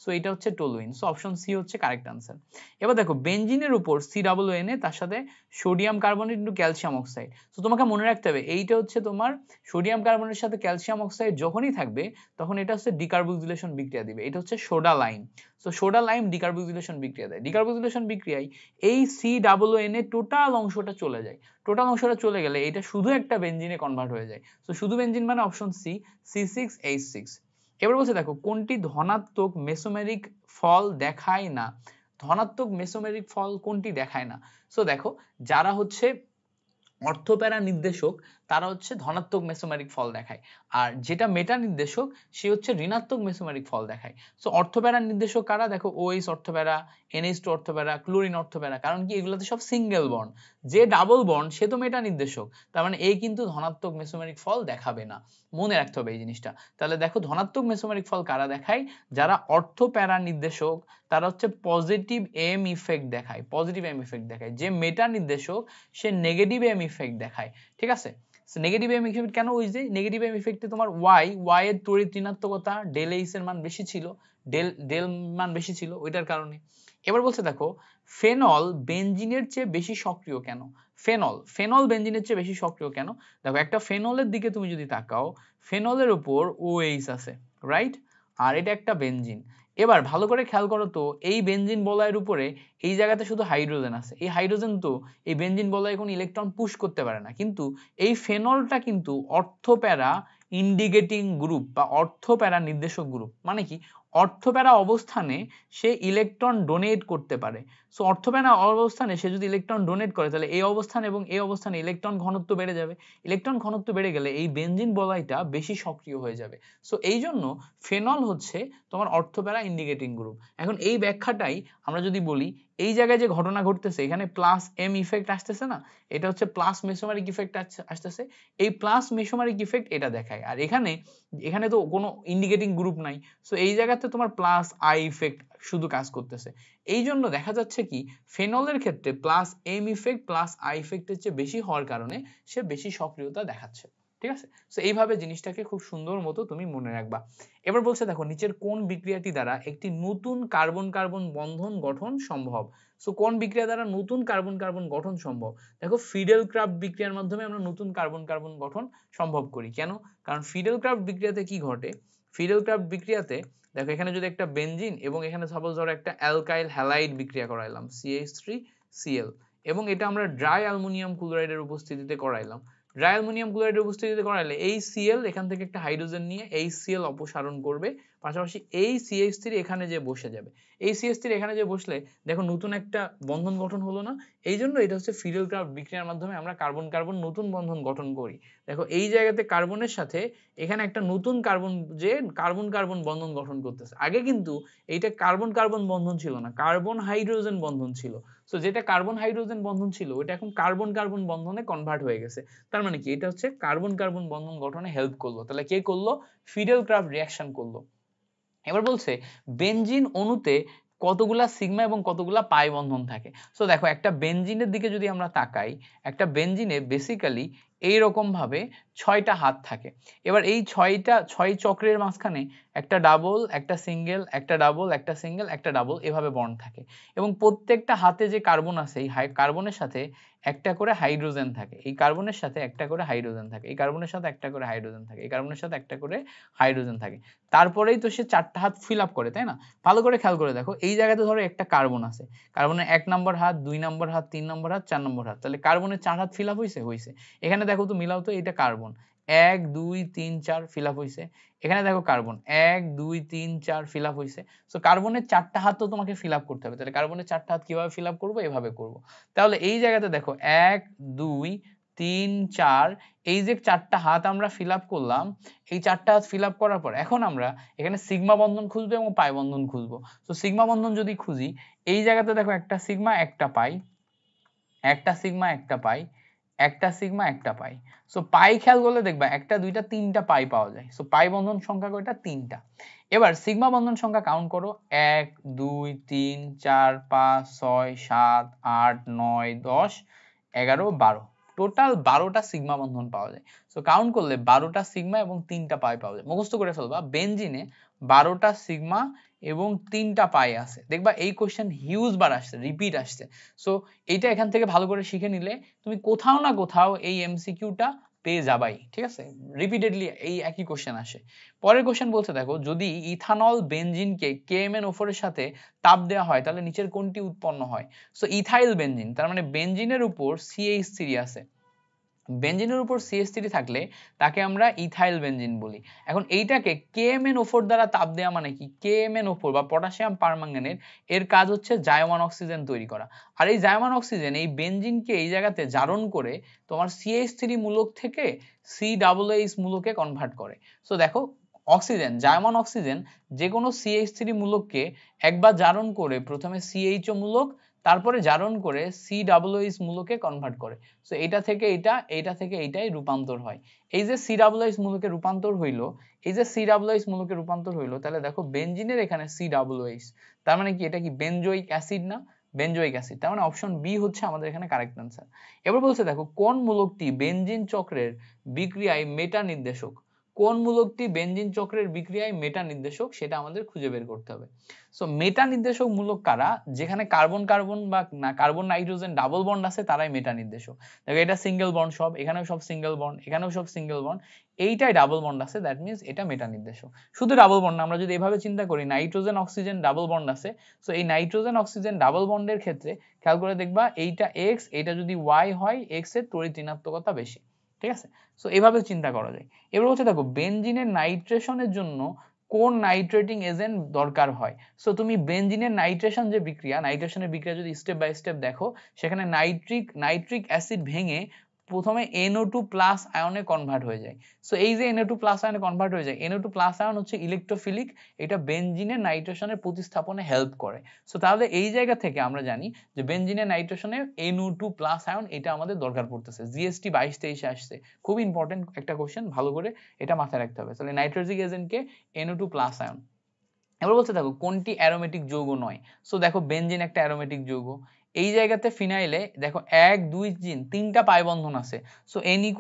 সো এটা হচ্ছে টলুইন। সো অপশন সি হচ্ছে কারেক্ট আনসার। এবার দেখো বেনজিনের উপর COO তার সাথে sodium carbonate into calcium oxide. So তোমাকে মনে রাখতে হবে এইটা হচ্ছে তোমার সোডিয়াম কার্বনের সাথে ক্যালসিয়াম অক্সাইড যখনই থাকবে তখন এটা হচ্ছে ডিকার্বক্সিলেশন বিক্রিয়া দিবে, এটা হচ্ছে soda lime. So soda lime decarboxylation বিক্রিয়া দেয়। ডিকার্বক্সিলেশন বিক্রিয়ায় এই COO টোটাল অংশটা চলে যায়, টোটাল অংশটা চলে গেলে এটা শুধু একটা বেনজিনে কনভার্ট হয়ে যায়। সো শুধু বেনজিন মানে অপশন সি, C6H6। এবার বলছে দেখো কোনটি ধনাত্মক মেসোমেরিক ফল দেখায় না, ধনাত্মক মেসোমেরিক ফল কোনটি দেখায় না। সো দেখো যারা হচ্ছে অর্থপ্যারা নির্দেশক তারা হচ্ছে ধনাত্মক মেসোমেরিক ফল দেখায়, আর যেটা মেটা নির্দেশক সে হচ্ছে ঋণাত্মক মেসোমেরিক ফল দেখায়। সো অর্থপ্যারা নির্দেশক কারা, দেখো OH ortho para, NH2 ortho para, chlorine ortho para, কারণ কি এগুলোতে সব সিঙ্গেল বন্ড, যে ডাবল বন্ড সে তো মেটা নির্দেশক, তার মানে এই কিন্তু ধনাত্মক মেসোমেরিক ফল দেখাবে না, মনে রাখতে হবে এই জিনিসটা। তাহলে দেখো ধনাত্মক মেসোমেরিক ফল কারা দেখায়, যারা অর্থপ্যারা নির্দেশক তারা হচ্ছে পজিটিভ এম ইফেক্ট দেখায়, পজিটিভ এম ইফেক্ট দেখায়। যে মেটা নির্দেশক সে নেগেটিভ এম ইফেক্ট দেখায়, ঠিক আছে। নেগেটিভ এম ইফেক্ট কেন, ওই যে নেগেটিভ এম ইফেক্টে তোমার ওয়াই এর তড়িৎ ঋণাত্মকতা ডেল এইচ এর মান বেশি ছিল, ডেল মান বেশি ছিল ওইটার কারণে। এবার বলছে দেখো ফেনল বেনজিনের চেয়ে বেশি সক্রিয় কেন, ফেনল বেনজিনের চেয়ে বেশি সক্রিয় কেন। দেখো একটা ফেনলের দিকে তুমি যদি তাকাও, ফেনলের উপর OH আছে, রাইট, আর এটা একটা বেনজিন। এবার ভালো করে খেয়াল করো তো, এই বেনজিন বলয়ের উপরে এই জায়গাতে শুধু হাইড্রোজেন আছে, এই হাইড্রোজেন তো এই বেনজিন বলয়ে কোনো ইলেকট্রন পুশ করতে পারে না, কিন্তু এই ফেনলটা কিন্তু অর্থপ্যারা ইন্ডিকেটিং গ্রুপ বা অর্থপ্যারা নির্দেশক গ্রুপ। মানে কি, অর্থপ্যারা অবস্থানে সে ইলেকট্রন ডোনেট করতে পারে। সো অর্থপ্যারা অবস্থানে সে যদি ইলেকট্রন ডোনেট করে তাহলে এই অবস্থান এবং এই অবস্থানে ইলেকট্রন ঘনত্ব বেড়ে যাবে, ইলেকট্রন ঘনত্ব বেড়ে গেলে এই বেনজিন বলয়টা বেশি সক্রিয় হয়ে যাবে। সো এই জন্য ফেনল হচ্ছে তোমার অর্থপ্যারা ইন্ডিকেটিং গ্রুপ। এখন এই ব্যাখ্যাটাই আমরা যদি বলি, এই জায়গায় যে ঘটনা ঘটতেছে এখানে প্লাস এম ইফেক্ট আসতেছে না, এটা হচ্ছে প্লাস মেসোমেরিক ইফেক্ট আসতেছে, এই প্লাস মেসোমেরিক ইফেক্ট এটা দেখায়। আর এখানে তো কোনো ইন্ডিকেটিং গ্রুপ নাই, সো এই জায়গাতে তোমার প্লাস আই ইফেক্ট শুধু কাজ করতেছে। এই জন্য দেখা যাচ্ছে কি ফেনলের ক্ষেত্রে plus M effect plus I ইফেক্টের চেয়ে বেশি হওয়ার কারণে সে বেশি সক্রিয়তা দেখাচ্ছে। ঠিক আছে। সো এইভাবে জিনিসটাকে খুব সুন্দর মতো তুমি মনে রাখবা। এবার বলছে দেখো নিচের কোন বিক্রিয়াটি দ্বারা একটি নতুন কার্বন কার্বন বন্ধন গঠন সম্ভব। সো কোন বিক্রিয়া দ্বারা নতুন কার্বন কার্বন গঠন সম্ভব? দেখো ফিডেল ক্রাফট বিক্রিয়ার মাধ্যমে আমরা নতুন কার্বন কার্বন গঠন সম্ভব করি। কেন? কারণ ফিডেল ক্রাফট বিক্রিয়াতে কি ঘটে? ফিডেল ক্রাফট বিক্রিয়াতে দেখো এখানে যদি একটা বেনজিন এবং এখানে সাপোজ ধরো একটা অ্যালকাইল হ্যালাইড বিক্রিয়া করাইলাম CH3Cl এবং এটা আমরা ড্রাই অ্যালুমিনিয়াম ক্লোরাইডের উপস্থিতিতে করাইলাম। ড্রাই অ্যালুমিনিয়াম ক্লোরাইডের উপস্থিতিতে করাইলে এই Cl এখান থেকে একটা হাইড্রোজেন নিয়ে এই Cl অপসারণ করবে, পাশাপাশি এই CH3 এখানে যে বসে যাবে। এই CH3 এখানে যে বসলে দেখো নতুন একটা বন্ধন গঠন হলো না? এই জন্য এটা হচ্ছে ফিডেল ক্রাফট বিক্রিয়ার মাধ্যমে আমরা কার্বন কার্বন নতুন বন্ধন গঠন করি। দেখো এই জায়গাতে কার্বনের সাথে এখানে একটা নতুন কার্বন যে কার্বন কার্বন বন্ধন গঠন করতেছে। আগে কিন্তু এইটা কার্বন কার্বন বন্ধন ছিল না, কার্বন হাইড্রোজেন বন্ধন ছিল। সো যেটা কার্বন হাইড্রোজেন বন্ধন ছিল ওটা এখন কার্বন কার্বন বন্ধনে কনভার্ট হয়ে গেছে। তার মানে কি এটা হচ্ছে কার্বন কার্বন বন্ধন গঠনে হেল্প করলো। তাহলে কে করলো? ফিডেল ক্রাফট রিঅ্যাকশন করলো। এবার বলছে বেনজিন অণুতে কতগুলা সিগমা এবং কতগুলা পাই বন্ধন থাকে। সো দেখো একটা বেনজিনের দিকে যদি আমরা তাকাই, একটা বেনজিনে বেসিক্যালি এইরকম ভাবে 6টা হাত থাকে। এবার এই 6 চক্রের মাঝখানে একটা ডাবল, একটা সিঙ্গেল, একটা ডাবল, একটা সিঙ্গেল, একটা ডাবল এভাবে বন্ড থাকে এবং প্রত্যেকটা হাতে যে কার্বন আছে এই কার্বনের সাথে একটা করে হাইড্রোজেন থাকে, এই কার্বনের সাথে একটা করে হাইড্রোজেন থাকে, এই কার্বনের সাথে একটা করে হাইড্রোজেন থাকে, এই কার্বনের সাথে একটা করে হাইড্রোজেন থাকে। তারপরেই তো সে 4টা হাত ফিল আপ করে, তাই না? ভালো করে খেয়াল করে দেখো এই জায়গাতে ধরো একটা কার্বন আছে, কার্বনের 1 নম্বর হাত, 2 নম্বর হাত, 3 নম্বর হাত, 4 নম্বর হাত, তাহলে কার্বনের 4 হাত ফিল আপ হয়েছে। এখানে দেখো তো মিলাও তো, এটা কার্বন 1 2 3 4 ফিল আপ হয়েছে। এখানে দেখো কার্বন 1 2 3 4 ফিল আপ হয়েছে। সো কার্বনের 4টা হাত তো তোমাকে ফিল আপ করতে হবে। তাহলে কার্বনের 4টা হাত কিভাবে ফিল আপ করবো? এভাবে করব। তাহলে এই জায়গাতে দেখো 1 2 3 4 এই যে 4টা হাত আমরা ফিল আপ করলাম, এই 4টা হাত ফিল আপ করার পর এখন আমরা এখানে সিগমা বন্ধন খুঁজবো এবং পাই বন্ধন খুঁজবো। তো সিগমা বন্ধন যদি খুঁজি, এই জায়গাতে দেখো একটা সিগমা একটা পাই, একটা সিগমা একটা পাই, একটা সিগমা একটা পাই। সো পাই খেয়াল করলে দেখবা একটা দুইটা তিনটা পাই পাওয়া যায়। সো পাই বন্ধন সংখ্যা কয়টা? 3টা। এবার সিগমা বন্ধন সংখ্যা কাউন্ট করো, 1 2 3 4 5 6 7 8 9 10 11 12, টোটাল 12টা সিগমা বন্ধন পাওয়া যায়। সো কাউন্ট করলে 12টা সিগমা এবং 3টা পাই পাওয়া যায়। মুখস্থ করে ফেলবা বেনজিনে 12টা সিগমা এবং 3টা পাই আছে। দেখবা এই কোশ্চেন হিউজ বার আসছে, রিপিট আসছে। সো এইটা এখান থেকে ভালো করে শিখে নিলে তুমি কোথাও না কোথাও এই এমসিকিউটা পেয়ে যাবাই। ঠিক আছে, রিপিটেডলি এই একই কোশ্চেন আসে। পরের কোশ্চেন বলছে দেখো যদি ইথানল বেনজিনকে KMnO4 এর সাথে তাপ দেওয়া হয় তাহলে নিচের কোনটি উৎপন্ন হয়? সো ইথাইল বেনজিন, তার মানে বেনজিনের উপর CH3 আছে, বেনজিনের উপর CH3 থাকলে তাকে আমরা ইথাইল বেনজিন বলি। এখন এইটাকে KMnO4 দ্বারা তাপ দেওয়া মানে কি? KMnO4 বা পটাশিয়াম পারম্যাঙ্গানেট এর কাজ হচ্ছে জায়মান অক্সিজেন তৈরি করা। আর এই জায়মান অক্সিজেন এই বেনজিনকে এই জায়গাতে জারণ করে তোমার CH3 মূলক থেকে COOH মূলকে কনভার্ট করে। সো দেখো অক্সিজেন, জায়মান অক্সিজেন যে কোনো CH3 মূলককে একবার জারণ করে প্রথমে CHO মূলক, তারপরে জারণ করে COOH মূলকে কনভার্ট করে। সো এটা থেকে এটা, এটা থেকে এইটাই রূপান্তর হয়। এই যে COOH মূলকে রূপান্তর হইলো, এই যে COOH মূলকে রূপান্তর হইলো, তাহলে দেখো বেনজিনের এখানে COOH, তার মানে কি এটা কি বেনজোইক অ্যাসিড না? বেনজোইক অ্যাসিড, তার মানে অপশন বি হচ্ছে আমাদের এখানে কারেক্ট অ্যান্সার। এবার বলছে দেখো কোন মূলকটি বেনজিন চক্রের বিক্রিয়ায় মেটা নির্দেশক? কোন মূলকটি বেনজিন চক্রের বিক্রিয়ায় মেটা নির্দেশক সেটা আমাদের খুঁজে বের করতে হবে। সো মেটা নির্দেশক মূলক কারা? যেখানে কার্বন কার্বন বা কার্বন নাইট্রোজেন ডাবল বন্ড আছে তারাই মেটা নির্দেশক। দেখো এটা সিঙ্গেল বন্ড, সব এখানেও সব সিঙ্গেল বন্ড, এখানেও সব সিঙ্গেল বন্ড, এইটাই ডাবল বন্ড আছে, দ্যাট মিন্স এটা মেটা নির্দেশক। শুধু ডাবল বন্ড না, আমরা যদি এভাবে চিন্তা করি নাইট্রোজেন অক্সিজেন ডাবল বন্ড আছে, সো এই নাইট্রোজেন অক্সিজেন ডাবল বন্ডের ক্ষেত্রে খেয়াল করে দেখবা এইটা X, এটা যদি Y হয় X এর তড়িৎ ঋণাত্মকতা বেশি। ঠিক আছে, সো এভাবে চিন্তা করা যায়। এবার হচ্ছে দেখো বেনজিনের নাইট্রেশনের জন্য কোন নাইট্রেটিং এজেন্ট দরকার হয়? সো তুমি বেনজিনের নাইট্রেশন যে বিক্রিয়া, নাইট্রেশনের বিক্রিয়া যদি স্টেপ বাই স্টেপ দেখো, সেখানে নাইট্রিক অ্যাসিড ভেঙে প্রথমে NO2 প্লাস আয়নে কনভার্ট হয়ে যায়। সো এই যে NO2 প্লাস আয়নে কনভার্ট হয়ে যায়, NO2 প্লাস আয়ন হচ্ছে ইলেকট্রোফিলিক, এটা বেনজিনের নাইট্রেশনের প্রতিস্থাপনে হেল্প করে। সো তাহলে এই জায়গা থেকে আমরা জানি যে বেনজিনের নাইট্রেশনে NO2 প্লাস আয়ন এটা আমাদের দরকার পড়তেছে। GST 22-23 আসছে, খুব ইম্পর্টেন্ট একটা কোশ্চেন, ভালো করে এটা মাথায় রাখতে হবে। তাহলে নাইট্রোজিক এজেন্টকে NO2 প্লাস আয়ন। এবার বলতে দেখো কোনটি অ্যারোমেটিক যৌগ নয়? সো দেখো বেনজিন একটা অ্যারোমেটিক যৌগ, এই জায়গাতে ফিনাইলে দেখো 1 2 3 তিনটা পাই বন্ধন আছে। সো N =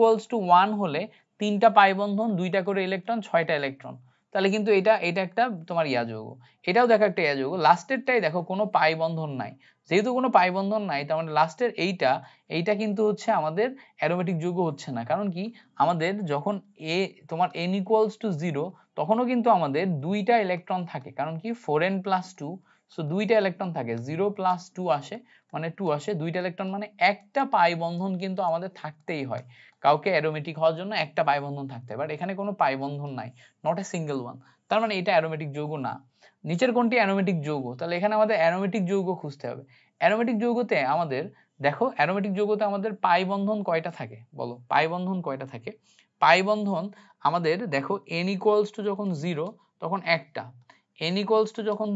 1 হলে 3টা পাই বন্ধন, 2টা করে ইলেকট্রন, 6টা ইলেকট্রন, তাহলে কিন্তু এটা একটা তোমার ইয়া যৌগ, এটাও দেখো একটা ইয়া যৌগ। লাস্টেরটাই দেখো কোনো পাই বন্ধন নাই, যেহেতু কোনো পাই বন্ধন নাই তার মানে লাস্টের এইটা কিন্তু হচ্ছে আমাদের অ্যারোমেটিক যৌগ হচ্ছে না। কারণ কি, আমাদের যখন তোমার n equals to 0 তখনও কিন্তু আমাদের 2টা ইলেকট্রন থাকে, কারণ কি 4n + 2, সো 2টা ইলেকট্রন থাকে, 0 + 2 আসে মানে 2 আসে, 2টা ইলেকট্রন মানে একটা পাই বন্ধন কিন্তু আমাদের থাকতেই হয়, কাউকে অ্যারোমেটিক হওয়ার জন্য একটা পাই বন্ধন থাকতে হয়, বাট এখানে কোনো পাই বন্ধন নাই, নট এ সিঙ্গেল ওয়ান, তার মানে এটা অ্যারোমেটিক যৌগ না। নিচের কোনটি অ্যারোমেটিক যৌগ, তাহলে এখানে আমাদের অ্যারোমেটিক যৌগ খুঁজতে হবে। অ্যারোমেটিক যৌগতে আমাদের দেখো, অ্যারোমেটিক যৌগতে আমাদের পাই বন্ধন কয়টা থাকে বলো, পাই বন্ধন কয়টা থাকে? পাই বন্ধন আমাদের দেখো n equals to যখন 0 তখন একটা, n equals to যখন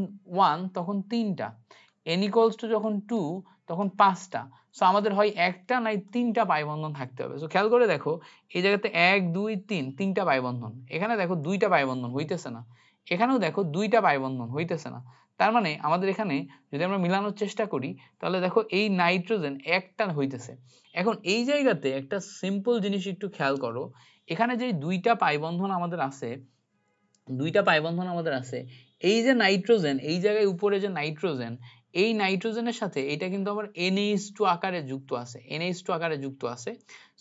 1 তখন 3টা, n equals to যখন 2 তখন 5টা। সো আমাদের হয় একটা নাই 3টা পাই বন্ধন থাকতে হবে। সো খেয়াল করে দেখো, এই জায়গাতে 1 2 3 3টা পাই বন্ধন, এখানে দেখো 2টা পাই বন্ধন হইতেছে না, এখানেও দেখো 2টা পাই বন্ধন হইতেছে না। তার মানে আমাদের এখানে যদি আমরা মিলানোর চেষ্টা করি, তাহলে দেখো এই নাইট্রোজেন একটা হইতেছে। এখন এই জায়গাতে একটা সিম্পল জিনিস একটু খেয়াল করো, এখানে যে 2টা পাই বন্ধন আমাদের আছে, 2টা পাই বন্ধন আমাদের আছে, এই যে নাইট্রোজেন, এই জায়গায় উপরে যে নাইট্রোজেন, এই নাইট্রোজেনের সাথে এটা কিন্তু আবার NH2 আকারে যুক্ত আছে, NH2 আকারে যুক্ত আছে।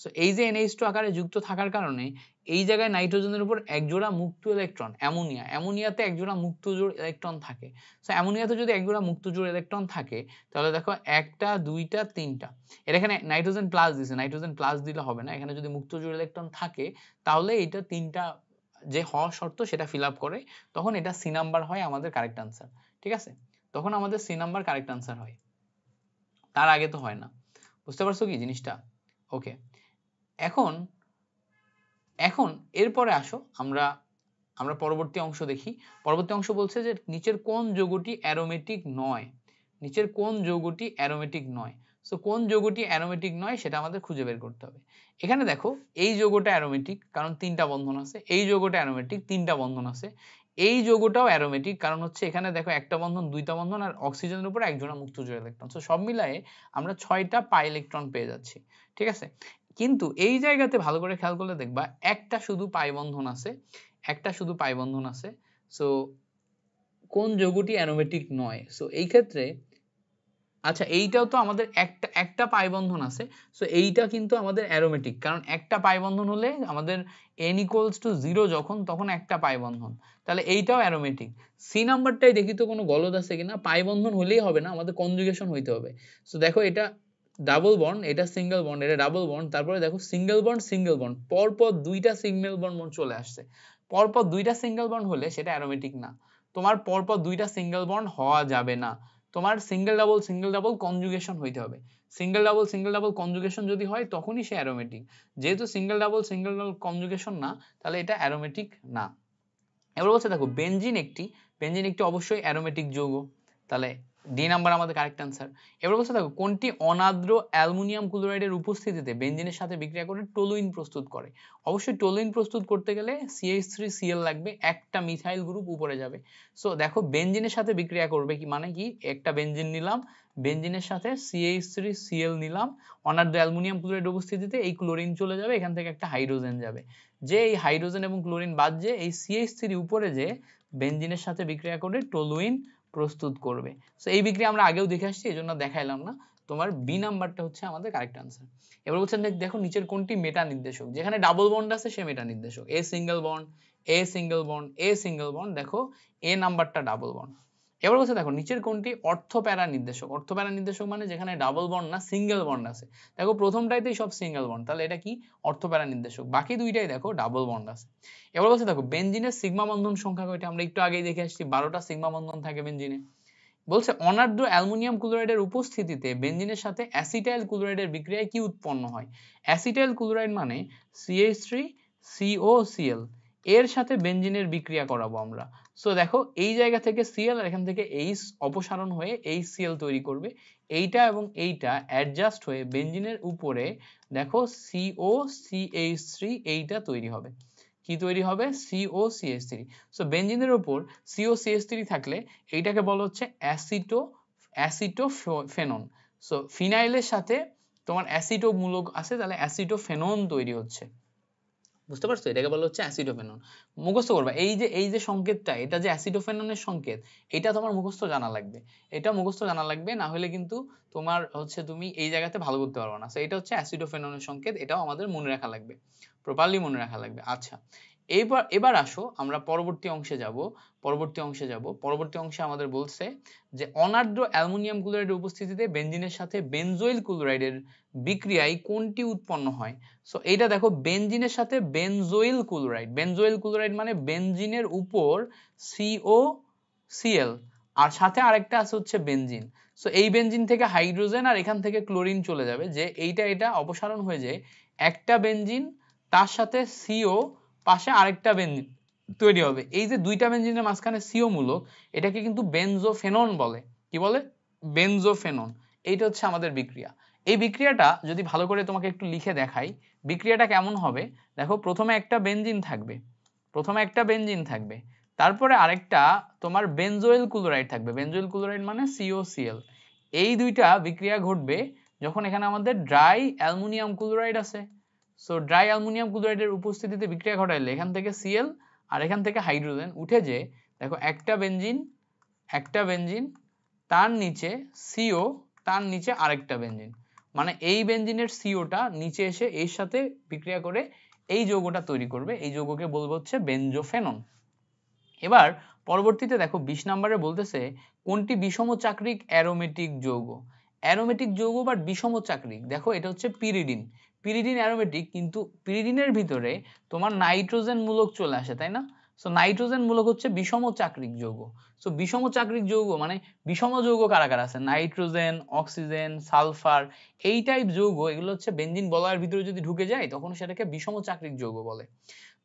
সো এই যে NH2 আকারে যুক্ত থাকার কারণে এই জায়গায় নাইট্রোজেনের উপর এক জোড়া মুক্ত ইলেকট্রন, অ্যামোনিয়াতে এক জোড়া মুক্ত জোড় ইলেকট্রন থাকে। সো অ্যামোনিয়াতে যদি এক জোড়া মুক্ত জোড় ইলেকট্রন থাকে, তাহলে দেখো একটা, দুইটা, তিনটা, এর এখানে নাইট্রোজেন প্লাস দিছে, নাইট্রোজেন প্লাস দিলে হবে না, এখানে যদি মুক্ত জোড় ইলেকট্রন থাকে তাহলে এটা তিনটা যে হওয়ার শর্ত সেটা ফিল আপ করে, তখন এটা সি নাম্বার হয় আমাদের কারেক্ট আনসার। ঠিক আছে, তখন আমাদের সি নাম্বার কারেক্ট আনসার হয়, তার আগে তো হয় না। বুঝতে পারছো কি জিনিসটা? ওকে, এখন এখন এরপরে আসো আমরা আমরা পরবর্তী অংশ দেখি। পরবর্তী অংশ বলছে যে নিচের কোন যৌগটি অ্যারোমেটিক নয়, নিচের কোন যৌগটি অ্যারোমেটিক নয়। সো কোন যৌগটি অ্যারোমেটিক নয় সেটা আমাদের খুঁজে বের করতে হবে। এখানে দেখো এই যৌগটা অ্যারোমেটিক কারণ 3টা বন্ধন আছে, এই যৌগটা অ্যারোমেটিক 3টা বন্ধন আছে, এই যৌগটাও অ্যারোমেটিক কারণ হচ্ছে এখানে দেখো একটা বন্ধন, 2টা বন্ধন আর অক্সিজেনের উপর এক জোড়া মুক্ত জোড় ইলেকট্রন। সো সব মিলায়ে আমরা 6টা পাই ইলেকট্রন পেয়ে যাচ্ছি। ঠিক আছে, কিন্তু এই জায়গাতে ভালো করে খেয়াল করলে দেখবা একটা শুধু পাই বন্ধন আছে, একটা শুধু পাই বন্ধন আছে। সো কোন যৌগটি অ্যারোমেটিক নয়? সো এই ক্ষেত্রে আচ্ছা এইটাও তো আমাদের একটা পাই বন্ধন আছে, সো এইটা কিন্তু আমাদের অ্যারোমেটিক কারণ একটা পাই বন্ধন হলে আমাদের n equals to 0 যখন তখন একটা পাই বন্ধন, তাহলে এইটাও অ্যারোমেটিক। সি নাম্বারটাই দেখি তো কোনো গলদ আছে কিনা, পাই বন্ধন হলেই হবে না, আমাদের কনজুগেশন হইতে হবে। সো দেখো এটা ডাবল বন্ড, এটা সিঙ্গেল বন্ড, এটা ডাবল বন্ড, তারপরে দেখো সিঙ্গেল বন্ড পরপর 2টা সিঙ্গেল বন্ড চলে আসছে, পরপর 2টা সিঙ্গেল বন্ড হলে সেটা অ্যারোমেটিক না। তোমার পরপর 2টা সিঙ্গেল বন্ড হওয়া যাবে না, তোমার সিঙ্গেল ডাবল কনজুগেশন হইতে হবে। সিঙ্গেল ডাবল কনজুগেশন যদি হয় তখনই সে অ্যারোমেটিক, যেহেতু সিঙ্গেল ডাবল কনজুগেশন না, তাহলে এটা অ্যারোমেটিক না। এবার বলছে দেখো বেনজিন একটি অবশ্যই অ্যারোমেটিক যৌগ, তাহলে ডি নাম্বার আমাদের কারেক্ট আনসার। এবার বলছে দেখো কোনটি অনাদ্র অ্যালুমিনিয়াম ক্লোরাইডের উপস্থিতিতে বেনজিনের সাথে বিক্রিয়া করে টলুইন প্রস্তুত করে? অবশ্যই টলুইন প্রস্তুত করতে গেলে CH3Cl লাগবে, একটা মিথাইল গ্রুপ উপরে যাবে। সো দেখো বেনজিনের সাথে বিক্রিয়া করবে কি মানে কি, একটা বেনজিন নিলাম, বেনজিনের সাথে CH3Cl নিলাম, অনাদ্র অ্যালুমিনিয়াম ক্লোরাইড উপস্থিতিতে এই ক্লোরিন চলে যাবে, এখান থেকে একটা হাইড্রোজেন যাবে, যে এই হাইড্রোজেন এবং ক্লোরিন বাদ যে এই CH3 উপরে যে বেনজিনের সাথে বিক্রিয়া করে টলুইন প্রস্তুত করবে। সো এই বিক্রিয়া আমরা আগেও দেখে আসছি, এই জন্য দেখাইলাম না। তোমার বি নাম্বারটা হচ্ছে আমাদের কারেক্ট আনসার। এবার বলছেন দেখো নিচের কোনটি মেটা নির্দেশক, যেখানে ডাবল বন্ড আছে সে মেটা নির্দেশক, a single bond, a single bond, a single bond, দেখো এ নাম্বারটা ডাবল বন্ড। এবার বলছে দেখো নিচের কোনটি অর্থপ্যারা নির্দেশক, অর্থপ্যারা নির্দেশক মানে যেখানে ডাবল বন্ড না সিঙ্গেল বন্ড আছে, দেখো প্রথমটাইতেই সব সিঙ্গেল বন্ড, তাহলে এটা কি অর্থপ্যারা নির্দেশক, বাকি দুইটাই দেখো ডাবল বন্ড আছে। এবার বলছে দেখো বেনজিনের সিগমা বন্ধন সংখ্যা কয়টা, আমরা একটু আগেই দেখে আসছি 12টা সিগমা বন্ধন থাকে বেনজিনে। বলছে অনার্দ্র অ্যালুমিনিয়াম ক্লোরাইডের উপস্থিতিতে বেনজিনের সাথে অ্যাসিটাইল ক্লোরাইডের বিক্রিয়ায় কি উৎপন্ন হয়? অ্যাসিটাইল ক্লোরাইড মানে CH3COCl, এর সাথে বেনজিনের বিক্রিয়া করাবো আমরা। সো দেখো এই জায়গা থেকে Cl আর এখান থেকে H অপসারণ হয়ে HCl তৈরি করবে, এইটা এবং এইটা অ্যাডজাস্ট হয়ে বেনজিনের উপরে দেখো COCH3 এইটা তৈরি হবে, কি তৈরি হবে? COCH3। সো বেনজিনের উপর COCH3 থাকলে এইটাকে বলা হচ্ছে অ্যাসিটোফেনন। সো ফিনাইলের সাথে তোমার অ্যাসিটো মূলক আছে, তাহলে অ্যাসিটোফেনন তৈরি হচ্ছে। বুঝতে পারছো, এটাকে বলা হচ্ছে অ্যাসিডোফেনন। মুখস্থ করবা, এই যে সংকেতটা, এটা যে অ্যাসিডোফেননের সংকেত, এটা তোমার মুখস্থ জানা লাগবে। এটা মুখস্থ জানা লাগবে, না হলে কিন্তু তোমার হচ্ছে তুমি এই জায়গাতে ভালো করতে পারবে না। সো এটা হচ্ছে অ্যাসিডোফেননের সংকেত, এটাও আমাদের মনে রাখা লাগবে, প্রপারলি মনে রাখা লাগবে। আচ্ছা, এবার আসো আমরা পরবর্তী অংশে যাব। পরবর্তী অংশে আমাদের বলছে যে অনার্দ্র অ্যালুমিনিয়াম ক্লোরাইডের উপস্থিতিতে বেনজিনের সাথে বেনজোইল ক্লোরাইডের বিক্রিয়ায় কোনটি উৎপন্ন হয়। সো এইটা দেখো, বেনজিনের সাথে বেনজোইল ক্লোরাইড মানে বেনজিনের উপর COCl, আর সাথে আরেকটা আছে হচ্ছে বেনজিন। সো এই বেনজিন থেকে হাইড্রোজেন আর এখান থেকে ক্লোরিন চলে যাবে, যে এটা অপসারণ হয়ে যায় একটা বেনজিন, তার সাথে CO, পাশে আরেকটা বেনজিন তৈরি হবে। এই যে দুইটা বেনজিনের মাঝখানে CO মূলক, এটাকে কিন্তু বেনজোফেনন বলে। কি বলে? বেনজোফেনন। এইটা হচ্ছে আমাদের বিক্রিয়া। এই বিক্রিয়াটা যদি ভালো করে তোমাকে একটু লিখে দেখাই, বিক্রিয়াটা কেমন হবে দেখো। প্রথমে একটা বেনজিন থাকবে, তারপরে আরেকটা তোমার বেনজোইল ক্লোরাইড থাকবে। বেনজোইল ক্লোরাইড মানে COCl। এই দুইটা বিক্রিয়া ঘটবে যখন এখানে আমাদের ড্রাই অ্যালুমিনিয়াম ক্লোরাইড আছে। সো ড্রাই অ্যালুমিনিয়াম ক্লোরাইডের উপস্থিতিতে বিক্রিয়া ঘটাইলে এখান থেকে Cl আর এখান থেকে হাইড্রোজেন উঠে যে দেখো একটা বেনজিন, তার নিচে CO, তার নিচে আরেকটা বেনজিন, মানে এই বেনজিনের COটা নিচে এসে এর সাথে বিক্রিয়া করে এই যৌগটা তৈরি করবে। এই যৌগকে বলবো হচ্ছে বেনজোফেনন। এবার পরবর্তীতে দেখো 20 নম্বরে বলতেছে কোনটি বিষমচাক্রিক অ্যারোমেটিক যৌগ। অ্যারোমেটিক যৌগ বা বিষমচাক্রিক, দেখো এটা হচ্ছে পিরিডিন অ্যারোমেটিক, কিন্তু পিরিডিনের ভিতরে তোমার নাইট্রোজেন মূলক চলে আসে, তাই না? সো নাইট্রোজেন মূলক হচ্ছে বিষমচাক্রিক যৌগ। সো বিষমচাক্রিক যৌগ মানে বিষম যৌগ কারা কারা আছে, নাইট্রোজেন, অক্সিজেন, সালফার, এই টাইপ যৌগ, এগুলো হচ্ছে বেনজিন বলয়ের ভিতরে যদি ঢুকে যায় তখন সেটাকে বিষমচাক্রিক যৌগ বলে।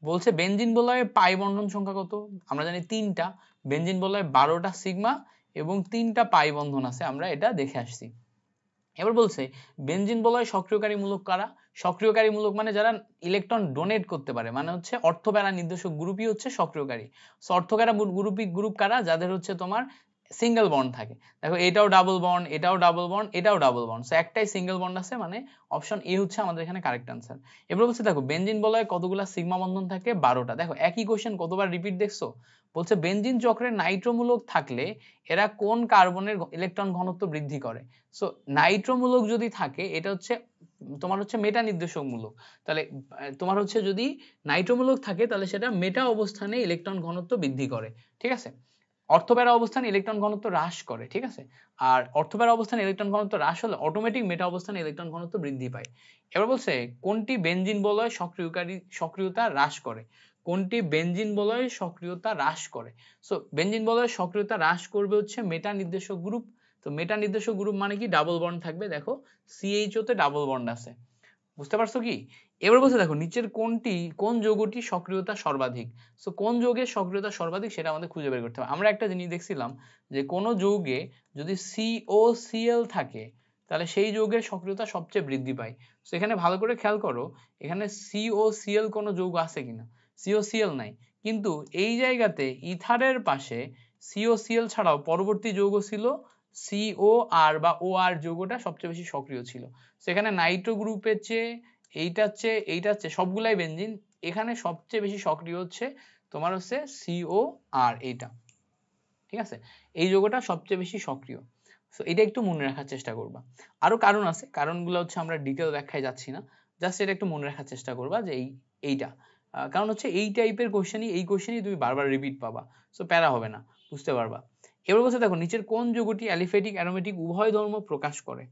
বলছে বেনজিন বলয়ে পাই বন্ধন সংখ্যা কত? আমরা জানি 3টা। বেনজিন বলয়ে 12টা সিগমা এবং 3টা পাই বন্ধন আছে, আমরা এটা দেখে আসছি। এবার বলছে বেনজিন বলয়ে সক্রিয়কারী মূলক কারা? সক্রিয়কারী মূলক মানে যারা ইলেকট্রন ডোনেট করতে পারে, মানে হচ্ছে অর্থপ্যারা নির্দেশক গ্রুপই হচ্ছে সক্রিয়কারী। সো অর্থপ্যারা গ্রুপ কারা? যাদের হচ্ছে তোমার সিঙ্গেল বন্ড থাকে। দেখো এটাও ডাবল বন্ড, এটাও ডাবল বন্ড, এটাও ডাবল বন্ড, সো একটাই সিঙ্গেল বন্ড আছে, মানে অপশন এ হচ্ছে আমাদের এখানে কারেক্ট আনসার। এবার বলছে দেখো বেনজিন বলয়ে কতগুলা সিগমা বন্ধন থাকে? 12টা। দেখো একই কোশ্চেন কতবার রিপিট দেখছো। বলছে বেনজিন চক্রে নাইট্রোমূলক থাকলে এরা কোন কার্বনের ইলেকট্রন ঘনত্ব বৃদ্ধি করে। সো নাইট্রোমূলক যদি থাকে এটা হচ্ছে তোমার হচ্ছে মেটা নির্দেশক মূলক। তাহলে তোমার হচ্ছে যদি নাইট্রোমূলক থাকে তাহলে সেটা মেটা অবস্থানে ইলেকট্রন ঘনত্ব বৃদ্ধি করে, ঠিক আছে। অর্থপ্যারা অবস্থানে ইলেকট্রন ঘনত্ব হ্রাস করে, ঠিক আছে। আর অর্থপ্যারা অবস্থানে ইলেকট্রন ঘনত্ব হ্রাস হলে অটোমেটিক মেটা অবস্থানে ইলেকট্রন ঘনত্ব বৃদ্ধি পায়। এবার বলছে কোনটি বেনজিন বলয় সক্রিয়তা হ্রাস করে। কোনটি বেনজিন বলয় সক্রিয়তা হ্রাস করে? সো বেনজিন বলয় সক্রিয়তা হ্রাস করবে হচ্ছে মেটা নির্দেশক গ্রুপ। তো মেটা নির্দেশক গ্রুপ মানে কি? ডাবল বন্ড থাকবে। দেখো CHO তে ডাবল বন্ড আছে, বুঝতে পারছো কি? এবার বলছে দেখো নিচের কোন যৌগটি সক্রিয়তা সর্বাধিক। সো কোন যৌগের সক্রিয়তা সর্বাধিক সেটা আমাদের খুঁজে বের করতে হবে। আমরা একটা জিনিস দেখছিলাম যে কোন যৌগে যদি COCl থাকে তাহলে সেই যৌগের সক্রিয়তা সবচেয়ে বৃদ্ধি পায়। সো এখানে ভালো করে খেয়াল করো, এখানে COCl কোনো যৌগ আছে কিনা? COCl নাই, কিন্তু এই জায়গাতে ইথারের পাশে COCl ছাড়াও পরবর্তী যৌগ ছিল COR বা OR যৌগটা সবচেয়ে বেশি সক্রিয় ছিল। সেখানে নাইট্রো গ্রুপের চেয়ে এইটা হচ্ছে সবগুলাই বেনজিন, এখানে সবচেয়ে বেশি সক্রিয় হচ্ছে তোমার হচ্ছে COR, এইটা, ঠিক আছে। এই যৌগটা সবচেয়ে বেশি সক্রিয়। সো এটা একটু মনে রাখার চেষ্টা করবা। আরো কারণ আছে, কারণগুলো হচ্ছে আমরা ডিটেল ব্যাখ্যায় যাচ্ছি না, জাস্ট এটা একটু মনে রাখার চেষ্টা করবা যে এইটা কারণ হচ্ছে এই টাইপের কোশ্চেনই তুমি বারবার রিপিট পাবা। সো প্যারা হবে না, বুঝতে পারবা। এবার বলছে দেখো নিচের কোন যৌগটি অ্যালিফেটিক অ্যারোমেটিক উভয় ধর্ম প্রকাশ করে।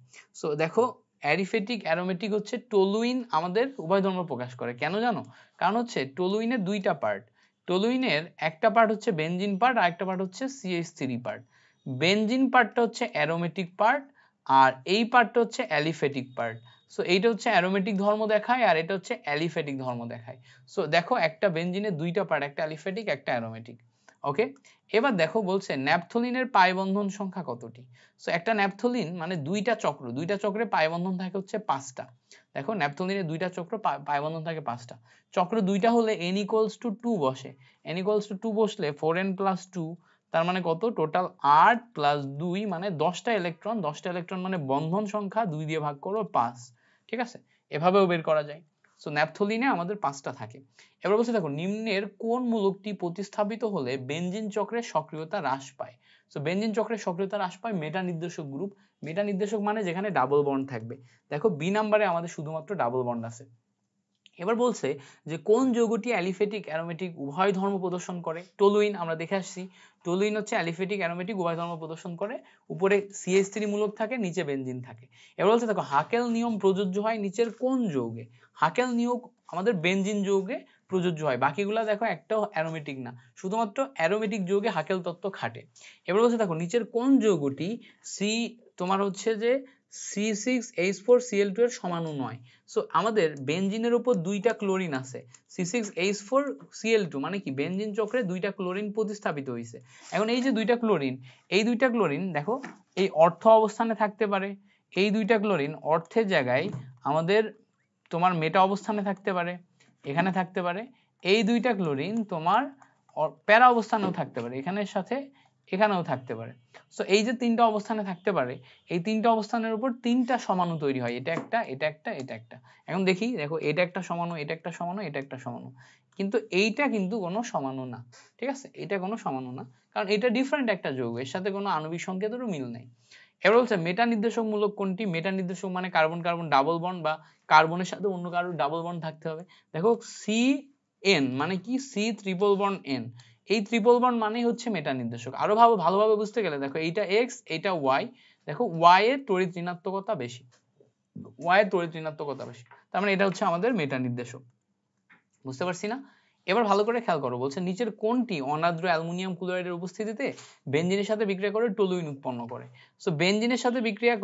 সো দেখো অ্যারিফেটিক অ্যারোমেটিক হচ্ছে টলুইন আমাদের উভয় ধর্ম প্রকাশ করে। কেন জানো? কারণ হচ্ছে টলুইনের দুইটা পার্ট। টলুইনের একটা পার্ট হচ্ছে বেনজিন পার্ট আর একটা পার্ট হচ্ছে CH3 পার্ট। বেনজিন পার্টটা হচ্ছে অ্যারোমেটিক পার্ট আর এই পার্টটা হচ্ছে অ্যালিফেটিক পার্ট। সো এইটা হচ্ছে অ্যারোমেটিক ধর্ম দেখায় আর এটা হচ্ছে অ্যালিফেটিক ধর্ম দেখায়। সো দেখো একটা বেনজিনের দুইটা পার্ট, একটা অ্যালিফেটিক একটা অ্যারোমেটিক। ওকে, এবার দেখো বলছে ন্যাপথলিনের পাই বন্ধন সংখ্যা কতটি। সো একটা ন্যাপথলিন মানে দুইটা চক্রে পাই বন্ধন থাকে হচ্ছে 5টা। দেখো ন্যাপথলিনের দুইটা চক্র পাই বন্ধন থাকে 5টা। চক্র দুইটা হলে n = 2 বসে। n = 2 বসলে 4n + 2, তার মানে কত? টোটাল 8 + 2 মানে 10টা ইলেকট্রন মানে বন্ধন সংখ্যা 2 দিয়ে ভাগ করো 5, ঠিক আছে। এভাবেও বের করা যায়। সো ন্যাপথলিনে আমাদের 5টা থাকে। এবার বলছে দেখো নিম্নের কোন মূলকটি প্রতিস্থাপিত হলে বেনজিন চক্রের সক্রিয়তা হ্রাস পায়। সো বেনজিন চক্রের সক্রিয়তা হ্রাস পায় মেটা নির্দেশক গ্রুপ। মেটা নির্দেশক মানে যেখানে ডাবল বন্ড থাকবে। দেখো বি নাম্বারে আমাদের শুধুমাত্র ডাবল বন্ড আছে। এবার বলছে যে কোন যৌগটি অ্যালিফেটিক অ্যারোমেটিক উভয় ধর্ম প্রদর্শন করে। টলুইন আমরা দেখে আসছি, টলুইন হচ্ছে অ্যালিফেটিক অ্যারোমেটিক উভয় ধর্ম প্রদর্শন করে, উপরে CH3 মূলক থাকে, নিচে বেনজিন থাকে। এবার বলছে দেখো হাকেল নিয়ম প্রযোজ্য হয় নিচের কোন যৌগে। হাকেল নিয়ম আমাদের বেনজিন যৌগে প্রযোজ্য হয়, বাকিগুলা দেখো একটাও অ্যারোমেটিক না, শুধুমাত্র অ্যারোমেটিক যৌগে হাকেল তত্ত্ব খাটে। এবার বলছে দেখো নিচের কোন যৌগটি তোমার হচ্ছে যে C6H4Cl2 এর সমাণু নয়। সো আমাদের বেনজিনের উপর 2টা ক্লোরিন আছে, C6H4Cl2 মানে কি বেনজিন চক্রে 2টা ক্লোরিন প্রতিস্থাপিত হয়েছে। এখন এই যে 2টা ক্লোরিন, এই 2টা ক্লোরিন দেখো এই অর্থ অবস্থানে থাকতে পারে, এই 2টা ক্লোরিন অর্থের জায়গায় আমাদের তোমার মেটা অবস্থানে থাকতে পারে, এখানে থাকতে পারে। এই 2টা ক্লোরিন তোমার প্যারা অবস্থানেও থাকতে পারে, এখানের সাথে এখানেও থাকতে পারে। সো এই যে 3টা অবস্থানে থাকতে পারে, এই 3টা অবস্থানের উপর 3টা সমাণু তৈরি হয়, এটা একটা, এটা একটা, এটা একটা। এখন দেখি দেখো এটা একটা সমাণু, এটা একটা সমাণু, এটা একটা সমাণু, কিন্তু এইটা কিন্তু কোনো সমাণু না, ঠিক আছে, এটা কোনো সমাণু না, কারণ এটা ডিফারেন্ট একটা যৌগ, এর সাথে কোনো আণবিক সংকেতেরও মিল নেই। এবার বলছে মেটা নির্দেশক মূলক কোনটি। মেটা নির্দেশক মানে কার্বন কার্বন ডাবল বন্ড বা কার্বনের সাথে অন্য কারোর ডাবল বন্ড থাকতে হবে। দেখো CN মানে কি C ট্রিপল বন্ড N, এই ট্রিপল বন্ড মানেই হচ্ছে মেটা নির্দেশক। আরো ভালোভাবে বুঝতে গেলে দেখো এইটা X এইটা Y, দেখো Y এর তড়িৎ ঋণাত্মকতা বেশি, Y এর তড়িৎ ঋণাত্মকতা বেশি, তার মানে এটা হচ্ছে আমাদের মেটা নির্দেশক। বুঝতে পারছি না? এবার ভালো করে খেয়াল করো, বলছে নিচের কোনটি অনাদ্র অ্যালুমিনিয়াম ক্লোরাইডের উপস্থিতিতে বেনজিনের সাথে বিক্রিয়া করে টলুইন উৎপন্ন করে। সো বেনজিনের সাথে বিক্রিয়া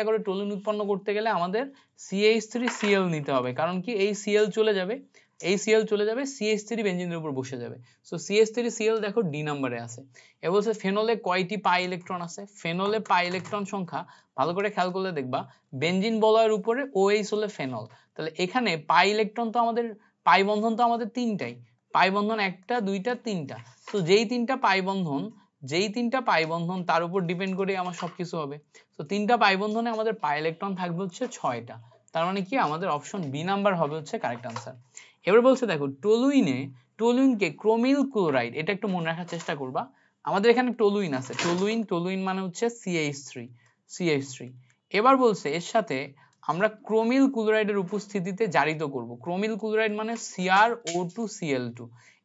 করে টলুইন উৎপন্ন করতে গেলে আমাদের CH3Cl নিতে হবে, কারণ কি এই Cl চলে যাবে, এই Cl চলে যাবে, CH3 বেনজিনের উপর বসে যাবে। সো CH3Cl দেখো ডি নম্বরে আছে। এ বলছে ফেনলে কয়টি পাই ইলেকট্রন আছে। ফেনলে পাই ইলেকট্রন সংখ্যা ভালো করে খেয়াল করলে দেখবা বেনজিন বলয়ের উপরে OH হলে ফেনল, তাহলে এখানে পাই ইলেকট্রন তো আমাদের পাই বন্ধন তো আমাদের 3টাই, পাই বন্ধন 1টা 2টা 3টা। তো যেই 3টা পাই বন্ধন তার উপর ডিপেন্ড করে আমার সবকিছু হবে। তো 3টা পাই বন্ধনে আমাদের পাই ইলেকট্রন থাকবে হচ্ছে 6টা, তার মানে কি আমাদের অপশন বি নাম্বার হবে হচ্ছে কারেক্ট আনসার। এবার বলছে দেখো টলুইনকে ক্রোমিল ক্লোরাইড, এটা একটু মনে রাখার চেষ্টা করবা, আমাদের এখানে টলুইন আছে, টলুইন মানে হচ্ছে CH3। এবার বলছে এর সাথে আমরা ক্রোমিল ক্লোরাইডের উপস্থিতিতে জারিত করব। ক্রোমিল ক্লোরাইড মানে CrO2Cl2,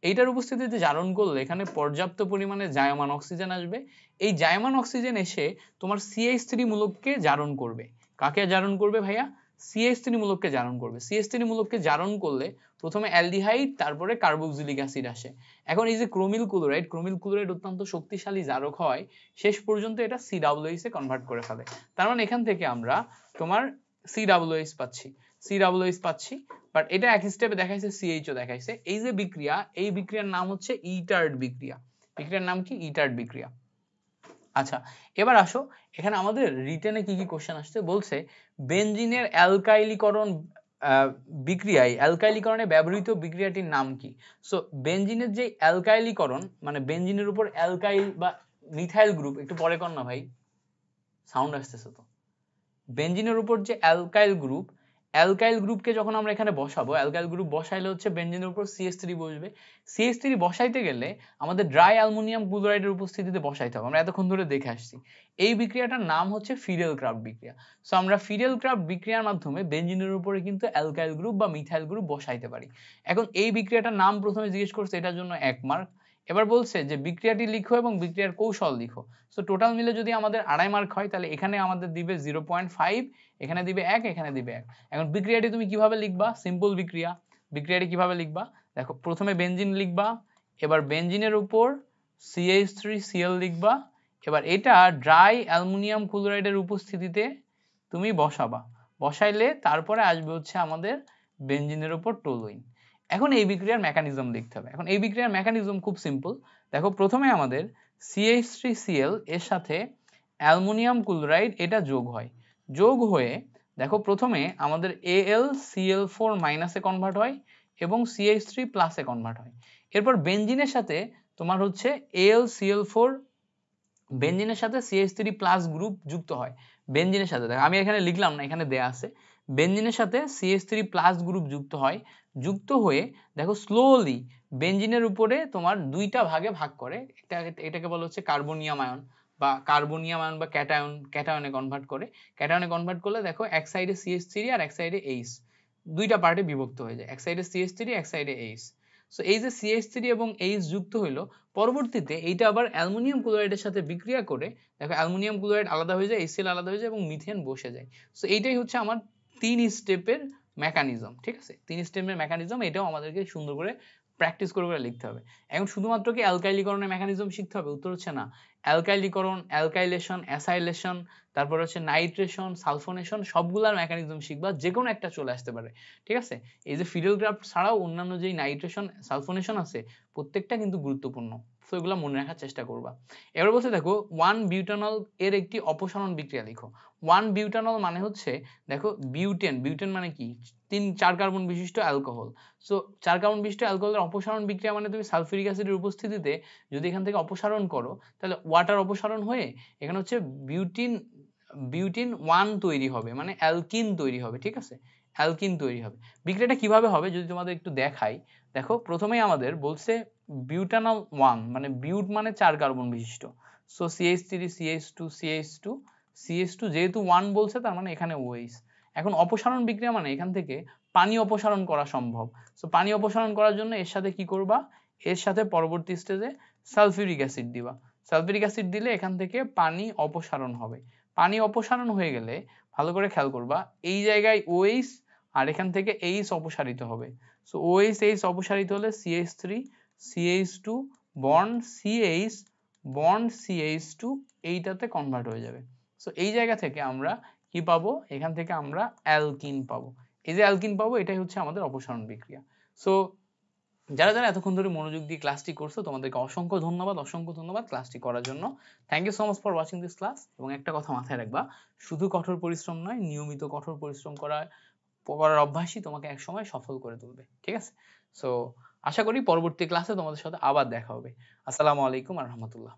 এইটার উপস্থিতিতে জারণ করলে এখানে পর্যাপ্ত পরিমাণে জায়মান অক্সিজেন আসবে। এই জায়মান অক্সিজেন এসে তোমার CH3 মূলককে জারণ করবে। কাকে জারণ করবে ভাইয়া? CH3 মূলককে জারণ করবে। CH3 মূলককে জারণ করলে প্রথমে অ্যালডিহাইড তারপরে কার্বক্সিলিক অ্যাসিড আসে। এখন এই যে ক্রোমিল ক্লোরাইড অত্যন্ত শক্তিশালী জারক হয়, শেষ পর্যন্ত এটা COOH এ কনভার্ট করে ফেলে। তার মানে এখান থেকে আমরা তোমার COOH পাচ্ছি, বাট এটা এক স্টেপে দেখাইছে CHO দেখাইছে। এই যে বিক্রিয়া, এই বিক্রিয়ার নাম হচ্ছে ইটার্ড বিক্রিয়া। বিক্রিয়ার নাম কি? ইটার্ড বিক্রিয়া। আচ্ছা এবার আসো, এখানে আমাদের রিটেনে কি কি কোশ্চেন আসছে। বলছে বেনজিনের অ্যালকাইলিকরণ অ্যালকাইলিকরণে ব্যবহৃত বিক্রিয়াটির নাম কি। সো বেনজিনের যে অ্যালকাইলিকরণ মানে বেনজিনের উপর অ্যালকাইল বা মিথাইল গ্রুপ, একটু পরে কর না ভাই, সাউন্ড আসতেছে তো। বেনজিনের উপর যে অ্যালকাইল গ্রুপকে যখন আমরা এখানে বসাবো, অ্যালকাইল গ্রুপ বসাইলে হচ্ছে বেনজিনের উপর CH3 বসবে। CH3 বসাইতে গেলে আমাদের ড্রাই অ্যালুমিনিয়াম ক্লোরাইডের উপস্থিতিতে বসাইতে হবে, আমরা এতক্ষণ ধরে দেখে আসছি। এই বিক্রিয়াটার নাম হচ্ছে ফিডেল ক্রাফট বিক্রিয়া। সো আমরা ফিডেল ক্রাফট বিক্রিয়ার মাধ্যমে বেনজিনের উপরে কিন্তু অ্যালকাইল গ্রুপ বা মিথাইল গ্রুপ বসাইতে পারি। এখন এই বিক্রিয়াটার নাম প্রথমে জিজ্ঞেস করছে, এটার জন্য 1 মার্ক। এবার বলছে যে বিক্রিয়াটি লিখো এবং বিক্রিয়ার কৌশল লিখো। সো টোটাল মিলে যদি আমাদের 2.5 মার্ক হয়, তাহলে এখানে আমাদের দিবে 0.5, এখানে দিবে 1, এখানে দিবে 1। এখন বিক্রিয়াটি তুমি কিভাবে লিখবা? সিম্পল বিক্রিয়াটি কিভাবে লিখবা দেখো, প্রথমে বেনজিন লিখবা, এবার বেনজিনের উপর CH3Cl লিখবা, এবার এটা ড্রাই অ্যালুমিনিয়াম ক্লোরাইডের উপস্থিতিতে তুমি বসাইলে তারপরে আসবে হচ্ছে আমাদের বেনজিনের উপর টলুইন। এখন এই বিক্রিয়ার মেকানিজম লিখতে হবে। এখন এই বিক্রিয়ার মেকানিজম খুব সিম্পল। দেখো প্রথমে আমাদের CH3Cl এর সাথে অ্যালুমিনিয়াম ক্লোরাইড এটা যোগ হয়ে দেখো প্রথমে আমাদের AlCl4 মাইনাসে কনভার্ট হয় এবং CH3 প্লাসে কনভার্ট হয়। এরপর বেনজিনের সাথে তোমার হচ্ছে AlCl4 বেনজিনের সাথে CH3 প্লাস গ্রুপ যুক্ত হয়, বেনজিনের সাথে দেখো আমি এখানে লিখলাম না, এখানে দেয়া আছে বেনজিনের সাথে CH3+ গ্রুপ যুক্ত হয়, যুক্ত হয়ে দেখো স্লোলি বেনজিনের উপরে তোমার দুইটা ভাগে ভাগ করে, এটাকে বলা হচ্ছে কার্বনিয়াম আয়ন বা ক্যাটায়নে কনভার্ট করে। ক্যাটায়নে কনভার্ট করলে দেখো এক সাইডে CH3 আর এক সাইডে H, দুইটা পার্টে বিভক্ত হয়ে যায়, এক সাইডে CH3 এক সাইডে H। সো এই যে CH3 এবং H যুক্ত হইলো, পরবর্তীতে এইটা আবার অ্যালুমিনিয়াম ক্লোরাইডের সাথে বিক্রিয়া করে দেখো অ্যালুমিনিয়াম ক্লোরাইড আলাদা হয়ে যায়, HCl আলাদা হয়ে যায় এবং মিথেন বসে যায়। সো এইটাই হচ্ছে আমার 3 স্টেপের মেকানিজম, ঠিক আছে? 3 স্টেপের মেকানিজম, এটাও আমাদেরকে সুন্দর করে প্র্যাকটিস করে করে লিখতে হবে। এখন শুধুমাত্র কি অ্যালকাইলিকরণের মেকানিজম শিখতে হবে? উত্তর হচ্ছে না। অ্যালকাইলিকরণ, অ্যালকাইলেশন, অ্যাসাইলেশন, তারপর হচ্ছে নাইট্রেশন, সালফোনেশন, সবগুলার মেকানিজম শিখবা, যে কোনো একটা চলে আসতে পারে, ঠিক আছে? এই যে ফিডেল ক্রাফট ছাড়াও অন্যান্য যেই নাইট্রেশন, সালফোনেশন আছে, প্রত্যেকটা কিন্তু গুরুত্বপূর্ণ। সো এগুলো মনে রাখার চেষ্টা করবা। এবার বলতে দেখো 1 বিউটানল এর একটি অপসারণ বিক্রিয়া লিখো। 1 বিউটানল মানে হচ্ছে দেখো বিউটেন, বিউটেন মানে কি? 4 কার্বন বিশিষ্ট অ্যালকোহল। সো 4 কার্বন বিশিষ্ট অ্যালকোহলের অপসারণ বিক্রিয়া মানে তুমি সালফিউরিক অ্যাসিডের উপস্থিতিতে যদি এখান থেকে অপসারণ করো, তাহলে ওয়াটার অপসারণ হয়ে এখানে হচ্ছে বিউটিন বিউটিন 1 তৈরি হবে, মানে অ্যালকিন তৈরি হবে, ঠিক আছে? অ্যালকিন তৈরি হবে। বিক্রিয়াটা কিভাবে হবে যদি তোমাদের একটু দেখাই, দেখো প্রথমেই আমাদের বলছে বিউটানল 1, মানে বিউট মানে 4 কার্বন বিশিষ্ট। So CH3 CH2 CH2 CH2, যেহেতু 1 বলছে তার মানে এখানে OH। এখন অপসারণ বিক্রিয়া মানে এখান থেকে পানি অপসারণ করা সম্ভব। সো পানি অপসারণ করার জন্য এর সাথে কি করবা, এর সাথে পরবর্তী স্টেজে সালফিউরিক অ্যাসিড দিবা। সালফিউরিক অ্যাসিড দিলে এখান থেকে পানি অপসারণ হবে। পানি অপসারণ হয়ে গেলে ভালো করে খেয়াল করবা, এই জায়গায় OH আর এখান থেকে H অপসারিত হবে। সো OH H অপসারিত হলে CH3 CH2 bond CH bond CH2 এইটাতে কনভার্ট হয়ে যাবে। সো এই জায়গা থেকে আমরা কি পাবো, এখান থেকে আমরা অ্যালকিন পাবো। এই যে অ্যালকিন পাবো, এটাই হচ্ছে আমাদের অপসারণ বিক্রিয়া। সো যারা যারা এতক্ষণ ধরে মনোযোগ দিয়ে ক্লাসটি করছো, তোমাদেরকে অসংখ্য ধন্যবাদ, অসংখ্য ধন্যবাদ ক্লাসটি করার জন্য। Thank you so much for watching this class. এবং একটা কথা মাথায় রাখবা, শুধু কঠোর পরিশ্রম নয়, নিয়মিত কঠোর পরিশ্রম করার অভ্যাসই তোমাকে একসময় সফল করে তুলবে, ঠিক আছে? সো আশা করি পরবর্তী ক্লাসে তোমাদের সাথে আবার দেখা হবে। আসসালামু আলাইকুম ওয়া রাহমাতুল্লাহ।